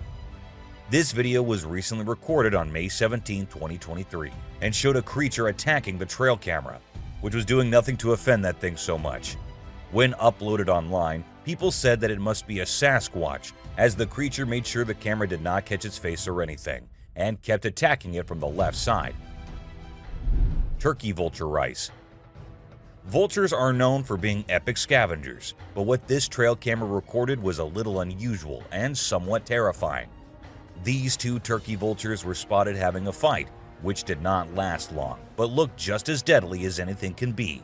This video was recently recorded on May 17, 2023, and showed a creature attacking the trail camera, which was doing nothing to offend that thing so much. When uploaded online, people said that it must be a Sasquatch, as the creature made sure the camera did not catch its face or anything, and kept attacking it from the left side. Turkey vulture rice. Vultures are known for being epic scavengers, but what this trail camera recorded was a little unusual and somewhat terrifying. These two turkey vultures were spotted having a fight, which did not last long, but looked just as deadly as anything can be.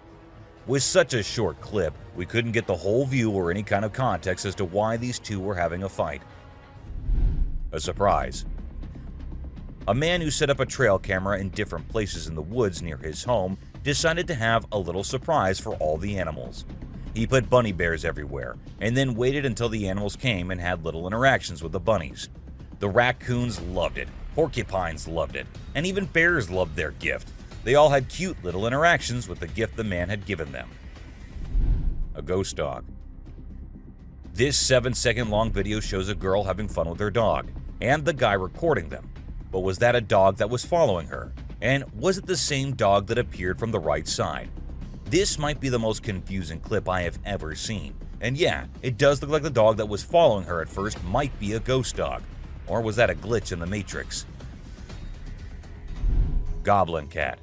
With such a short clip, we couldn't get the whole view or any kind of context as to why these two were having a fight. A surprise. A man who set up a trail camera in different places in the woods near his home decided to have a little surprise for all the animals. He put bunny bears everywhere, and then waited until the animals came and had little interactions with the bunnies. The raccoons loved it, porcupines loved it, and even bears loved their gift. They all had cute little interactions with the gift the man had given them. A ghost dog. This 7-second long video shows a girl having fun with her dog, and the guy recording them. But was that a dog that was following her? And was it the same dog that appeared from the right side? This might be the most confusing clip I have ever seen. And yeah, it does look like the dog that was following her at first might be a ghost dog. Or was that a glitch in the Matrix? Goblin cat.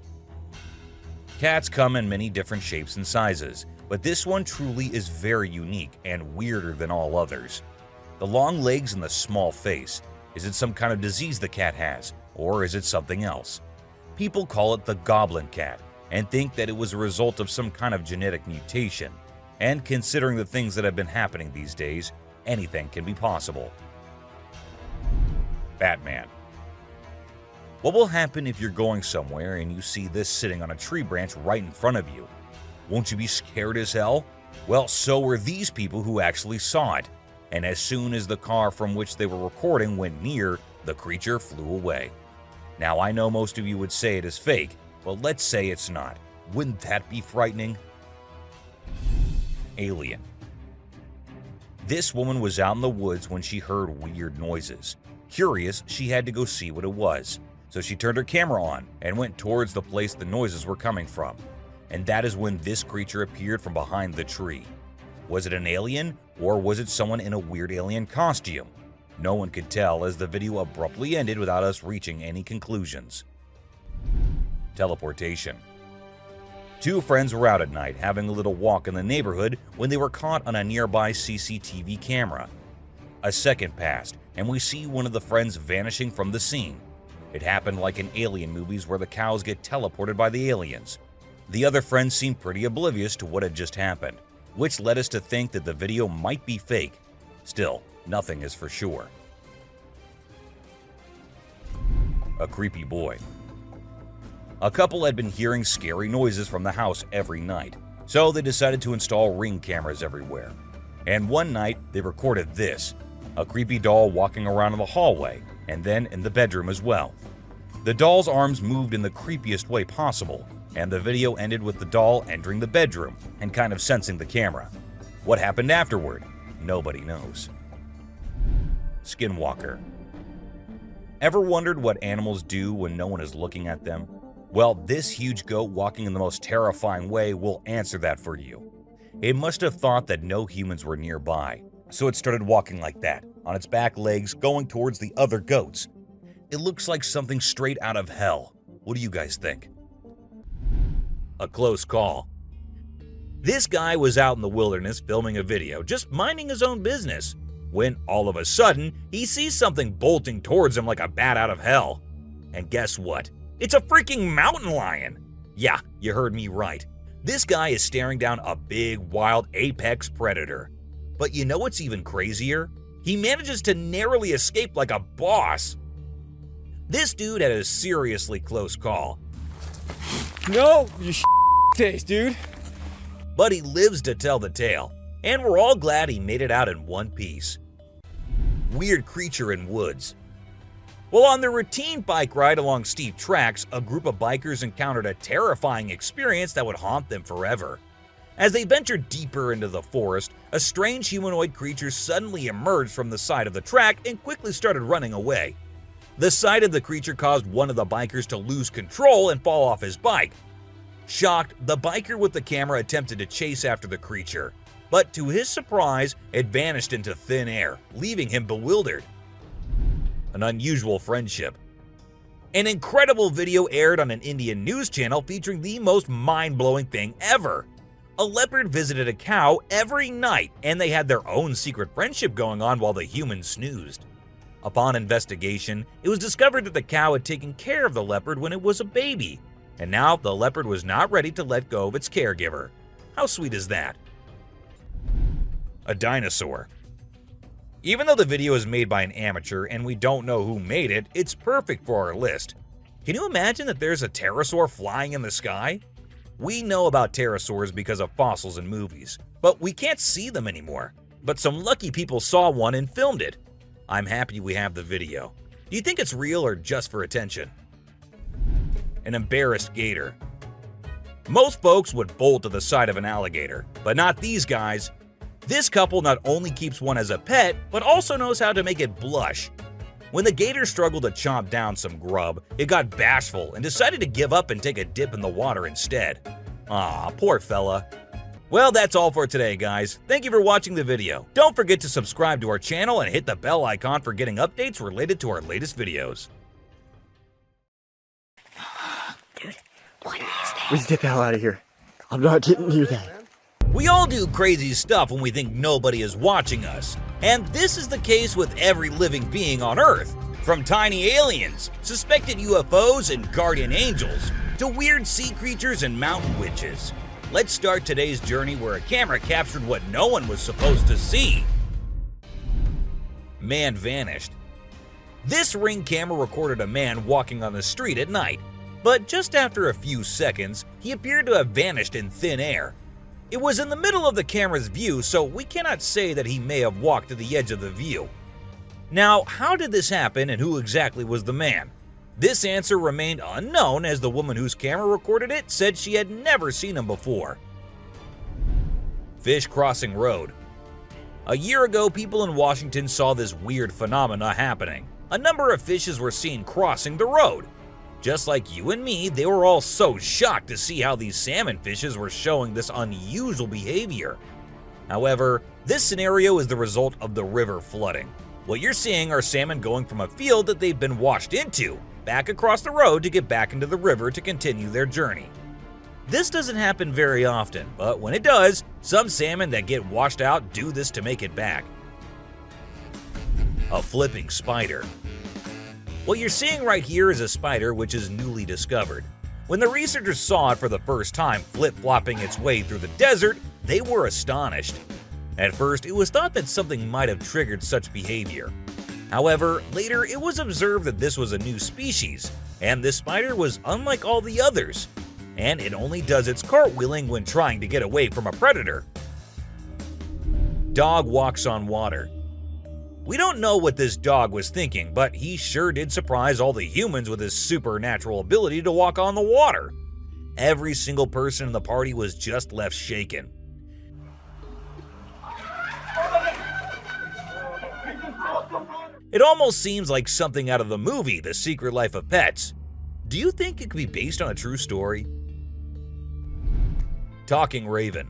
Cats come in many different shapes and sizes, but this one truly is very unique and weirder than all others. The long legs and the small face. Is it some kind of disease the cat has, or is it something else? People call it the goblin cat and think that it was a result of some kind of genetic mutation. And considering the things that have been happening these days, anything can be possible. Batman. What will happen if you're going somewhere and you see this sitting on a tree branch right in front of you? Won't you be scared as hell? Well, so were these people who actually saw it. And as soon as the car from which they were recording went near, the creature flew away. Now, I know most of you would say it is fake, but let's say it's not. Wouldn't that be frightening? Alien. This woman was out in the woods when she heard weird noises. Curious, she had to go see what it was. So she turned her camera on and went towards the place the noises were coming from. And that is when this creature appeared from behind the tree. Was it an alien, or was it someone in a weird alien costume? No one could tell, as the video abruptly ended without us reaching any conclusions. Teleportation. Two friends were out at night having a little walk in the neighborhood when they were caught on a nearby CCTV camera. A second passed, and we see one of the friends vanishing from the scene. It happened like in alien movies where the cows get teleported by the aliens. The other friend seemed pretty oblivious to what had just happened, which led us to think that the video might be fake. Still, nothing is for sure. A creepy boy. A couple had been hearing scary noises from the house every night, so they decided to install Ring cameras everywhere. And one night, they recorded this, a creepy doll walking around in the hallway, and then in the bedroom as well. The doll's arms moved in the creepiest way possible, and the video ended with the doll entering the bedroom and kind of sensing the camera. What happened afterward? Nobody knows. Skinwalker. Ever wondered what animals do when no one is looking at them? Well, this huge goat walking in the most terrifying way will answer that for you. It must have thought that no humans were nearby, so it started walking like that, on its back legs, going towards the other goats. It looks like something straight out of hell. What do you guys think? A close call. This guy was out in the wilderness filming a video, just minding his own business, when all of a sudden, he sees something bolting towards him like a bat out of hell. And guess what? It's a freaking mountain lion! Yeah, you heard me right. This guy is staring down a big, wild apex predator. But you know what's even crazier? He manages to narrowly escape like a boss. This dude had a seriously close call. No, you taste, dude. But he lives to tell the tale, and we're all glad he made it out in one piece. Weird creature in woods. Well, on their routine bike ride along steep tracks, a group of bikers encountered a terrifying experience that would haunt them forever. As they ventured deeper into the forest, a strange humanoid creature suddenly emerged from the side of the track and quickly started running away. The sight of the creature caused one of the bikers to lose control and fall off his bike. Shocked, the biker with the camera attempted to chase after the creature, but to his surprise, it vanished into thin air, leaving him bewildered. An unusual friendship. An incredible video aired on an Indian news channel featuring the most mind-blowing thing ever. A leopard visited a cow every night, and they had their own secret friendship going on while the humans snoozed. Upon investigation, it was discovered that the cow had taken care of the leopard when it was a baby, and now the leopard was not ready to let go of its caregiver. How sweet is that? A dinosaur. Even though the video is made by an amateur and we don't know who made it, it's perfect for our list. Can you imagine that there's a pterosaur flying in the sky? We know about pterosaurs because of fossils in movies, but we can't see them anymore. But some lucky people saw one and filmed it. I'm happy we have the video. Do you think it's real or just for attention? An embarrassed gator. Most folks would bolt to the side of an alligator, but not these guys. This couple not only keeps one as a pet, but also knows how to make it blush. When the gator struggled to chomp down some grub, it got bashful and decided to give up and take a dip in the water instead. Aw, poor fella. Well, that's all for today, guys. Thank you for watching the video. Don't forget to subscribe to our channel and hit the bell icon for getting updates related to our latest videos. Dude, what is that? Let's get the hell out of here. I'm not getting near that. We all do crazy stuff when we think nobody is watching us. And this is the case with every living being on Earth. From tiny aliens, suspected UFOs and guardian angels, to weird sea creatures and mountain witches. Let's start today's journey where a camera captured what no one was supposed to see. Man vanished. This Ring camera recorded a man walking on the street at night, but just after a few seconds, he appeared to have vanished in thin air. It was in the middle of the camera's view, so we cannot say that he may have walked to the edge of the view. Now, how did this happen and who exactly was the man? This answer remained unknown as the woman whose camera recorded it said she had never seen him before. Fish crossing road. A year ago, people in Washington saw this weird phenomena happening. A number of fishes were seen crossing the road. Just like you and me, they were all so shocked to see how these salmon fishes were showing this unusual behavior. However, this scenario is the result of the river flooding. What you're seeing are salmon going from a field that they've been washed into, back across the road to get back into the river to continue their journey. This doesn't happen very often, but when it does, some salmon that get washed out do this to make it back. A flipping spider. What you're seeing right here is a spider which is newly discovered. When the researchers saw it for the first time flip-flopping its way through the desert, they were astonished. At first, it was thought that something might have triggered such behavior. However, later it was observed that this was a new species, and this spider was unlike all the others, and it only does its cartwheeling when trying to get away from a predator. Dog walks on water. We don't know what this dog was thinking, but he sure did surprise all the humans with his supernatural ability to walk on the water. Every single person in the party was just left shaken. It almost seems like something out of the movie The Secret Life of Pets. Do you think it could be based on a true story? Talking Raven.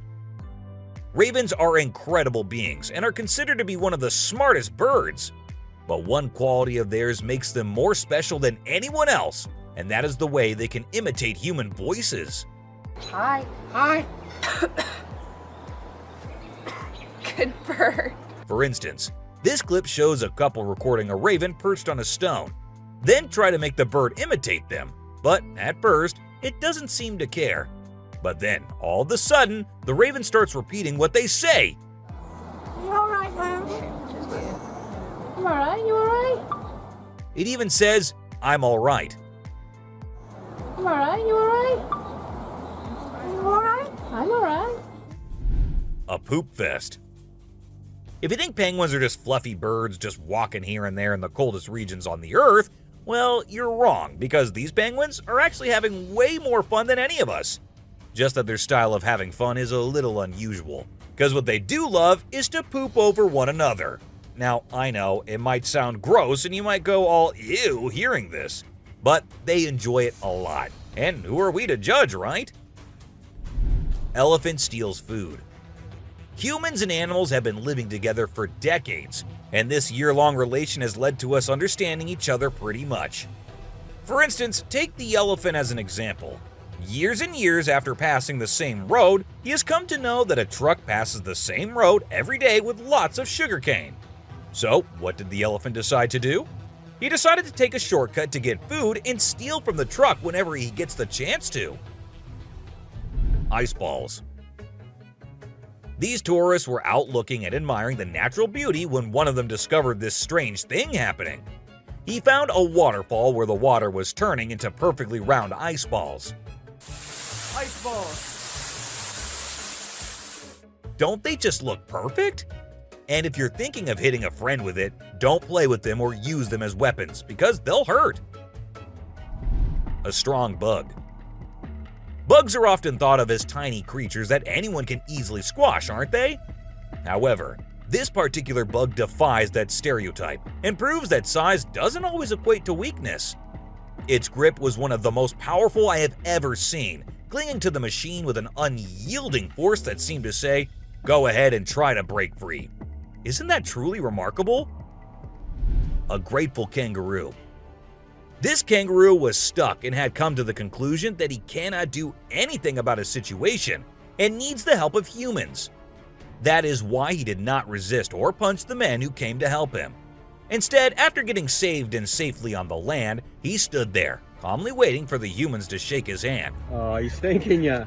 Ravens are incredible beings and are considered to be one of the smartest birds. But one quality of theirs makes them more special than anyone else, and that is the way they can imitate human voices. Hi. Hi. Good bird. For instance, this clip shows a couple recording a raven perched on a stone, then try to make the bird imitate them. But at first, it doesn't seem to care. But then, all of a sudden, the raven starts repeating what they say. You alright, man? You alright? You alright? It even says, "I'm alright." You alright? You alright? You alright? I'm alright. A poop fest. If you think penguins are just fluffy birds just walking here and there in the coldest regions on the Earth, well, you're wrong, because these penguins are actually having way more fun than any of us. Just that their style of having fun is a little unusual, because what they do love is to poop over one another. Now, I know it might sound gross and you might go all ew hearing this, but they enjoy it a lot. And who are we to judge, right? Elephant steals food. Humans and animals have been living together for decades, and this year-long relation has led to us understanding each other pretty much. For instance, take the elephant as an example. Years and years after passing the same road, he has come to know that a truck passes the same road every day with lots of sugarcane. So, what did the elephant decide to do? He decided to take a shortcut to get food and steal from the truck whenever he gets the chance to. Ice balls. These tourists were out looking and admiring the natural beauty when one of them discovered this strange thing happening. He found a waterfall where the water was turning into perfectly round ice balls. Ice balls. Don't they just look perfect? And if you're thinking of hitting a friend with it, don't play with them or use them as weapons, because they'll hurt. A strong bug. Bugs are often thought of as tiny creatures that anyone can easily squash, aren't they? However, this particular bug defies that stereotype and proves that size doesn't always equate to weakness. Its grip was one of the most powerful I have ever seen, clinging to the machine with an unyielding force that seemed to say, "Go ahead and try to break free." Isn't that truly remarkable? A grateful kangaroo. This kangaroo was stuck and had come to the conclusion that he cannot do anything about his situation and needs the help of humans. That is why he did not resist or punch the men who came to help him. Instead, after getting saved and safely on the land, he stood there, calmly waiting for the humans to shake his hand. Oh, he's thanking ya.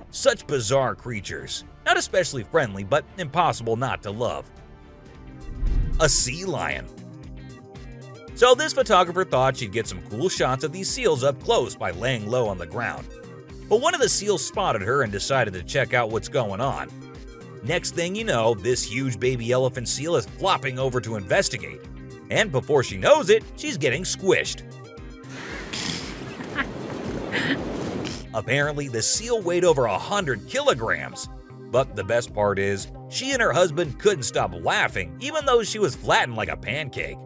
Such bizarre creatures, not especially friendly, but impossible not to love. A sea lion. So this photographer thought she'd get some cool shots of these seals up close by laying low on the ground. But one of the seals spotted her and decided to check out what's going on. Next thing you know, this huge baby elephant seal is flopping over to investigate. And before she knows it, she's getting squished. Apparently, the seal weighed over 100 kilograms. But the best part is, she and her husband couldn't stop laughing, even though she was flattened like a pancake.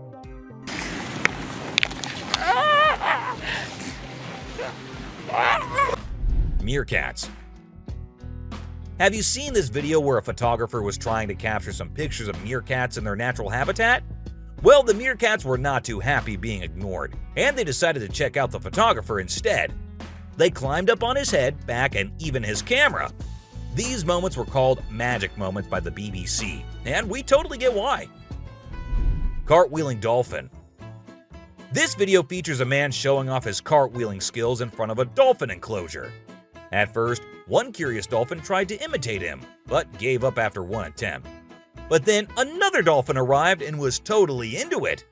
Meerkats. Have you seen this video where a photographer was trying to capture some pictures of meerkats in their natural habitat? Well, the meerkats were not too happy being ignored, and they decided to check out the photographer instead. They climbed up on his head, back, and even his camera. These moments were called magic moments by the BBC, and we totally get why. Cartwheeling dolphin. This video features a man showing off his cartwheeling skills in front of a dolphin enclosure. At first, one curious dolphin tried to imitate him, but gave up after one attempt. But then another dolphin arrived and was totally into it.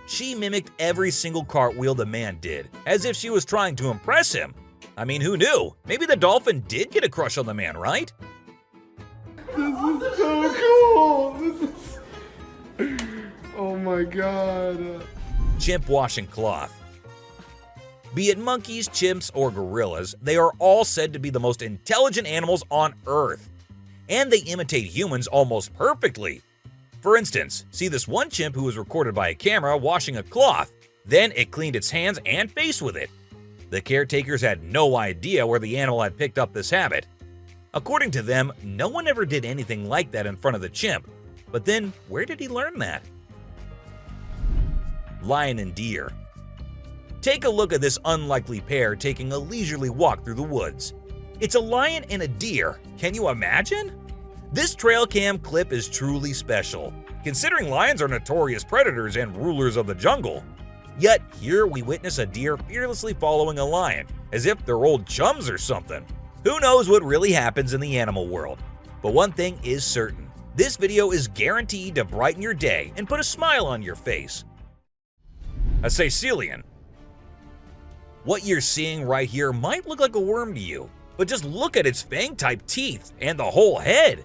She mimicked every single cartwheel the man did, as if she was trying to impress him. I mean, who knew? Maybe the dolphin did get a crush on the man, right? This is so cool. This is... Oh my god. Chimp washing cloth. Be it monkeys, chimps, or gorillas, they are all said to be the most intelligent animals on Earth. And they imitate humans almost perfectly. For instance, see this one chimp who was recorded by a camera washing a cloth. Then it cleaned its hands and face with it. The caretakers had no idea where the animal had picked up this habit. According to them, no one ever did anything like that in front of the chimp. But then, where did he learn that? Lion and deer. Take a look at this unlikely pair taking a leisurely walk through the woods. It's a lion and a deer. Can you imagine? This trail cam clip is truly special, considering lions are notorious predators and rulers of the jungle. Yet here we witness a deer fearlessly following a lion, as if they're old chums or something. Who knows what really happens in the animal world? But one thing is certain. This video is guaranteed to brighten your day and put a smile on your face. A caecilian. What you're seeing right here might look like a worm to you, but just look at its fang-type teeth and the whole head.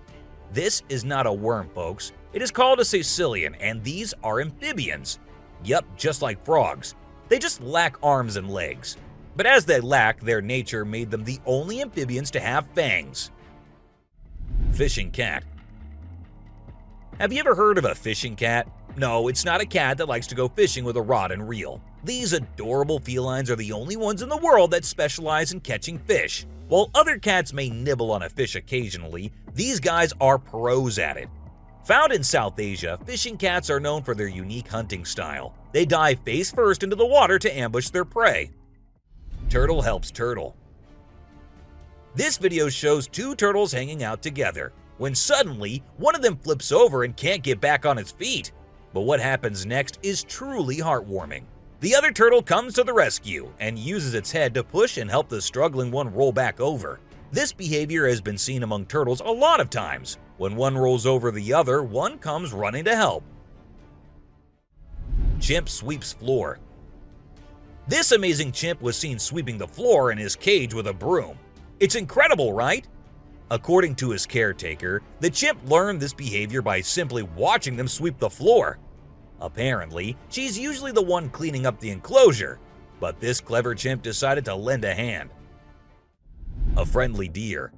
This is not a worm, folks. It is called a caecilian, and these are amphibians. Yup, just like frogs. They just lack arms and legs. But as they lack, their nature made them the only amphibians to have fangs. Fishing cat. Have you ever heard of a fishing cat? No, it's not a cat that likes to go fishing with a rod and reel. These adorable felines are the only ones in the world that specialize in catching fish. While other cats may nibble on a fish occasionally, these guys are pros at it. Found in South Asia, fishing cats are known for their unique hunting style. They dive face first into the water to ambush their prey. Turtle helps turtle. This video shows two turtles hanging out together, when suddenly one of them flips over and can't get back on its feet. But what happens next is truly heartwarming. The other turtle comes to the rescue and uses its head to push and help the struggling one roll back over. This behavior has been seen among turtles a lot of times. When one rolls over the other, one comes running to help. Chimp sweeps floor. This amazing chimp was seen sweeping the floor in his cage with a broom. It's incredible, right? According to his caretaker, the chimp learned this behavior by simply watching them sweep the floor. Apparently, she's usually the one cleaning up the enclosure, but this clever chimp decided to lend a hand. A friendly deer.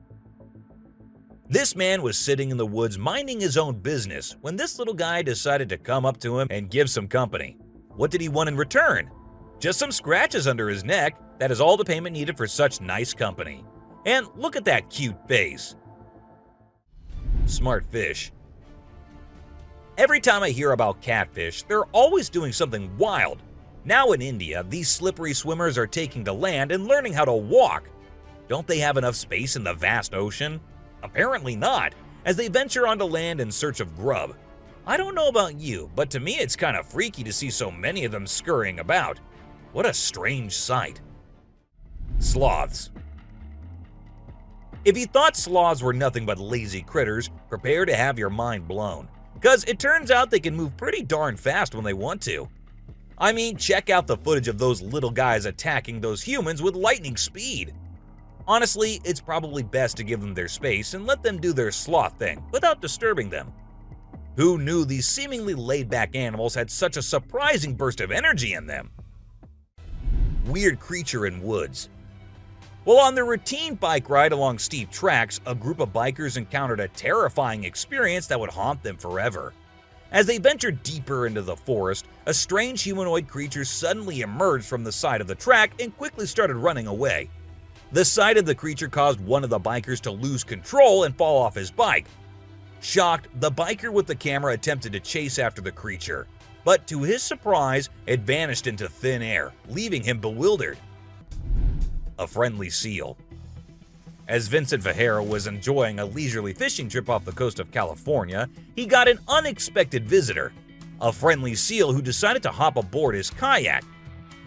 This man was sitting in the woods minding his own business when this little guy decided to come up to him and give some company. What did he want in return? Just some scratches under his neck. That is all the payment needed for such nice company. And look at that cute face. Smart fish. Every time I hear about catfish, they're always doing something wild. Now in India, these slippery swimmers are taking to land and learning how to walk. Don't they have enough space in the vast ocean? Apparently not, as they venture onto land in search of grub. I don't know about you, but to me it's kind of freaky to see so many of them scurrying about. What a strange sight. Sloths. If you thought sloths were nothing but lazy critters, prepare to have your mind blown. Because it turns out they can move pretty darn fast when they want to. I mean, check out the footage of those little guys attacking those humans with lightning speed. Honestly, it's probably best to give them their space and let them do their sloth thing without disturbing them. Who knew these seemingly laid-back animals had such a surprising burst of energy in them? Weird creature in woods. While on their routine bike ride along steep tracks, a group of bikers encountered a terrifying experience that would haunt them forever. As they ventured deeper into the forest, a strange humanoid creature suddenly emerged from the side of the track and quickly started running away. The sight of the creature caused one of the bikers to lose control and fall off his bike. Shocked, the biker with the camera attempted to chase after the creature, but to his surprise, it vanished into thin air, leaving him bewildered. A friendly seal. As Vincent Vajera was enjoying a leisurely fishing trip off the coast of California, he got an unexpected visitor, a friendly seal who decided to hop aboard his kayak.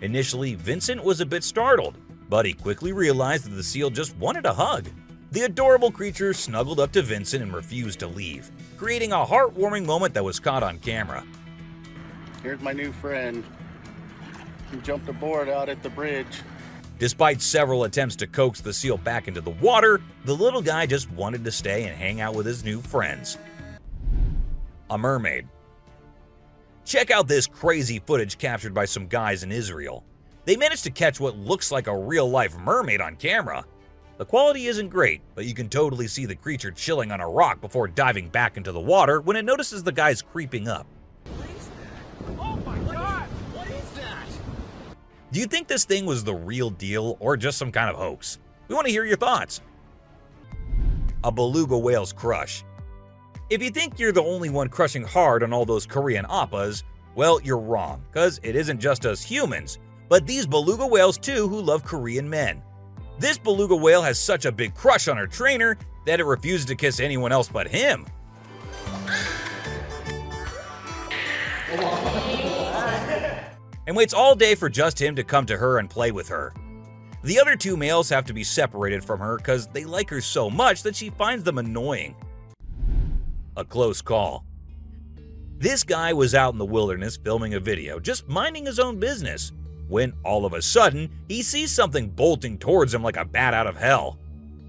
Initially, Vincent was a bit startled, but he quickly realized that the seal just wanted a hug. The adorable creature snuggled up to Vincent and refused to leave, creating a heartwarming moment that was caught on camera. Here's my new friend. He jumped aboard out at the bridge. Despite several attempts to coax the seal back into the water, the little guy just wanted to stay and hang out with his new friends. A mermaid. Check out this crazy footage captured by some guys in Israel. They managed to catch what looks like a real-life mermaid on camera. The quality isn't great, but you can totally see the creature chilling on a rock before diving back into the water when it notices the guys creeping up. Do you think this thing was the real deal or just some kind of hoax? We want to hear your thoughts. A beluga whale's crush. If you think you're the only one crushing hard on all those Korean oppas, well, you're wrong, cause it isn't just us humans, but these beluga whales too who love Korean men. This beluga whale has such a big crush on her trainer that it refuses to kiss anyone else but him. And waits all day for just him to come to her and play with her. The other two males have to be separated from her because they like her so much that she finds them annoying. A close call. This guy was out in the wilderness filming a video, just minding his own business, when all of a sudden he sees something bolting towards him like a bat out of hell.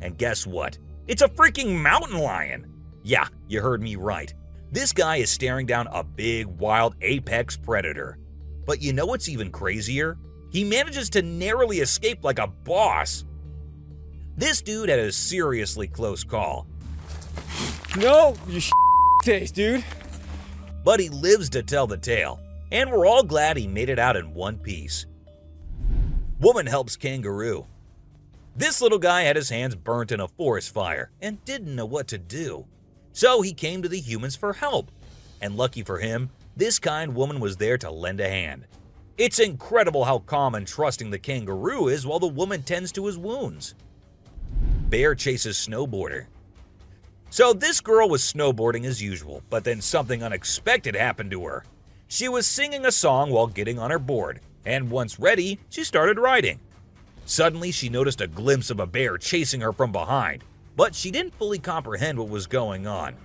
And guess what? It's a freaking mountain lion! Yeah, you heard me right. This guy is staring down a big, wild apex predator. But you know what's even crazier? He manages to narrowly escape like a boss. This dude had a seriously close call. No, you taste, dude. But he lives to tell the tale, and we're all glad he made it out in one piece. Woman helps kangaroo. This little guy had his hands burnt in a forest fire and didn't know what to do. So he came to the humans for help. And lucky for him, this kind woman was there to lend a hand. It's incredible how calm and trusting the kangaroo is while the woman tends to his wounds. Bear chases snowboarder. So this girl was snowboarding as usual, but then something unexpected happened to her. She was singing a song while getting on her board, and once ready, she started riding. Suddenly, she noticed a glimpse of a bear chasing her from behind, but she didn't fully comprehend what was going on.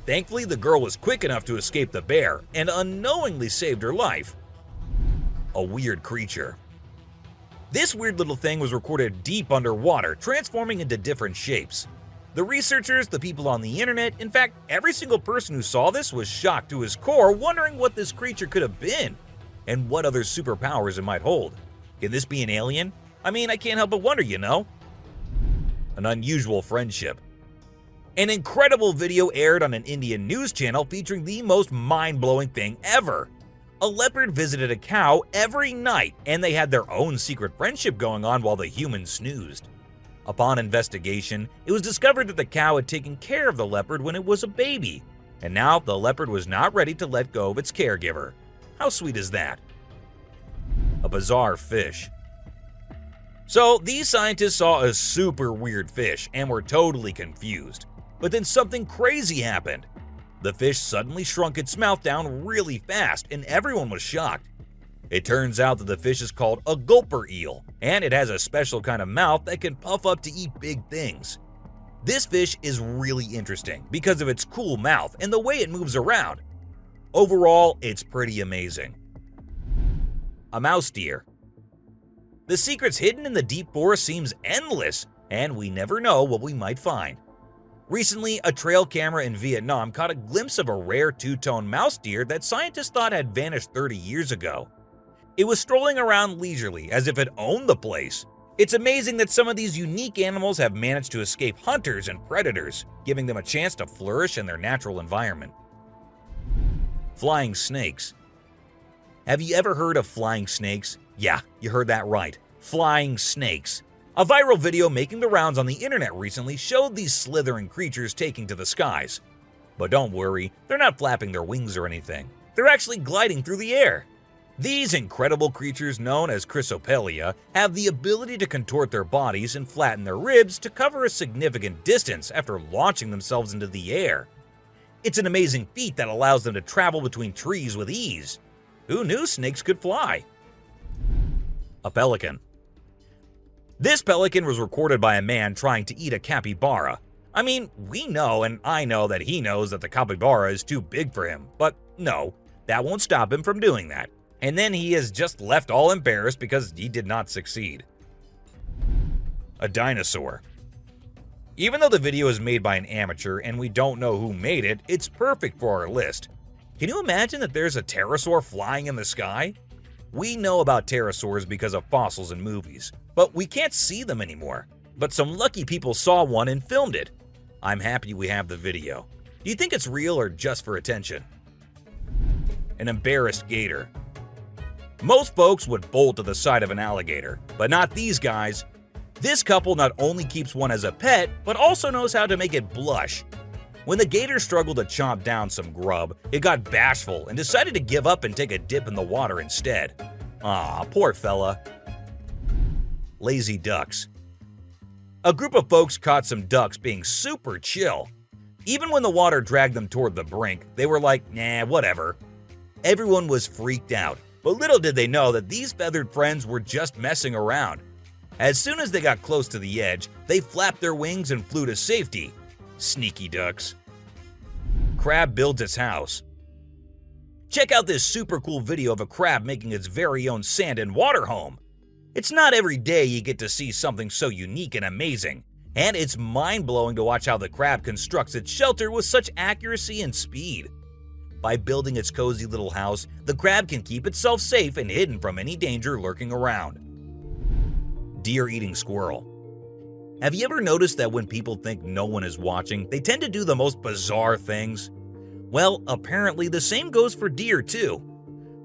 Thankfully, the girl was quick enough to escape the bear and unknowingly saved her life. A weird creature. This weird little thing was recorded deep underwater, transforming into different shapes. The researchers, the people on the internet, in fact, every single person who saw this was shocked to his core, wondering what this creature could have been and what other superpowers it might hold. Can this be an alien? I mean, I can't help but wonder, you know? An unusual friendship. An incredible video aired on an Indian news channel featuring the most mind-blowing thing ever. A leopard visited a cow every night, and they had their own secret friendship going on while the humans snoozed. Upon investigation, it was discovered that the cow had taken care of the leopard when it was a baby, and now the leopard was not ready to let go of its caregiver. How sweet is that? A bizarre fish. So these scientists saw a super weird fish and were totally confused. But then something crazy happened. The fish suddenly shrunk its mouth down really fast, and everyone was shocked. It turns out that the fish is called a gulper eel, and it has a special kind of mouth that can puff up to eat big things. This fish is really interesting because of its cool mouth and the way it moves around. Overall, it's pretty amazing. A mouse deer. The secrets hidden in the deep forest seems endless, and we never know what we might find. Recently, a trail camera in Vietnam caught a glimpse of a rare two-tone mouse deer that scientists thought had vanished 30 years ago. It was strolling around leisurely as if it owned the place. It's amazing that some of these unique animals have managed to escape hunters and predators, giving them a chance to flourish in their natural environment. Flying snakes. Have you ever heard of flying snakes? Yeah, you heard that right. Flying snakes. A viral video making the rounds on the internet recently showed these slithering creatures taking to the skies. But don't worry, they're not flapping their wings or anything. They're actually gliding through the air. These incredible creatures, known as Chrysopelia, have the ability to contort their bodies and flatten their ribs to cover a significant distance after launching themselves into the air. It's an amazing feat that allows them to travel between trees with ease. Who knew snakes could fly? A pelican. This pelican was recorded by a man trying to eat a capybara. I mean, we know and I know that he knows that the capybara is too big for him, but no, that won't stop him from doing that. And then he is just left all embarrassed because he did not succeed. A dinosaur. Even though the video is made by an amateur and we don't know who made it, it's perfect for our list. Can you imagine that there's a pterosaur flying in the sky? We know about pterosaurs because of fossils in movies, but we can't see them anymore. But some lucky people saw one and filmed it. I'm happy we have the video. Do you think it's real or just for attention? An embarrassed gator. Most folks would bolt to the side of an alligator, but not these guys. This couple not only keeps one as a pet, but also knows how to make it blush. When the gator struggled to chomp down some grub, it got bashful and decided to give up and take a dip in the water instead. Aw, poor fella. Lazy ducks. A group of folks caught some ducks being super chill. Even when the water dragged them toward the brink, they were like, nah, whatever. Everyone was freaked out, but little did they know that these feathered friends were just messing around. As soon as they got close to the edge, they flapped their wings and flew to safety. Sneaky ducks. Crab builds its house. Check out this super cool video of a crab making its very own sand and water home. It's not every day you get to see something so unique and amazing, and it's mind-blowing to watch how the crab constructs its shelter with such accuracy and speed. By building its cozy little house, the crab can keep itself safe and hidden from any danger lurking around. Deer eating squirrel. Have you ever noticed that when people think no one is watching, they tend to do the most bizarre things? Well, apparently the same goes for deer too.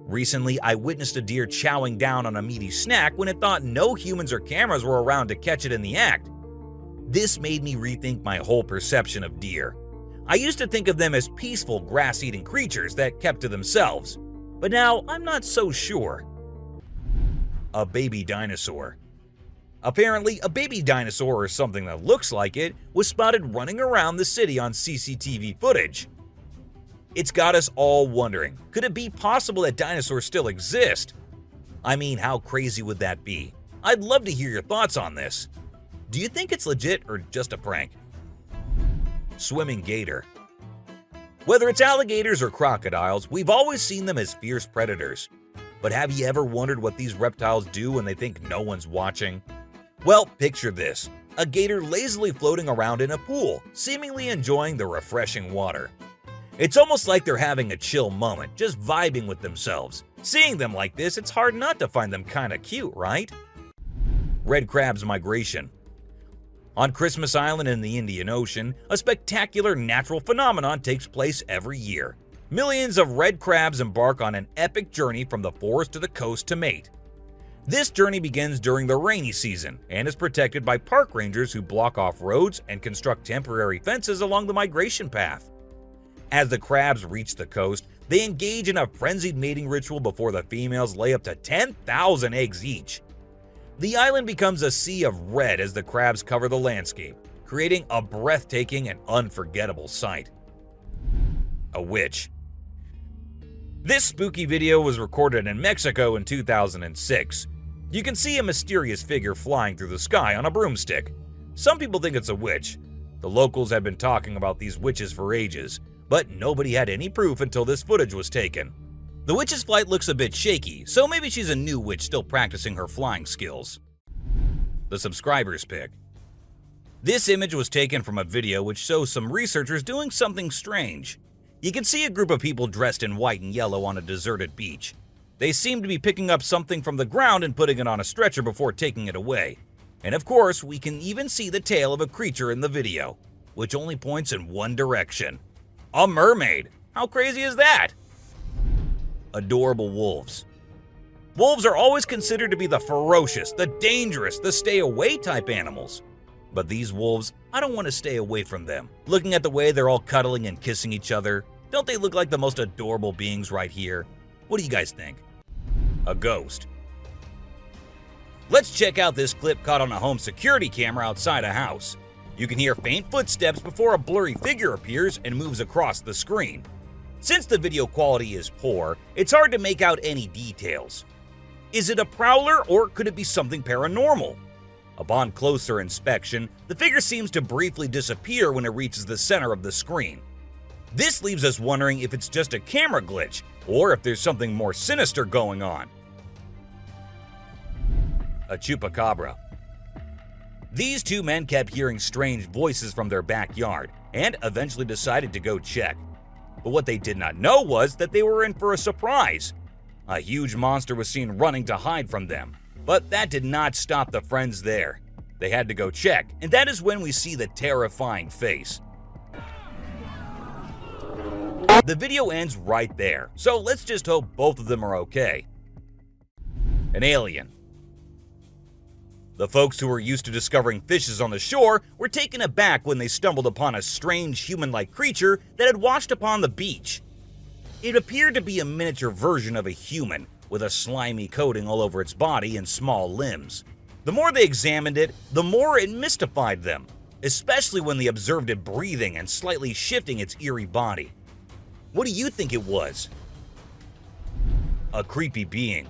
Recently, I witnessed a deer chowing down on a meaty snack when it thought no humans or cameras were around to catch it in the act. This made me rethink my whole perception of deer. I used to think of them as peaceful, grass-eating creatures that kept to themselves, but now I'm not so sure. A baby dinosaur. Apparently, a baby dinosaur or something that looks like it was spotted running around the city on CCTV footage. It's got us all wondering, could it be possible that dinosaurs still exist? I mean, how crazy would that be? I'd love to hear your thoughts on this. Do you think it's legit or just a prank? Swimming gator. Whether it's alligators or crocodiles, we've always seen them as fierce predators. But have you ever wondered what these reptiles do when they think no one's watching? Well, picture this. A gator lazily floating around in a pool, seemingly enjoying the refreshing water. It's almost like they're having a chill moment, just vibing with themselves. Seeing them like this, it's hard not to find them kinda cute, right? Red crab's migration. On Christmas Island in the Indian Ocean, a spectacular natural phenomenon takes place every year. Millions of red crabs embark on an epic journey from the forest to the coast to mate. This journey begins during the rainy season and is protected by park rangers who block off roads and construct temporary fences along the migration path. As the crabs reach the coast, they engage in a frenzied mating ritual before the females lay up to 10,000 eggs each. The island becomes a sea of red as the crabs cover the landscape, creating a breathtaking and unforgettable sight. A witch. This spooky video was recorded in Mexico in 2006. You can see a mysterious figure flying through the sky on a broomstick. Some people think it's a witch. The locals have been talking about these witches for ages, but nobody had any proof until this footage was taken. The witch's flight looks a bit shaky, so maybe she's a new witch still practicing her flying skills. The subscriber's pick. This image was taken from a video which shows some researchers doing something strange. You can see a group of people dressed in white and yellow on a deserted beach. They seem to be picking up something from the ground and putting it on a stretcher before taking it away. And of course, we can even see the tail of a creature in the video, which only points in one direction. A mermaid! How crazy is that? Adorable wolves. Wolves are always considered to be the ferocious, the dangerous, the stay-away type animals. But these wolves, I don't want to stay away from them. Looking at the way they're all cuddling and kissing each other, don't they look like the most adorable beings right here? What do you guys think? A ghost. Let's check out this clip caught on a home security camera outside a house. You can hear faint footsteps before a blurry figure appears and moves across the screen. Since the video quality is poor, it's hard to make out any details. Is it a prowler or could it be something paranormal? Upon closer inspection, the figure seems to briefly disappear when it reaches the center of the screen. This leaves us wondering if it's just a camera glitch or if there's something more sinister going on. A chupacabra. These two men kept hearing strange voices from their backyard and eventually decided to go check. But what they did not know was that they were in for a surprise. A huge monster was seen running to hide from them. But that did not stop the friends there. They had to go check, and that is when we see the terrifying face. The video ends right there, so let's just hope both of them are okay. An alien. The folks who were used to discovering fishes on the shore were taken aback when they stumbled upon a strange human-like creature that had washed upon the beach. It appeared to be a miniature version of a human, with a slimy coating all over its body and small limbs. The more they examined it, the more it mystified them, especially when they observed it breathing and slightly shifting its eerie body. What do you think it was? A creepy being.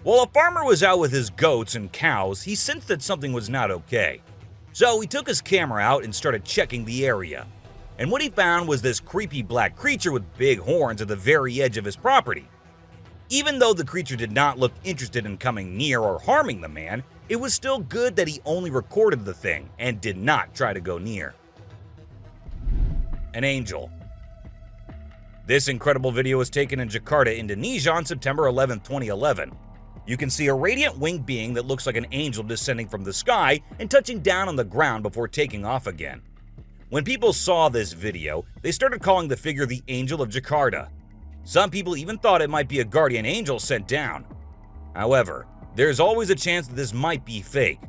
While a farmer was out with his goats and cows, he sensed that something was not okay. So he took his camera out and started checking the area. And what he found was this creepy black creature with big horns at the very edge of his property. Even though the creature did not look interested in coming near or harming the man, it was still good that he only recorded the thing and did not try to go near. An angel. This incredible video was taken in Jakarta, Indonesia on September 11, 2011. You can see a radiant winged being that looks like an angel descending from the sky and touching down on the ground before taking off again. When people saw this video, they started calling the figure the Angel of Jakarta. Some people even thought it might be a guardian angel sent down. However, there's always a chance that this might be fake.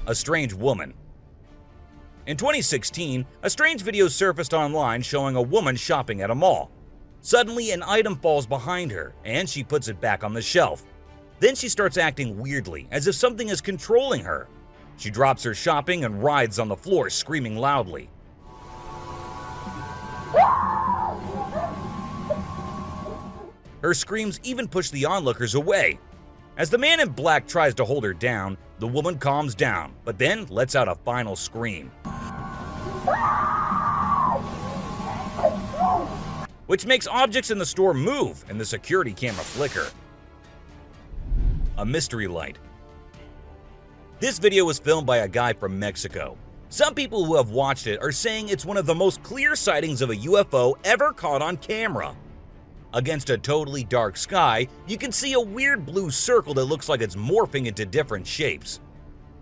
A strange woman. In 2016, a strange video surfaced online showing a woman shopping at a mall. Suddenly, an item falls behind her, and she puts it back on the shelf. Then she starts acting weirdly, as if something is controlling her. She drops her shopping and writhes on the floor, screaming loudly. Her screams even push the onlookers away. As the man in black tries to hold her down, the woman calms down, but then lets out a final scream, which makes objects in the store move and the security camera flicker. A mystery light. This video was filmed by a guy from Mexico. Some people who have watched it are saying it's one of the most clear sightings of a UFO ever caught on camera. Against a totally dark sky, you can see a weird blue circle that looks like it's morphing into different shapes.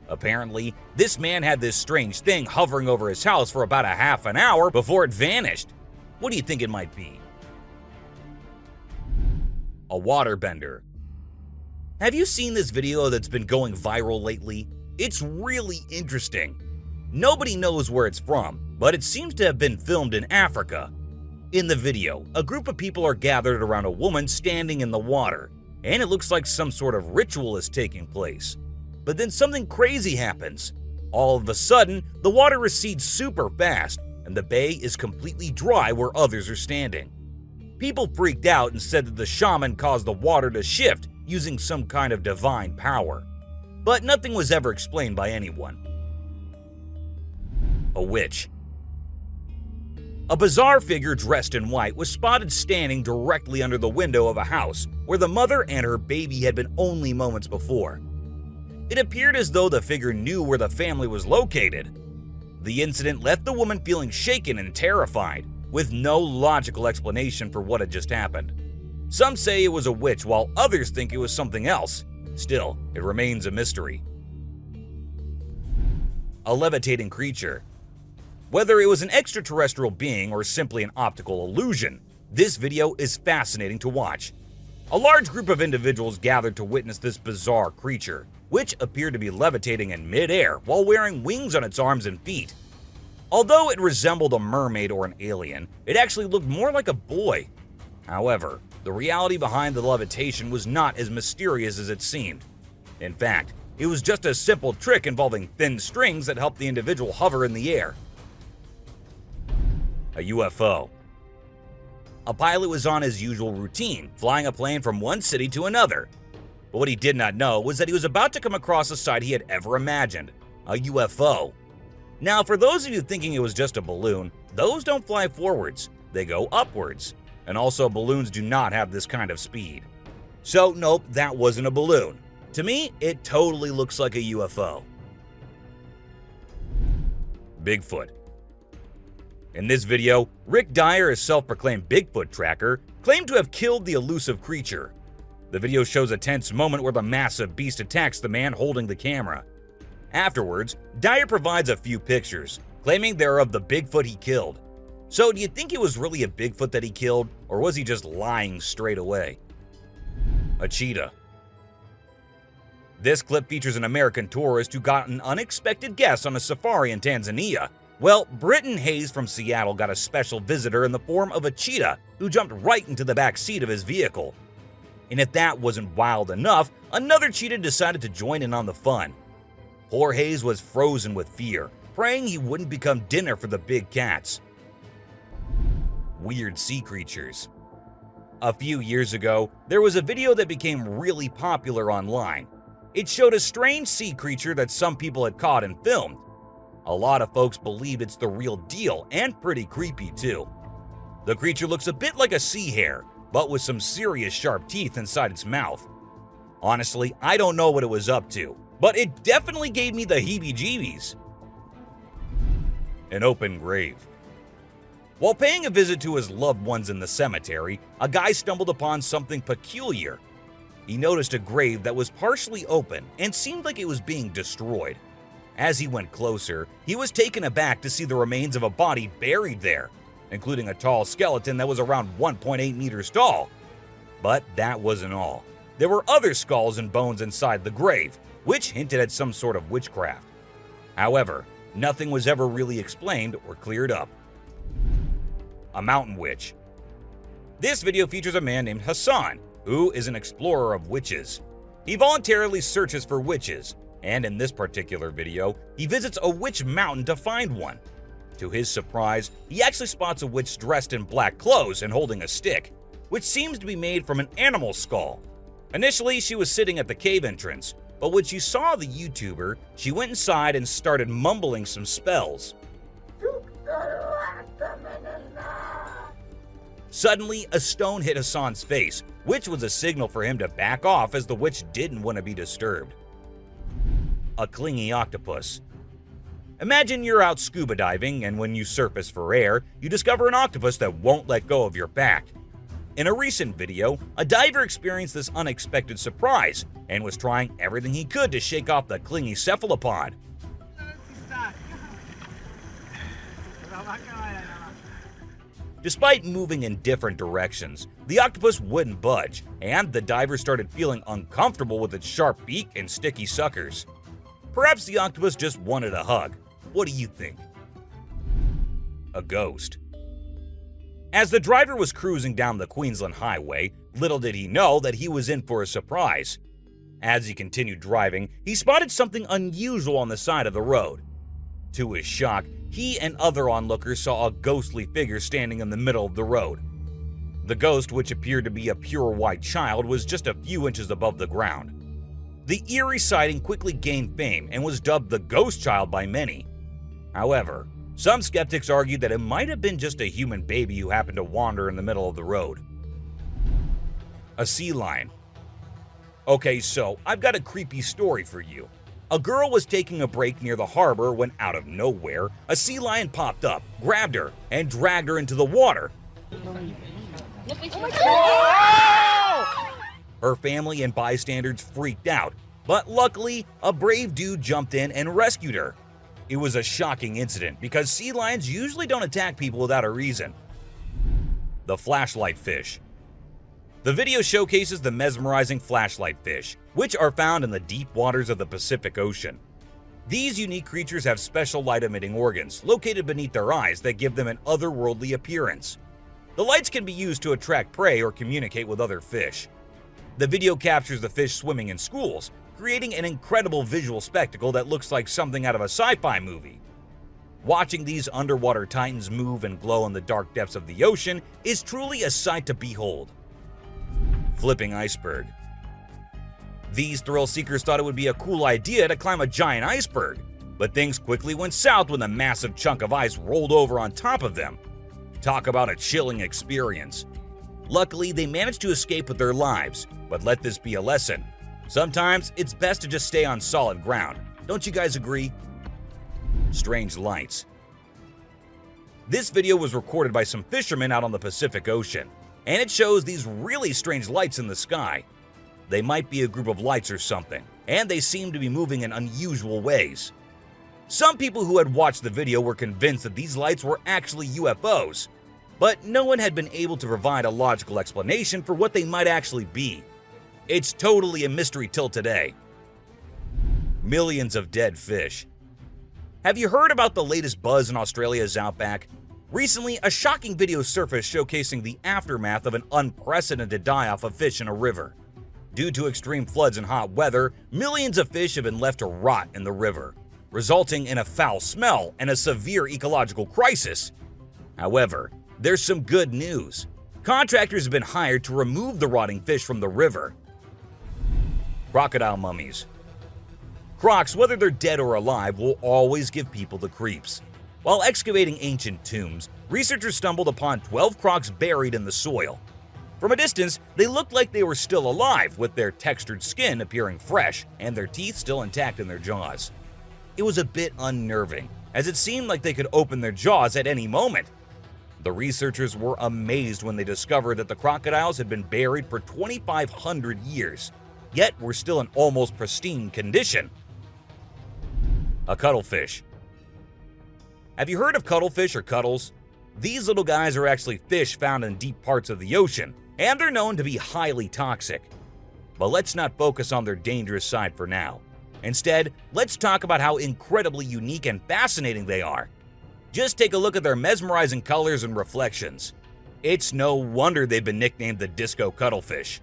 Apparently, this man had this strange thing hovering over his house for about a half an hour before it vanished. What do you think it might be? A waterbender. Have you seen this video that's been going viral lately? It's really interesting. Nobody knows where it's from, but it seems to have been filmed in Africa. In the video, a group of people are gathered around a woman standing in the water, and it looks like some sort of ritual is taking place. But then something crazy happens. All of a sudden, the water recedes super fast, and the bay is completely dry where others are standing. People freaked out and said that the shaman caused the water to shift using some kind of divine power. But nothing was ever explained by anyone. A witch. A bizarre figure dressed in white was spotted standing directly under the window of a house where the mother and her baby had been only moments before. It appeared as though the figure knew where the family was located. The incident left the woman feeling shaken and terrified, with no logical explanation for what had just happened. Some say it was a witch, while others think it was something else. Still, it remains a mystery. A levitating creature. Whether it was an extraterrestrial being or simply an optical illusion, this video is fascinating to watch. A large group of individuals gathered to witness this bizarre creature, which appeared to be levitating in mid-air while wearing wings on its arms and feet. Although it resembled a mermaid or an alien, it actually looked more like a boy. However, the reality behind the levitation was not as mysterious as it seemed. In fact, it was just a simple trick involving thin strings that helped the individual hover in the air. A UFO. A pilot was on his usual routine, flying a plane from one city to another. But what he did not know was that he was about to come across a sight he had ever imagined, a UFO. Now, for those of you thinking it was just a balloon, those don't fly forwards, they go upwards. And also, balloons do not have this kind of speed. So nope, that wasn't a balloon. To me, it totally looks like a UFO. Bigfoot. In this video, Rick Dyer, a self-proclaimed Bigfoot tracker, claimed to have killed the elusive creature. The video shows a tense moment where the massive beast attacks the man holding the camera. Afterwards, Dyer provides a few pictures, claiming they're of the Bigfoot he killed. So do you think it was really a Bigfoot that he killed, or was he just lying straight away? A cheetah. This clip features an American tourist who got an unexpected guest on a safari in Tanzania. Well, Britton Hayes from Seattle got a special visitor in the form of a cheetah who jumped right into the back seat of his vehicle. And if that wasn't wild enough, another cheetah decided to join in on the fun. Poor Hayes was frozen with fear, praying he wouldn't become dinner for the big cats. Weird sea creatures. A few years ago, there was a video that became really popular online. It showed a strange sea creature that some people had caught and filmed. A lot of folks believe it's the real deal and pretty creepy too. The creature looks a bit like a sea hare, but with some serious sharp teeth inside its mouth. Honestly, I don't know what it was up to, but it definitely gave me the heebie-jeebies. An open grave. While paying a visit to his loved ones in the cemetery, a guy stumbled upon something peculiar. He noticed a grave that was partially open and seemed like it was being destroyed. As he went closer, he was taken aback to see the remains of a body buried there, including a tall skeleton that was around 1.8 meters tall. But that wasn't all. There were other skulls and bones inside the grave, which hinted at some sort of witchcraft. However, nothing was ever really explained or cleared up. A mountain witch. This video features a man named Hassan, who is an explorer of witches. He voluntarily searches for witches, and in this particular video, he visits a witch mountain to find one. To his surprise, he actually spots a witch dressed in black clothes and holding a stick, which seems to be made from an animal skull. Initially, she was sitting at the cave entrance, but when she saw the YouTuber, she went inside and started mumbling some spells. Suddenly, a stone hit Hassan's face, which was a signal for him to back off as the witch didn't want to be disturbed. A clingy octopus. Imagine you're out scuba diving, and when you surface for air, you discover an octopus that won't let go of your back. In a recent video, a diver experienced this unexpected surprise and was trying everything he could to shake off the clingy cephalopod. Despite moving in different directions, the octopus wouldn't budge, and the diver started feeling uncomfortable with its sharp beak and sticky suckers. Perhaps the octopus just wanted a hug. What do you think? A ghost. As the driver was cruising down the Queensland Highway, little did he know that he was in for a surprise. As he continued driving, he spotted something unusual on the side of the road. To his shock, he and other onlookers saw a ghostly figure standing in the middle of the road. The ghost, which appeared to be a pure white child, was just a few inches above the ground. The eerie sighting quickly gained fame and was dubbed the Ghost Child by many. However, some skeptics argued that it might have been just a human baby who happened to wander in the middle of the road. A sea lion. Okay, so I've got a creepy story for you. A girl was taking a break near the harbor when, out of nowhere, a sea lion popped up, grabbed her, and dragged her into the water. Her family and bystanders freaked out, but luckily, a brave dude jumped in and rescued her. It was a shocking incident because sea lions usually don't attack people without a reason. The flashlight fish. The video showcases the mesmerizing flashlight fish, which are found in the deep waters of the Pacific Ocean. These unique creatures have special light-emitting organs located beneath their eyes that give them an otherworldly appearance. The lights can be used to attract prey or communicate with other fish. The video captures the fish swimming in schools, creating an incredible visual spectacle that looks like something out of a sci-fi movie. Watching these underwater titans move and glow in the dark depths of the ocean is truly a sight to behold. Flipping iceberg. These thrill seekers thought it would be a cool idea to climb a giant iceberg, but things quickly went south when a massive chunk of ice rolled over on top of them. Talk about a chilling experience. Luckily, they managed to escape with their lives, but let this be a lesson. Sometimes it's best to just stay on solid ground. Don't you guys agree? Strange lights. This video was recorded by some fishermen out on the Pacific Ocean, and it shows these really strange lights in the sky. They might be a group of lights or something, and they seem to be moving in unusual ways. Some people who had watched the video were convinced that these lights were actually UFOs, but no one had been able to provide a logical explanation for what they might actually be. It's totally a mystery till today. Millions of dead fish. Have you heard about the latest buzz in Australia's outback? Recently, a shocking video surfaced showcasing the aftermath of an unprecedented die-off of fish in a river. Due to extreme floods and hot weather, millions of fish have been left to rot in the river, resulting in a foul smell and a severe ecological crisis. However, there's some good news. Contractors have been hired to remove the rotting fish from the river. Crocodile mummies. Crocs, whether they're dead or alive, will always give people the creeps. While excavating ancient tombs, researchers stumbled upon 12 crocs buried in the soil. From a distance, they looked like they were still alive, with their textured skin appearing fresh and their teeth still intact in their jaws. It was a bit unnerving, as it seemed like they could open their jaws at any moment. The researchers were amazed when they discovered that the crocodiles had been buried for 2,500 years, yet were still in almost pristine condition. A cuttlefish. Have you heard of cuttlefish or cuttles? These little guys are actually fish found in deep parts of the ocean, and they're known to be highly toxic. But let's not focus on their dangerous side for now. Instead, let's talk about how incredibly unique and fascinating they are. Just take a look at their mesmerizing colors and reflections. It's no wonder they've been nicknamed the disco cuttlefish.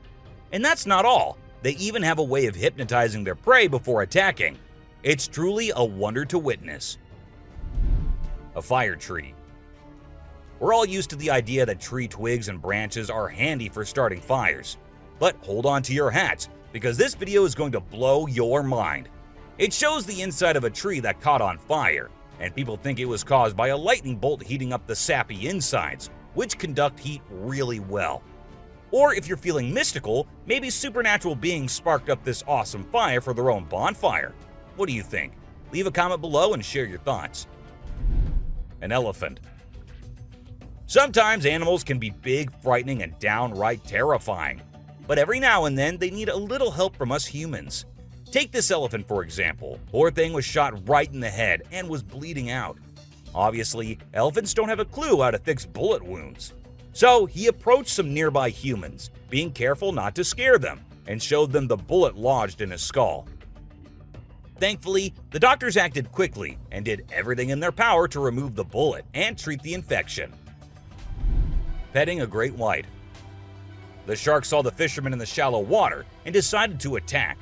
And that's not all. They even have a way of hypnotizing their prey before attacking. It's truly a wonder to witness. A fire tree. We're all used to the idea that tree twigs and branches are handy for starting fires. But hold on to your hats, because this video is going to blow your mind. It shows the inside of a tree that caught on fire, and people think it was caused by a lightning bolt heating up the sappy insides, which conduct heat really well. Or if you're feeling mystical, maybe supernatural beings sparked up this awesome fire for their own bonfire. What do you think? Leave a comment below and share your thoughts. An elephant. Sometimes animals can be big, frightening, and downright terrifying. But every now and then, they need a little help from us humans. Take this elephant for example. Poor thing was shot right in the head and was bleeding out. Obviously, elephants don't have a clue how to fix bullet wounds. So he approached some nearby humans, being careful not to scare them, and showed them the bullet lodged in his skull. Thankfully, the doctors acted quickly and did everything in their power to remove the bullet and treat the infection. Petting a great white. The shark saw the fisherman in the shallow water and decided to attack.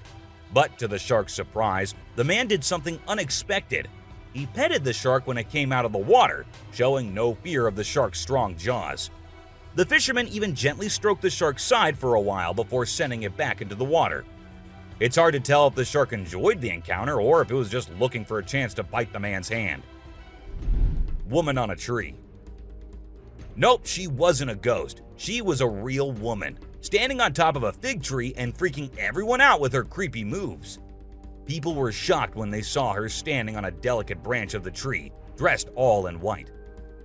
But to the shark's surprise, the man did something unexpected. He petted the shark when it came out of the water, showing no fear of the shark's strong jaws. The fisherman even gently stroked the shark's side for a while before sending it back into the water. It's hard to tell if the shark enjoyed the encounter or if it was just looking for a chance to bite the man's hand. Woman on a tree. Nope, she wasn't a ghost. She was a real woman, standing on top of a fig tree and freaking everyone out with her creepy moves. People were shocked when they saw her standing on a delicate branch of the tree, dressed all in white.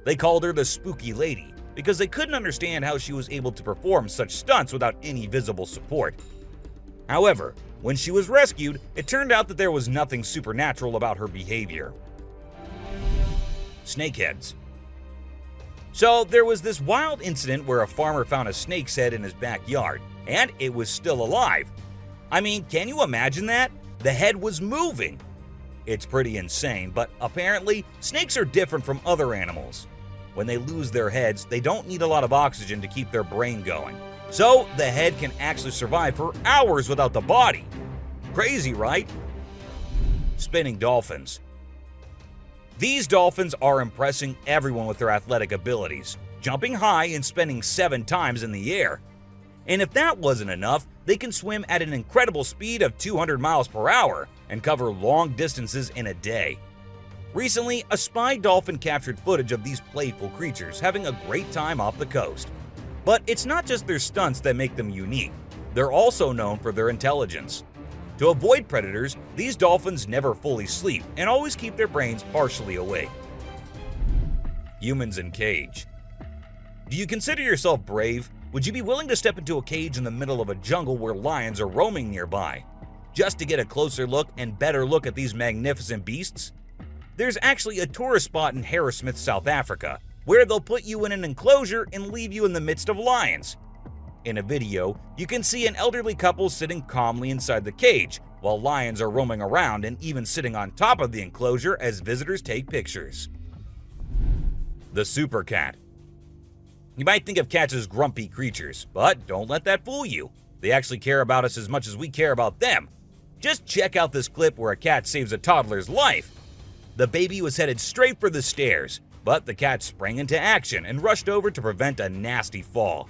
They called her the Spooky Lady because they couldn't understand how she was able to perform such stunts without any visible support. However, when she was rescued, it turned out that there was nothing supernatural about her behavior. Snakeheads. So there was this wild incident where a farmer found a snake's head in his backyard, and it was still alive. I mean, can you imagine that? The head was moving. It's pretty insane, but apparently, snakes are different from other animals. When they lose their heads, they don't need a lot of oxygen to keep their brain going. So the head can actually survive for hours without the body. Crazy, right? Spinning dolphins. These dolphins are impressing everyone with their athletic abilities, jumping high and spinning 7 times in the air. And if that wasn't enough, they can swim at an incredible speed of 200 miles per hour and cover long distances in a day. Recently, a spy dolphin captured footage of these playful creatures having a great time off the coast. But it's not just their stunts that make them unique. They're also known for their intelligence. To avoid predators, these dolphins never fully sleep and always keep their brains partially awake. Humans in cage. Do you consider yourself brave? Would you be willing to step into a cage in the middle of a jungle where lions are roaming nearby, just to get a closer look and better look at these magnificent beasts? There's actually a tourist spot in Harrismith, South Africa, where they'll put you in an enclosure and leave you in the midst of lions. In a video, you can see an elderly couple sitting calmly inside the cage while lions are roaming around and even sitting on top of the enclosure as visitors take pictures. The super cat. You might think of cats as grumpy creatures, but don't let that fool you. They actually care about us as much as we care about them. Just check out this clip where a cat saves a toddler's life. The baby was headed straight for the stairs, but the cat sprang into action and rushed over to prevent a nasty fall.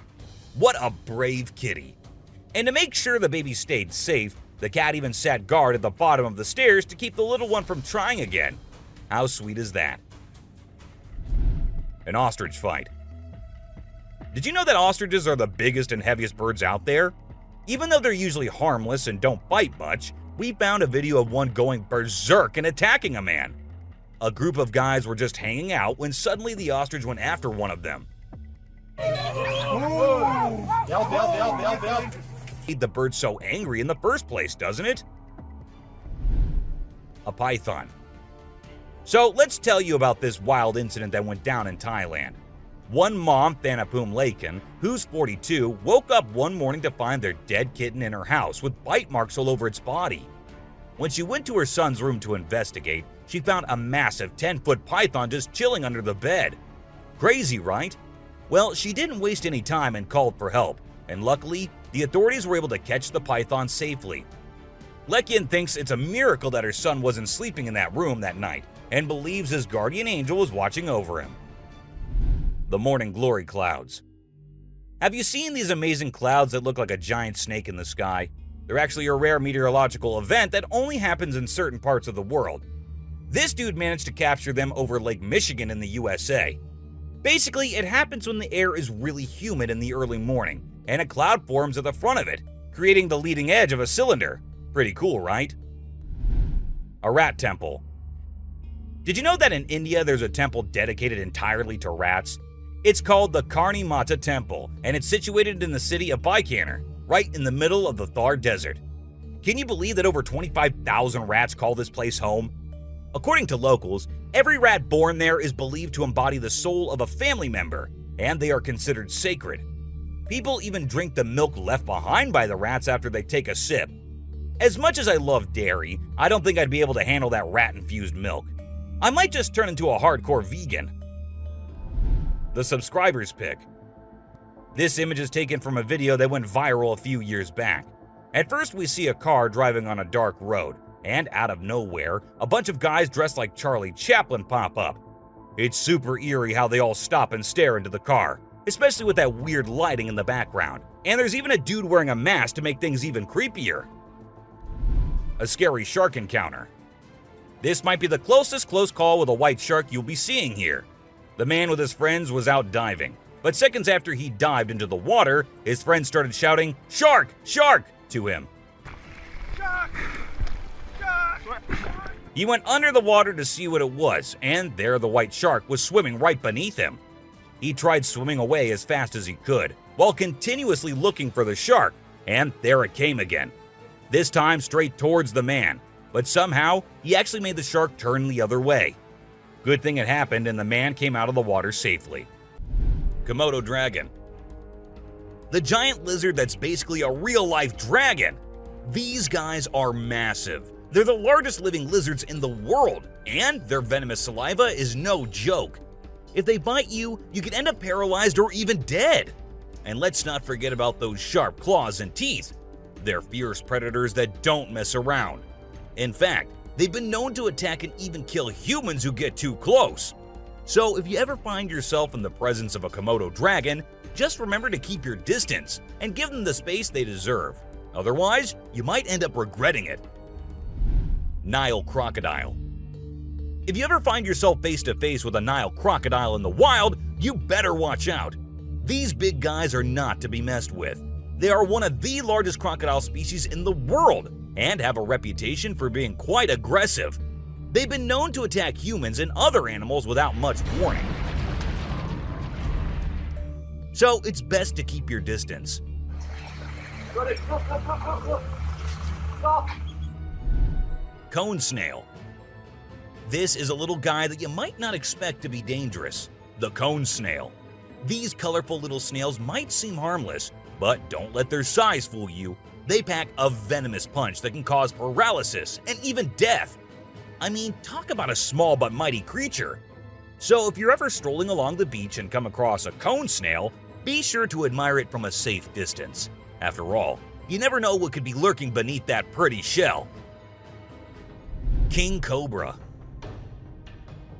What a brave kitty. And to make sure the baby stayed safe, the cat even sat guard at the bottom of the stairs to keep the little one from trying again. How sweet is that? An ostrich fight. Did you know that ostriches are the biggest and heaviest birds out there? Even though they're usually harmless and don't bite much, we found a video of one going berserk and attacking a man. A group of guys were just hanging out when suddenly the ostrich went after one of them. Made the bird so angry in the first place, doesn't it? A python. So let's tell you about this wild incident that went down in Thailand. One mom, Thanapum Laken, who's 42, woke up one morning to find their dead kitten in her house with bite marks all over its body. When she went to her son's room to investigate, she found a massive 10-foot python just chilling under the bed. Crazy, right? Well, she didn't waste any time and called for help, and luckily, the authorities were able to catch the python safely. Lekian thinks it's a miracle that her son wasn't sleeping in that room that night, and believes his guardian angel was watching over him. The morning glory clouds. Have you seen these amazing clouds that look like a giant snake in the sky? They're actually a rare meteorological event that only happens in certain parts of the world. This dude managed to capture them over Lake Michigan in the USA. Basically, it happens when the air is really humid in the early morning, and a cloud forms at the front of it, creating the leading edge of a cylinder. Pretty cool, right? A rat temple. Did you know that in India there's a temple dedicated entirely to rats? It's called the Karni Mata Temple, and it's situated in the city of Bikaner, right in the middle of the Thar Desert. Can you believe that over 25,000 rats call this place home? According to locals, every rat born there is believed to embody the soul of a family member, and they are considered sacred. People even drink the milk left behind by the rats after they take a sip. As much as I love dairy, I don't think I'd be able to handle that rat-infused milk. I might just turn into a hardcore vegan. The subscriber's pick. This image is taken from a video that went viral a few years back. At first, we see a car driving on a dark road, and out of nowhere, a bunch of guys dressed like Charlie Chaplin pop up. It's super eerie how they all stop and stare into the car, especially with that weird lighting in the background. And there's even a dude wearing a mask to make things even creepier. A scary shark encounter. This might be the closest close call with a white shark you'll be seeing here. The man with his friends was out diving, but seconds after he dived into the water, his friends started shouting, "Shark! Shark!" to him. Shark! Shark! He went under the water to see what it was, and there the white shark was swimming right beneath him. He tried swimming away as fast as he could, while continuously looking for the shark, and there it came again. This time straight towards the man, but somehow he actually made the shark turn the other way. Good thing it happened and the man came out of the water safely. Komodo dragon. The giant lizard that's basically a real-life dragon. These guys are massive. They're the largest living lizards in the world, and their venomous saliva is no joke. If they bite you, you can end up paralyzed or even dead. And let's not forget about those sharp claws and teeth. They're fierce predators that don't mess around. In fact, they've been known to attack and even kill humans who get too close. So if you ever find yourself in the presence of a Komodo dragon, just remember to keep your distance and give them the space they deserve. Otherwise, you might end up regretting it. Nile crocodile. If you ever find yourself face to face with a Nile crocodile in the wild, you better watch out. These big guys are not to be messed with. They are one of the largest crocodile species in the world and have a reputation for being quite aggressive. They've been known to attack humans and other animals without much warning. So it's best to keep your distance. Cone snail. This is a little guy that you might not expect to be dangerous. The cone snail. These colorful little snails might seem harmless, but don't let their size fool you. They pack a venomous punch that can cause paralysis and even death. I mean, talk about a small but mighty creature. So if you're ever strolling along the beach and come across a cone snail, be sure to admire it from a safe distance. After all, you never know what could be lurking beneath that pretty shell. King Cobra.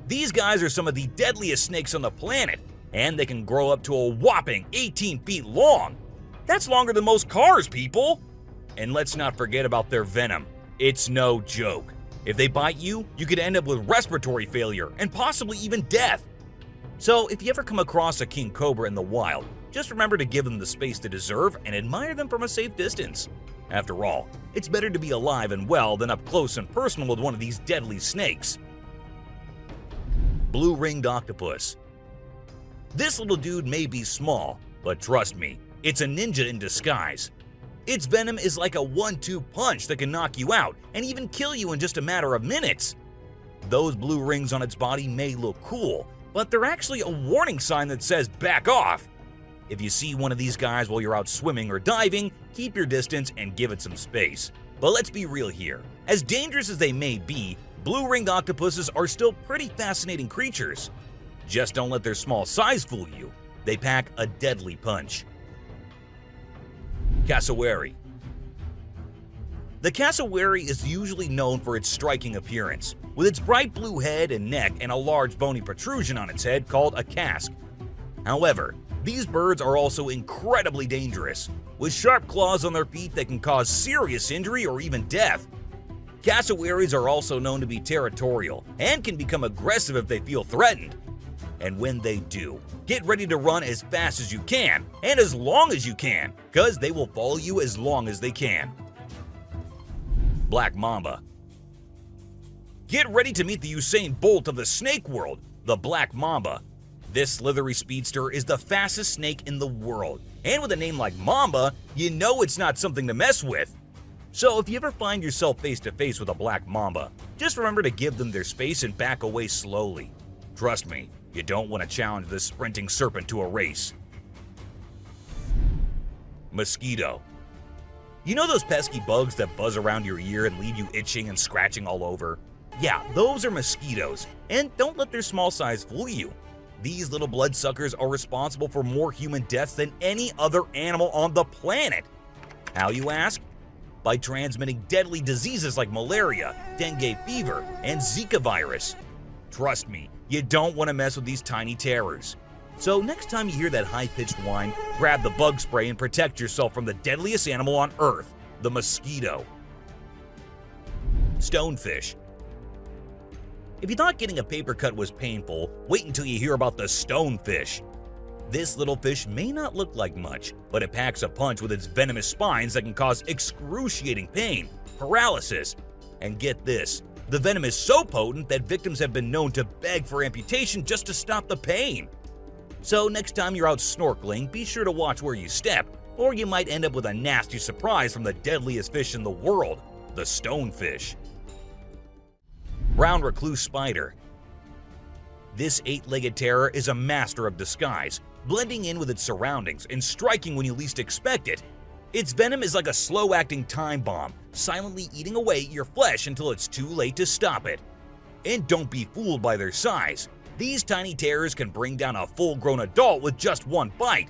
These guys are some of the deadliest snakes on the planet, and they can grow up to a whopping 18 feet long. That's longer than most cars, people! And let's not forget about their venom. It's no joke. If they bite you, you could end up with respiratory failure and possibly even death. So if you ever come across a king cobra in the wild, just remember to give them the space they deserve and admire them from a safe distance. After all, it's better to be alive and well than up close and personal with one of these deadly snakes. Blue-ringed octopus. This little dude may be small, but trust me, it's a ninja in disguise. Its venom is like a 1-2 punch that can knock you out and even kill you in just a matter of minutes. Those blue rings on its body may look cool, but they're actually a warning sign that says back off. If you see one of these guys while you're out swimming or diving, keep your distance and give it some space. But let's be real here. As dangerous as they may be, blue-ringed octopuses are still pretty fascinating creatures. Just don't let their small size fool you. They pack a deadly punch. Cassowary. The cassowary is usually known for its striking appearance, with its bright blue head and neck and a large bony protrusion on its head called a casque. However, these birds are also incredibly dangerous, with sharp claws on their feet that can cause serious injury or even death. Cassowaries are also known to be territorial and can become aggressive if they feel threatened. And when they do, get ready to run as fast as you can and as long as you can, because they will follow you as long as they can. Black Mamba. Get ready to meet the Usain Bolt of the snake world, the Black Mamba. This slithery speedster is the fastest snake in the world, and with a name like Mamba, you know it's not something to mess with. So if you ever find yourself face to face with a Black Mamba, just remember to give them their space and back away slowly. Trust me, you don't want to challenge this sprinting serpent to a race. Mosquito. You know those pesky bugs that buzz around your ear and leave you itching and scratching all over? Yeah, those are mosquitoes, and don't let their small size fool you. These little bloodsuckers are responsible for more human deaths than any other animal on the planet. How, you ask? By transmitting deadly diseases like malaria, dengue fever, and Zika virus. Trust me, you don't want to mess with these tiny terrors. So next time you hear that high-pitched whine, grab the bug spray and protect yourself from the deadliest animal on Earth, the mosquito. Stonefish. If you thought getting a paper cut was painful, wait until you hear about the stonefish. This little fish may not look like much, but it packs a punch with its venomous spines that can cause excruciating pain, paralysis, and get this, the venom is so potent that victims have been known to beg for amputation just to stop the pain. So next time you're out snorkeling, be sure to watch where you step, or you might end up with a nasty surprise from the deadliest fish in the world, the stonefish. Brown recluse spider. This 8-legged terror is a master of disguise, blending in with its surroundings and striking when you least expect it. Its venom is like a slow-acting time bomb, silently eating away at your flesh until it's too late to stop it. And don't be fooled by their size. These tiny terrors can bring down a full-grown adult with just one bite.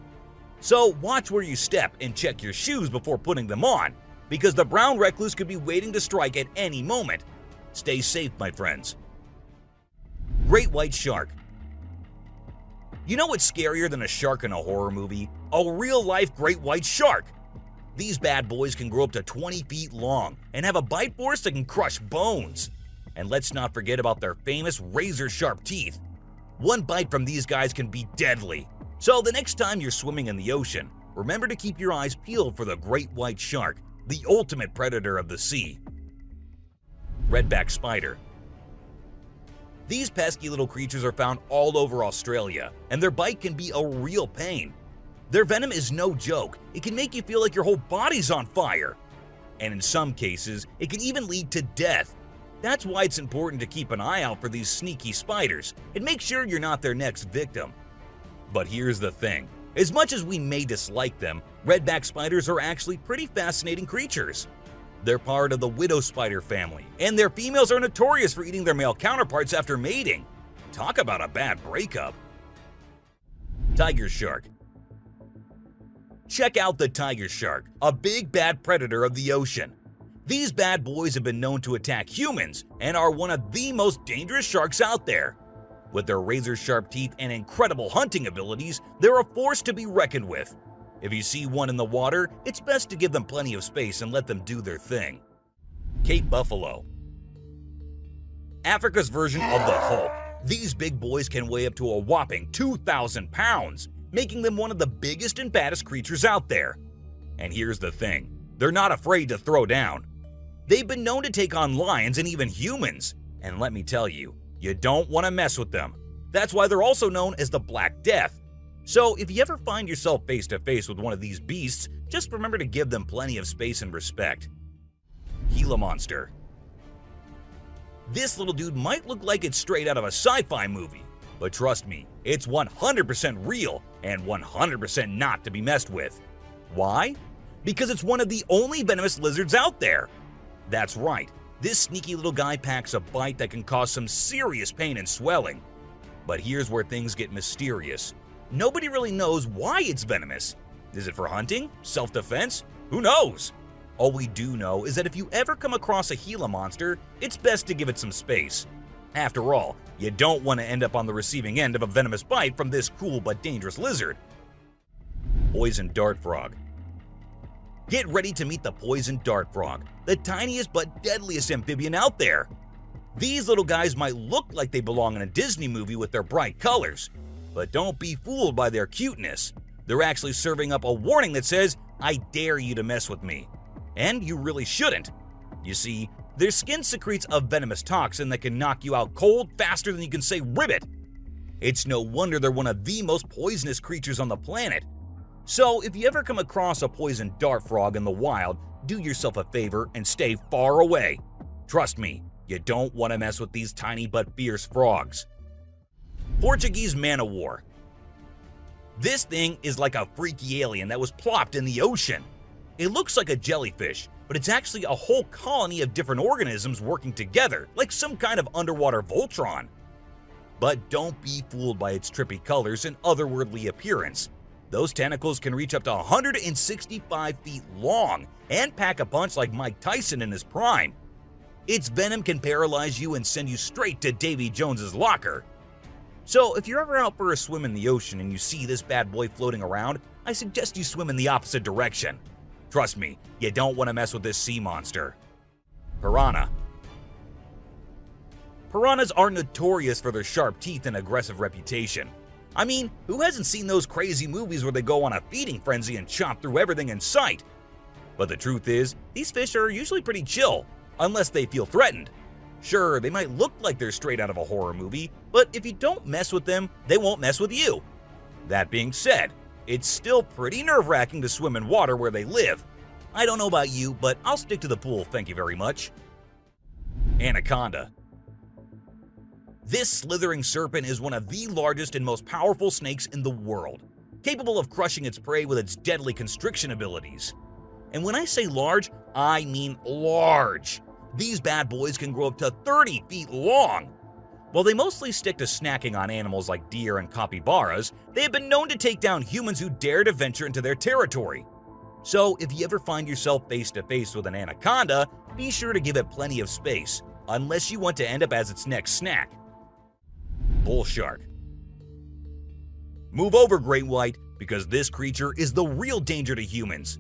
So watch where you step and check your shoes before putting them on, because the brown recluse could be waiting to strike at any moment. Stay safe, my friends. Great white shark. You know what's scarier than a shark in a horror movie? A real-life great white shark. These bad boys can grow up to 20 feet long and have a bite force that can crush bones. And let's not forget about their famous razor-sharp teeth. One bite from these guys can be deadly. So the next time you're swimming in the ocean, remember to keep your eyes peeled for the great white shark, the ultimate predator of the sea. Redback spider. These pesky little creatures are found all over Australia, and their bite can be a real pain. Their venom is no joke. It can make you feel like your whole body's on fire. And in some cases, it can even lead to death. That's why it's important to keep an eye out for these sneaky spiders and make sure you're not their next victim. But here's the thing. As much as we may dislike them, Redback spiders are actually pretty fascinating creatures. They're part of the widow spider family, and their females are notorious for eating their male counterparts after mating. Talk about a bad breakup. Tiger shark. Check out the tiger shark, a big bad predator of the ocean. These bad boys have been known to attack humans and are one of the most dangerous sharks out there. With their razor-sharp teeth and incredible hunting abilities, they're a force to be reckoned with. If you see one in the water, it's best to give them plenty of space and let them do their thing. Cape buffalo. Africa's version of the Hulk. These big boys can weigh up to a whopping 2,000 pounds, making them one of the biggest and baddest creatures out there. And here's the thing, they're not afraid to throw down. They've been known to take on lions and even humans, and let me tell you, you don't want to mess with them. That's why they're also known as the Black Death. So if you ever find yourself face to face with one of these beasts, just remember to give them plenty of space and respect. Gila monster. This little dude might look like it's straight out of a sci-fi movie, but trust me, it's 100% real and 100% not to be messed with. Why? Because it's one of the only venomous lizards out there. That's right, this sneaky little guy packs a bite that can cause some serious pain and swelling. But here's where things get mysterious. Nobody really knows why it's venomous. Is it for hunting? Self-defense? Who knows? All we do know is that if you ever come across a Gila monster, it's best to give it some space. After all, you don't want to end up on the receiving end of a venomous bite from this cool but dangerous lizard. Poison dart frog. Get ready to meet the poison dart frog, the tiniest but deadliest amphibian out there. These little guys might look like they belong in a Disney movie with their bright colors, but don't be fooled by their cuteness. They're actually serving up a warning that says, "I dare you to mess with me." And you really shouldn't. You see, their skin secretes a venomous toxin that can knock you out cold faster than you can say ribbit. It's no wonder they're one of the most poisonous creatures on the planet. So if you ever come across a poison dart frog in the wild, do yourself a favor and stay far away. Trust me, you don't want to mess with these tiny but fierce frogs. Portuguese man-o-war. This thing is like a freaky alien that was plopped in the ocean. It looks like a jellyfish, but it's actually a whole colony of different organisms working together, like some kind of underwater Voltron. But don't be fooled by its trippy colors and otherworldly appearance. Those tentacles can reach up to 165 feet long and pack a punch like Mike Tyson in his prime. Its venom can paralyze you and send you straight to Davy Jones's locker. So if you're ever out for a swim in the ocean and you see this bad boy floating around, I suggest you swim in the opposite direction. Trust me, you don't want to mess with this sea monster. Piranha. Piranhas are notorious for their sharp teeth and aggressive reputation. I mean, who hasn't seen those crazy movies where they go on a feeding frenzy and chomp through everything in sight? But the truth is, these fish are usually pretty chill, unless they feel threatened. Sure, they might look like they're straight out of a horror movie, but if you don't mess with them, they won't mess with you. That being said, it's still pretty nerve-wracking to swim in water where they live. I don't know about you, but I'll stick to the pool, thank you very much. Anaconda. This slithering serpent is one of the largest and most powerful snakes in the world, capable of crushing its prey with its deadly constriction abilities. And when I say large, I mean large. These bad boys can grow up to 30 feet long. While they mostly stick to snacking on animals like deer and capybaras, they have been known to take down humans who dare to venture into their territory. So if you ever find yourself face to face with an anaconda, be sure to give it plenty of space, unless you want to end up as its next snack. Bull shark. Move over, great white, because this creature is the real danger to humans.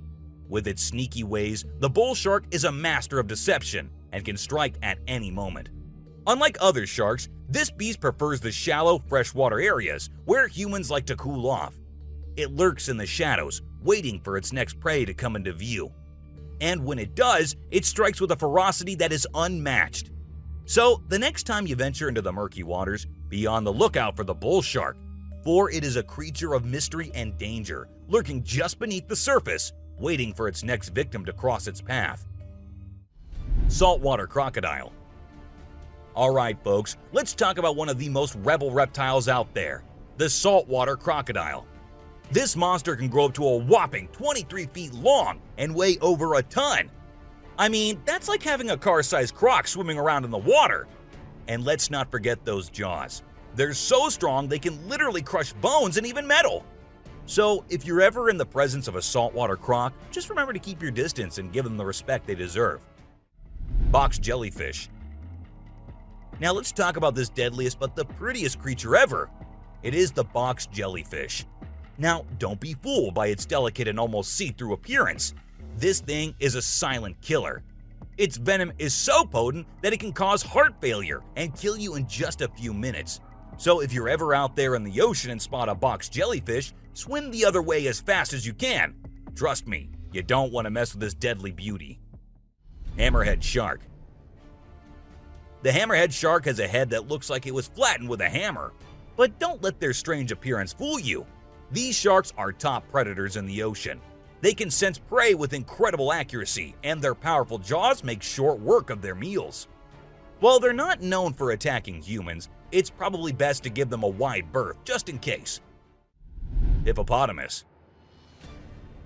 With its sneaky ways, the bull shark is a master of deception and can strike at any moment. Unlike other sharks, this beast prefers the shallow, freshwater areas where humans like to cool off. It lurks in the shadows, waiting for its next prey to come into view. And when it does, it strikes with a ferocity that is unmatched. So, the next time you venture into the murky waters, be on the lookout for the bull shark, for it is a creature of mystery and danger, lurking just beneath the surface, waiting for its next victim to cross its path. Saltwater crocodile. Alright folks, let's talk about one of the most rebel reptiles out there, the saltwater crocodile. This monster can grow up to a whopping 23 feet long and weigh over a ton. I mean, that's like having a car-sized croc swimming around in the water. And let's not forget those jaws. They're so strong they can literally crush bones and even metal. So if you're ever in the presence of a saltwater croc, just remember to keep your distance and give them the respect they deserve. Box jellyfish. Now let's talk about this deadliest but the prettiest creature ever. It is the box jellyfish. Now don't be fooled by its delicate and almost see-through appearance. This thing is a silent killer. Its venom is so potent that it can cause heart failure and kill you in just a few minutes. So if you're ever out there in the ocean and spot a box jellyfish, swim the other way as fast as you can. Trust me, you don't want to mess with this deadly beauty. Hammerhead shark. The hammerhead shark has a head that looks like it was flattened with a hammer. But don't let their strange appearance fool you. These sharks are top predators in the ocean. They can sense prey with incredible accuracy, and their powerful jaws make short work of their meals. While they're not known for attacking humans, it's probably best to give them a wide berth just in case. Hippopotamus.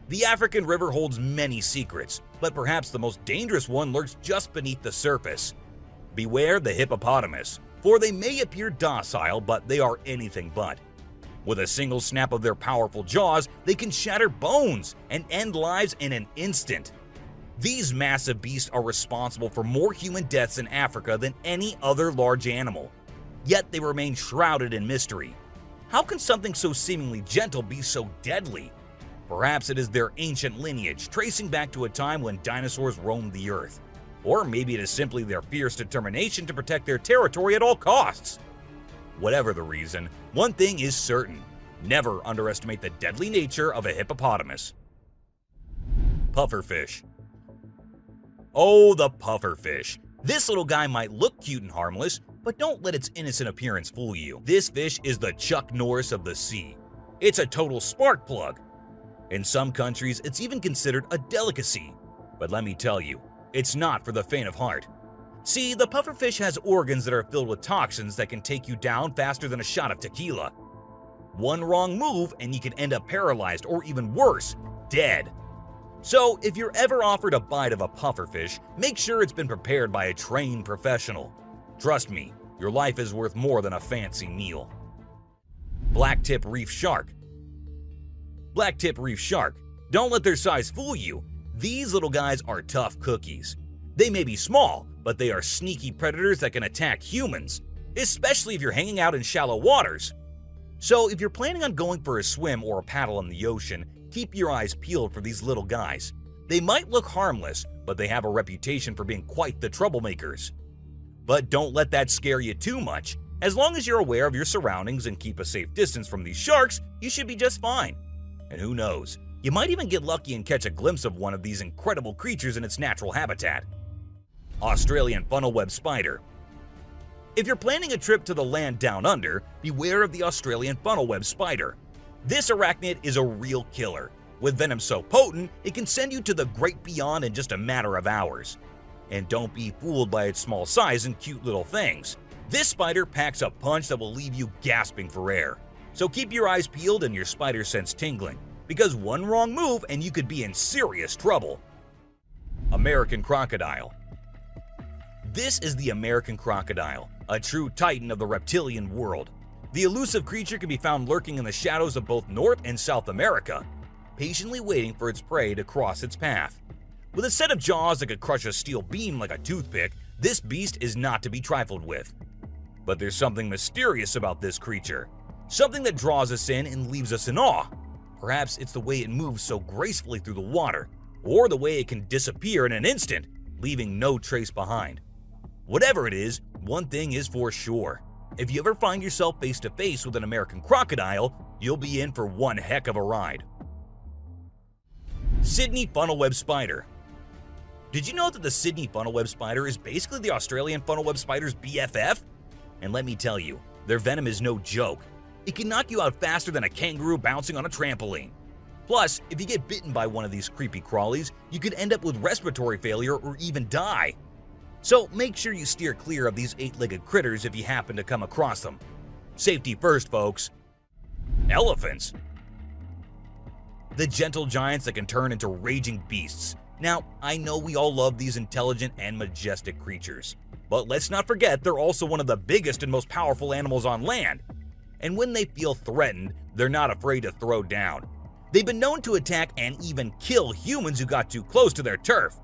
The African river holds many secrets, but perhaps the most dangerous one lurks just beneath the surface. Beware the hippopotamus, for they may appear docile, but they are anything but. With a single snap of their powerful jaws, they can shatter bones and end lives in an instant. These massive beasts are responsible for more human deaths in Africa than any other large animal. Yet they remain shrouded in mystery. How can something so seemingly gentle be so deadly? Perhaps it is their ancient lineage, tracing back to a time when dinosaurs roamed the earth. Or maybe it is simply their fierce determination to protect their territory at all costs. Whatever the reason, one thing is certain: never underestimate the deadly nature of a hippopotamus. Pufferfish. Oh, the pufferfish. This little guy might look cute and harmless, but don't let its innocent appearance fool you. This fish is the Chuck Norris of the sea. It's a total spark plug. In some countries, it's even considered a delicacy. But let me tell you, it's not for the faint of heart. See, the pufferfish has organs that are filled with toxins that can take you down faster than a shot of tequila. One wrong move and you can end up paralyzed or even worse, dead. So if you're ever offered a bite of a pufferfish, make sure it's been prepared by a trained professional. Trust me, your life is worth more than a fancy meal. Blacktip reef shark. Blacktip reef shark. Don't let their size fool you. These little guys are tough cookies. They may be small, but they are sneaky predators that can attack humans, especially if you're hanging out in shallow waters. So if you're planning on going for a swim or a paddle in the ocean, keep your eyes peeled for these little guys. They might look harmless, but they have a reputation for being quite the troublemakers. But don't let that scare you too much. As long as you're aware of your surroundings and keep a safe distance from these sharks, you should be just fine. And who knows, you might even get lucky and catch a glimpse of one of these incredible creatures in its natural habitat. Australian funnel-web spider. If you're planning a trip to the land down under, beware of the Australian funnel-web spider. This arachnid is a real killer. With venom so potent, it can send you to the great beyond in just a matter of hours. And don't be fooled by its small size and cute little things. This spider packs a punch that will leave you gasping for air. So keep your eyes peeled and your spider sense tingling, because one wrong move and you could be in serious trouble. American crocodile. This is the American crocodile, a true titan of the reptilian world. The elusive creature can be found lurking in the shadows of both North and South America, patiently waiting for its prey to cross its path. With a set of jaws that could crush a steel beam like a toothpick, this beast is not to be trifled with. But there's something mysterious about this creature, something that draws us in and leaves us in awe. Perhaps it's the way it moves so gracefully through the water, or the way it can disappear in an instant, leaving no trace behind. Whatever it is, one thing is for sure. If you ever find yourself face to face with an American crocodile, you'll be in for one heck of a ride. Sydney funnel-web spider. Did you know that the Sydney funnel-web spider is basically the Australian funnel-web spider's BFF? And let me tell you, their venom is no joke. It can knock you out faster than a kangaroo bouncing on a trampoline. Plus, if you get bitten by one of these creepy crawlies, you could end up with respiratory failure or even die. So make sure you steer clear of these 8-legged critters if you happen to come across them. Safety first, folks. Elephants. the gentle giants that can turn into raging beasts. Now, I know we all love these intelligent and majestic creatures, but let's not forget they're also one of the biggest and most powerful animals on land. And when they feel threatened, they're not afraid to throw down. They've been known to attack and even kill humans who got too close to their turf.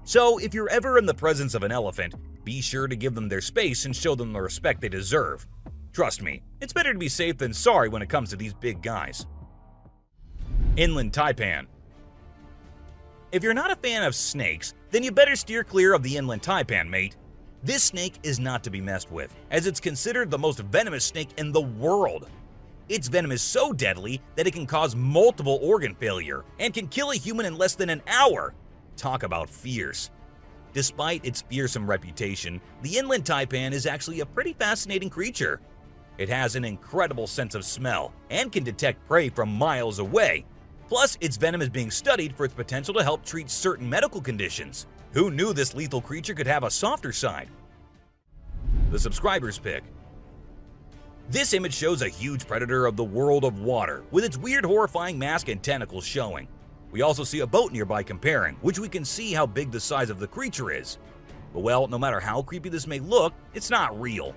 So if you're ever in the presence of an elephant, be sure to give them their space and show them the respect they deserve. Trust me, it's better to be safe than sorry when it comes to these big guys. Inland taipan. If you're not a fan of snakes, then you better steer clear of the inland taipan, mate. This snake is not to be messed with, as it's considered the most venomous snake in the world. Its venom is so deadly that it can cause multiple organ failure and can kill a human in less than an hour. Talk about fierce. Despite its fearsome reputation, the inland taipan is actually a pretty fascinating creature. It has an incredible sense of smell and can detect prey from miles away. Plus, its venom is being studied for its potential to help treat certain medical conditions. Who knew this lethal creature could have a softer side? The subscriber's pick. This image shows a huge predator of the world of water, with its weird horrifying mask and tentacles showing. We also see a boat nearby comparing, which we can see how big the size of the creature is. But well, no matter how creepy this may look, it's not real.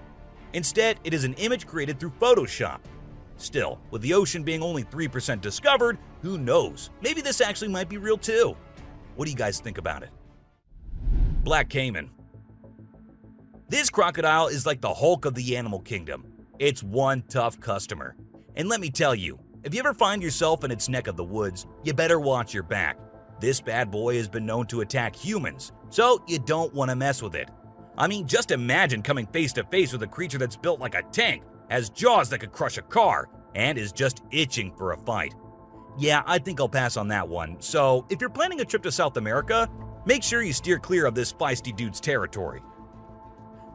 Instead, it is an image created through Photoshop. Still, with the ocean being only 3% discovered, who knows? Maybe this actually might be real too. What do you guys think about it? Black caiman. This crocodile is like the Hulk of the animal kingdom. It's one tough customer. And let me tell you, if you ever find yourself in its neck of the woods, you better watch your back. This bad boy has been known to attack humans, so you don't want to mess with it. I mean, just imagine coming face to face with a creature that's built like a tank, has jaws that could crush a car, and is just itching for a fight. Yeah, I think I'll pass on that one. So, if you're planning a trip to South America, make sure you steer clear of this feisty dude's territory.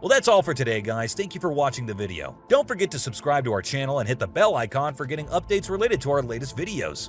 Well, that's all for today, guys. Thank you for watching the video. Don't forget to subscribe to our channel and hit the bell icon for getting updates related to our latest videos.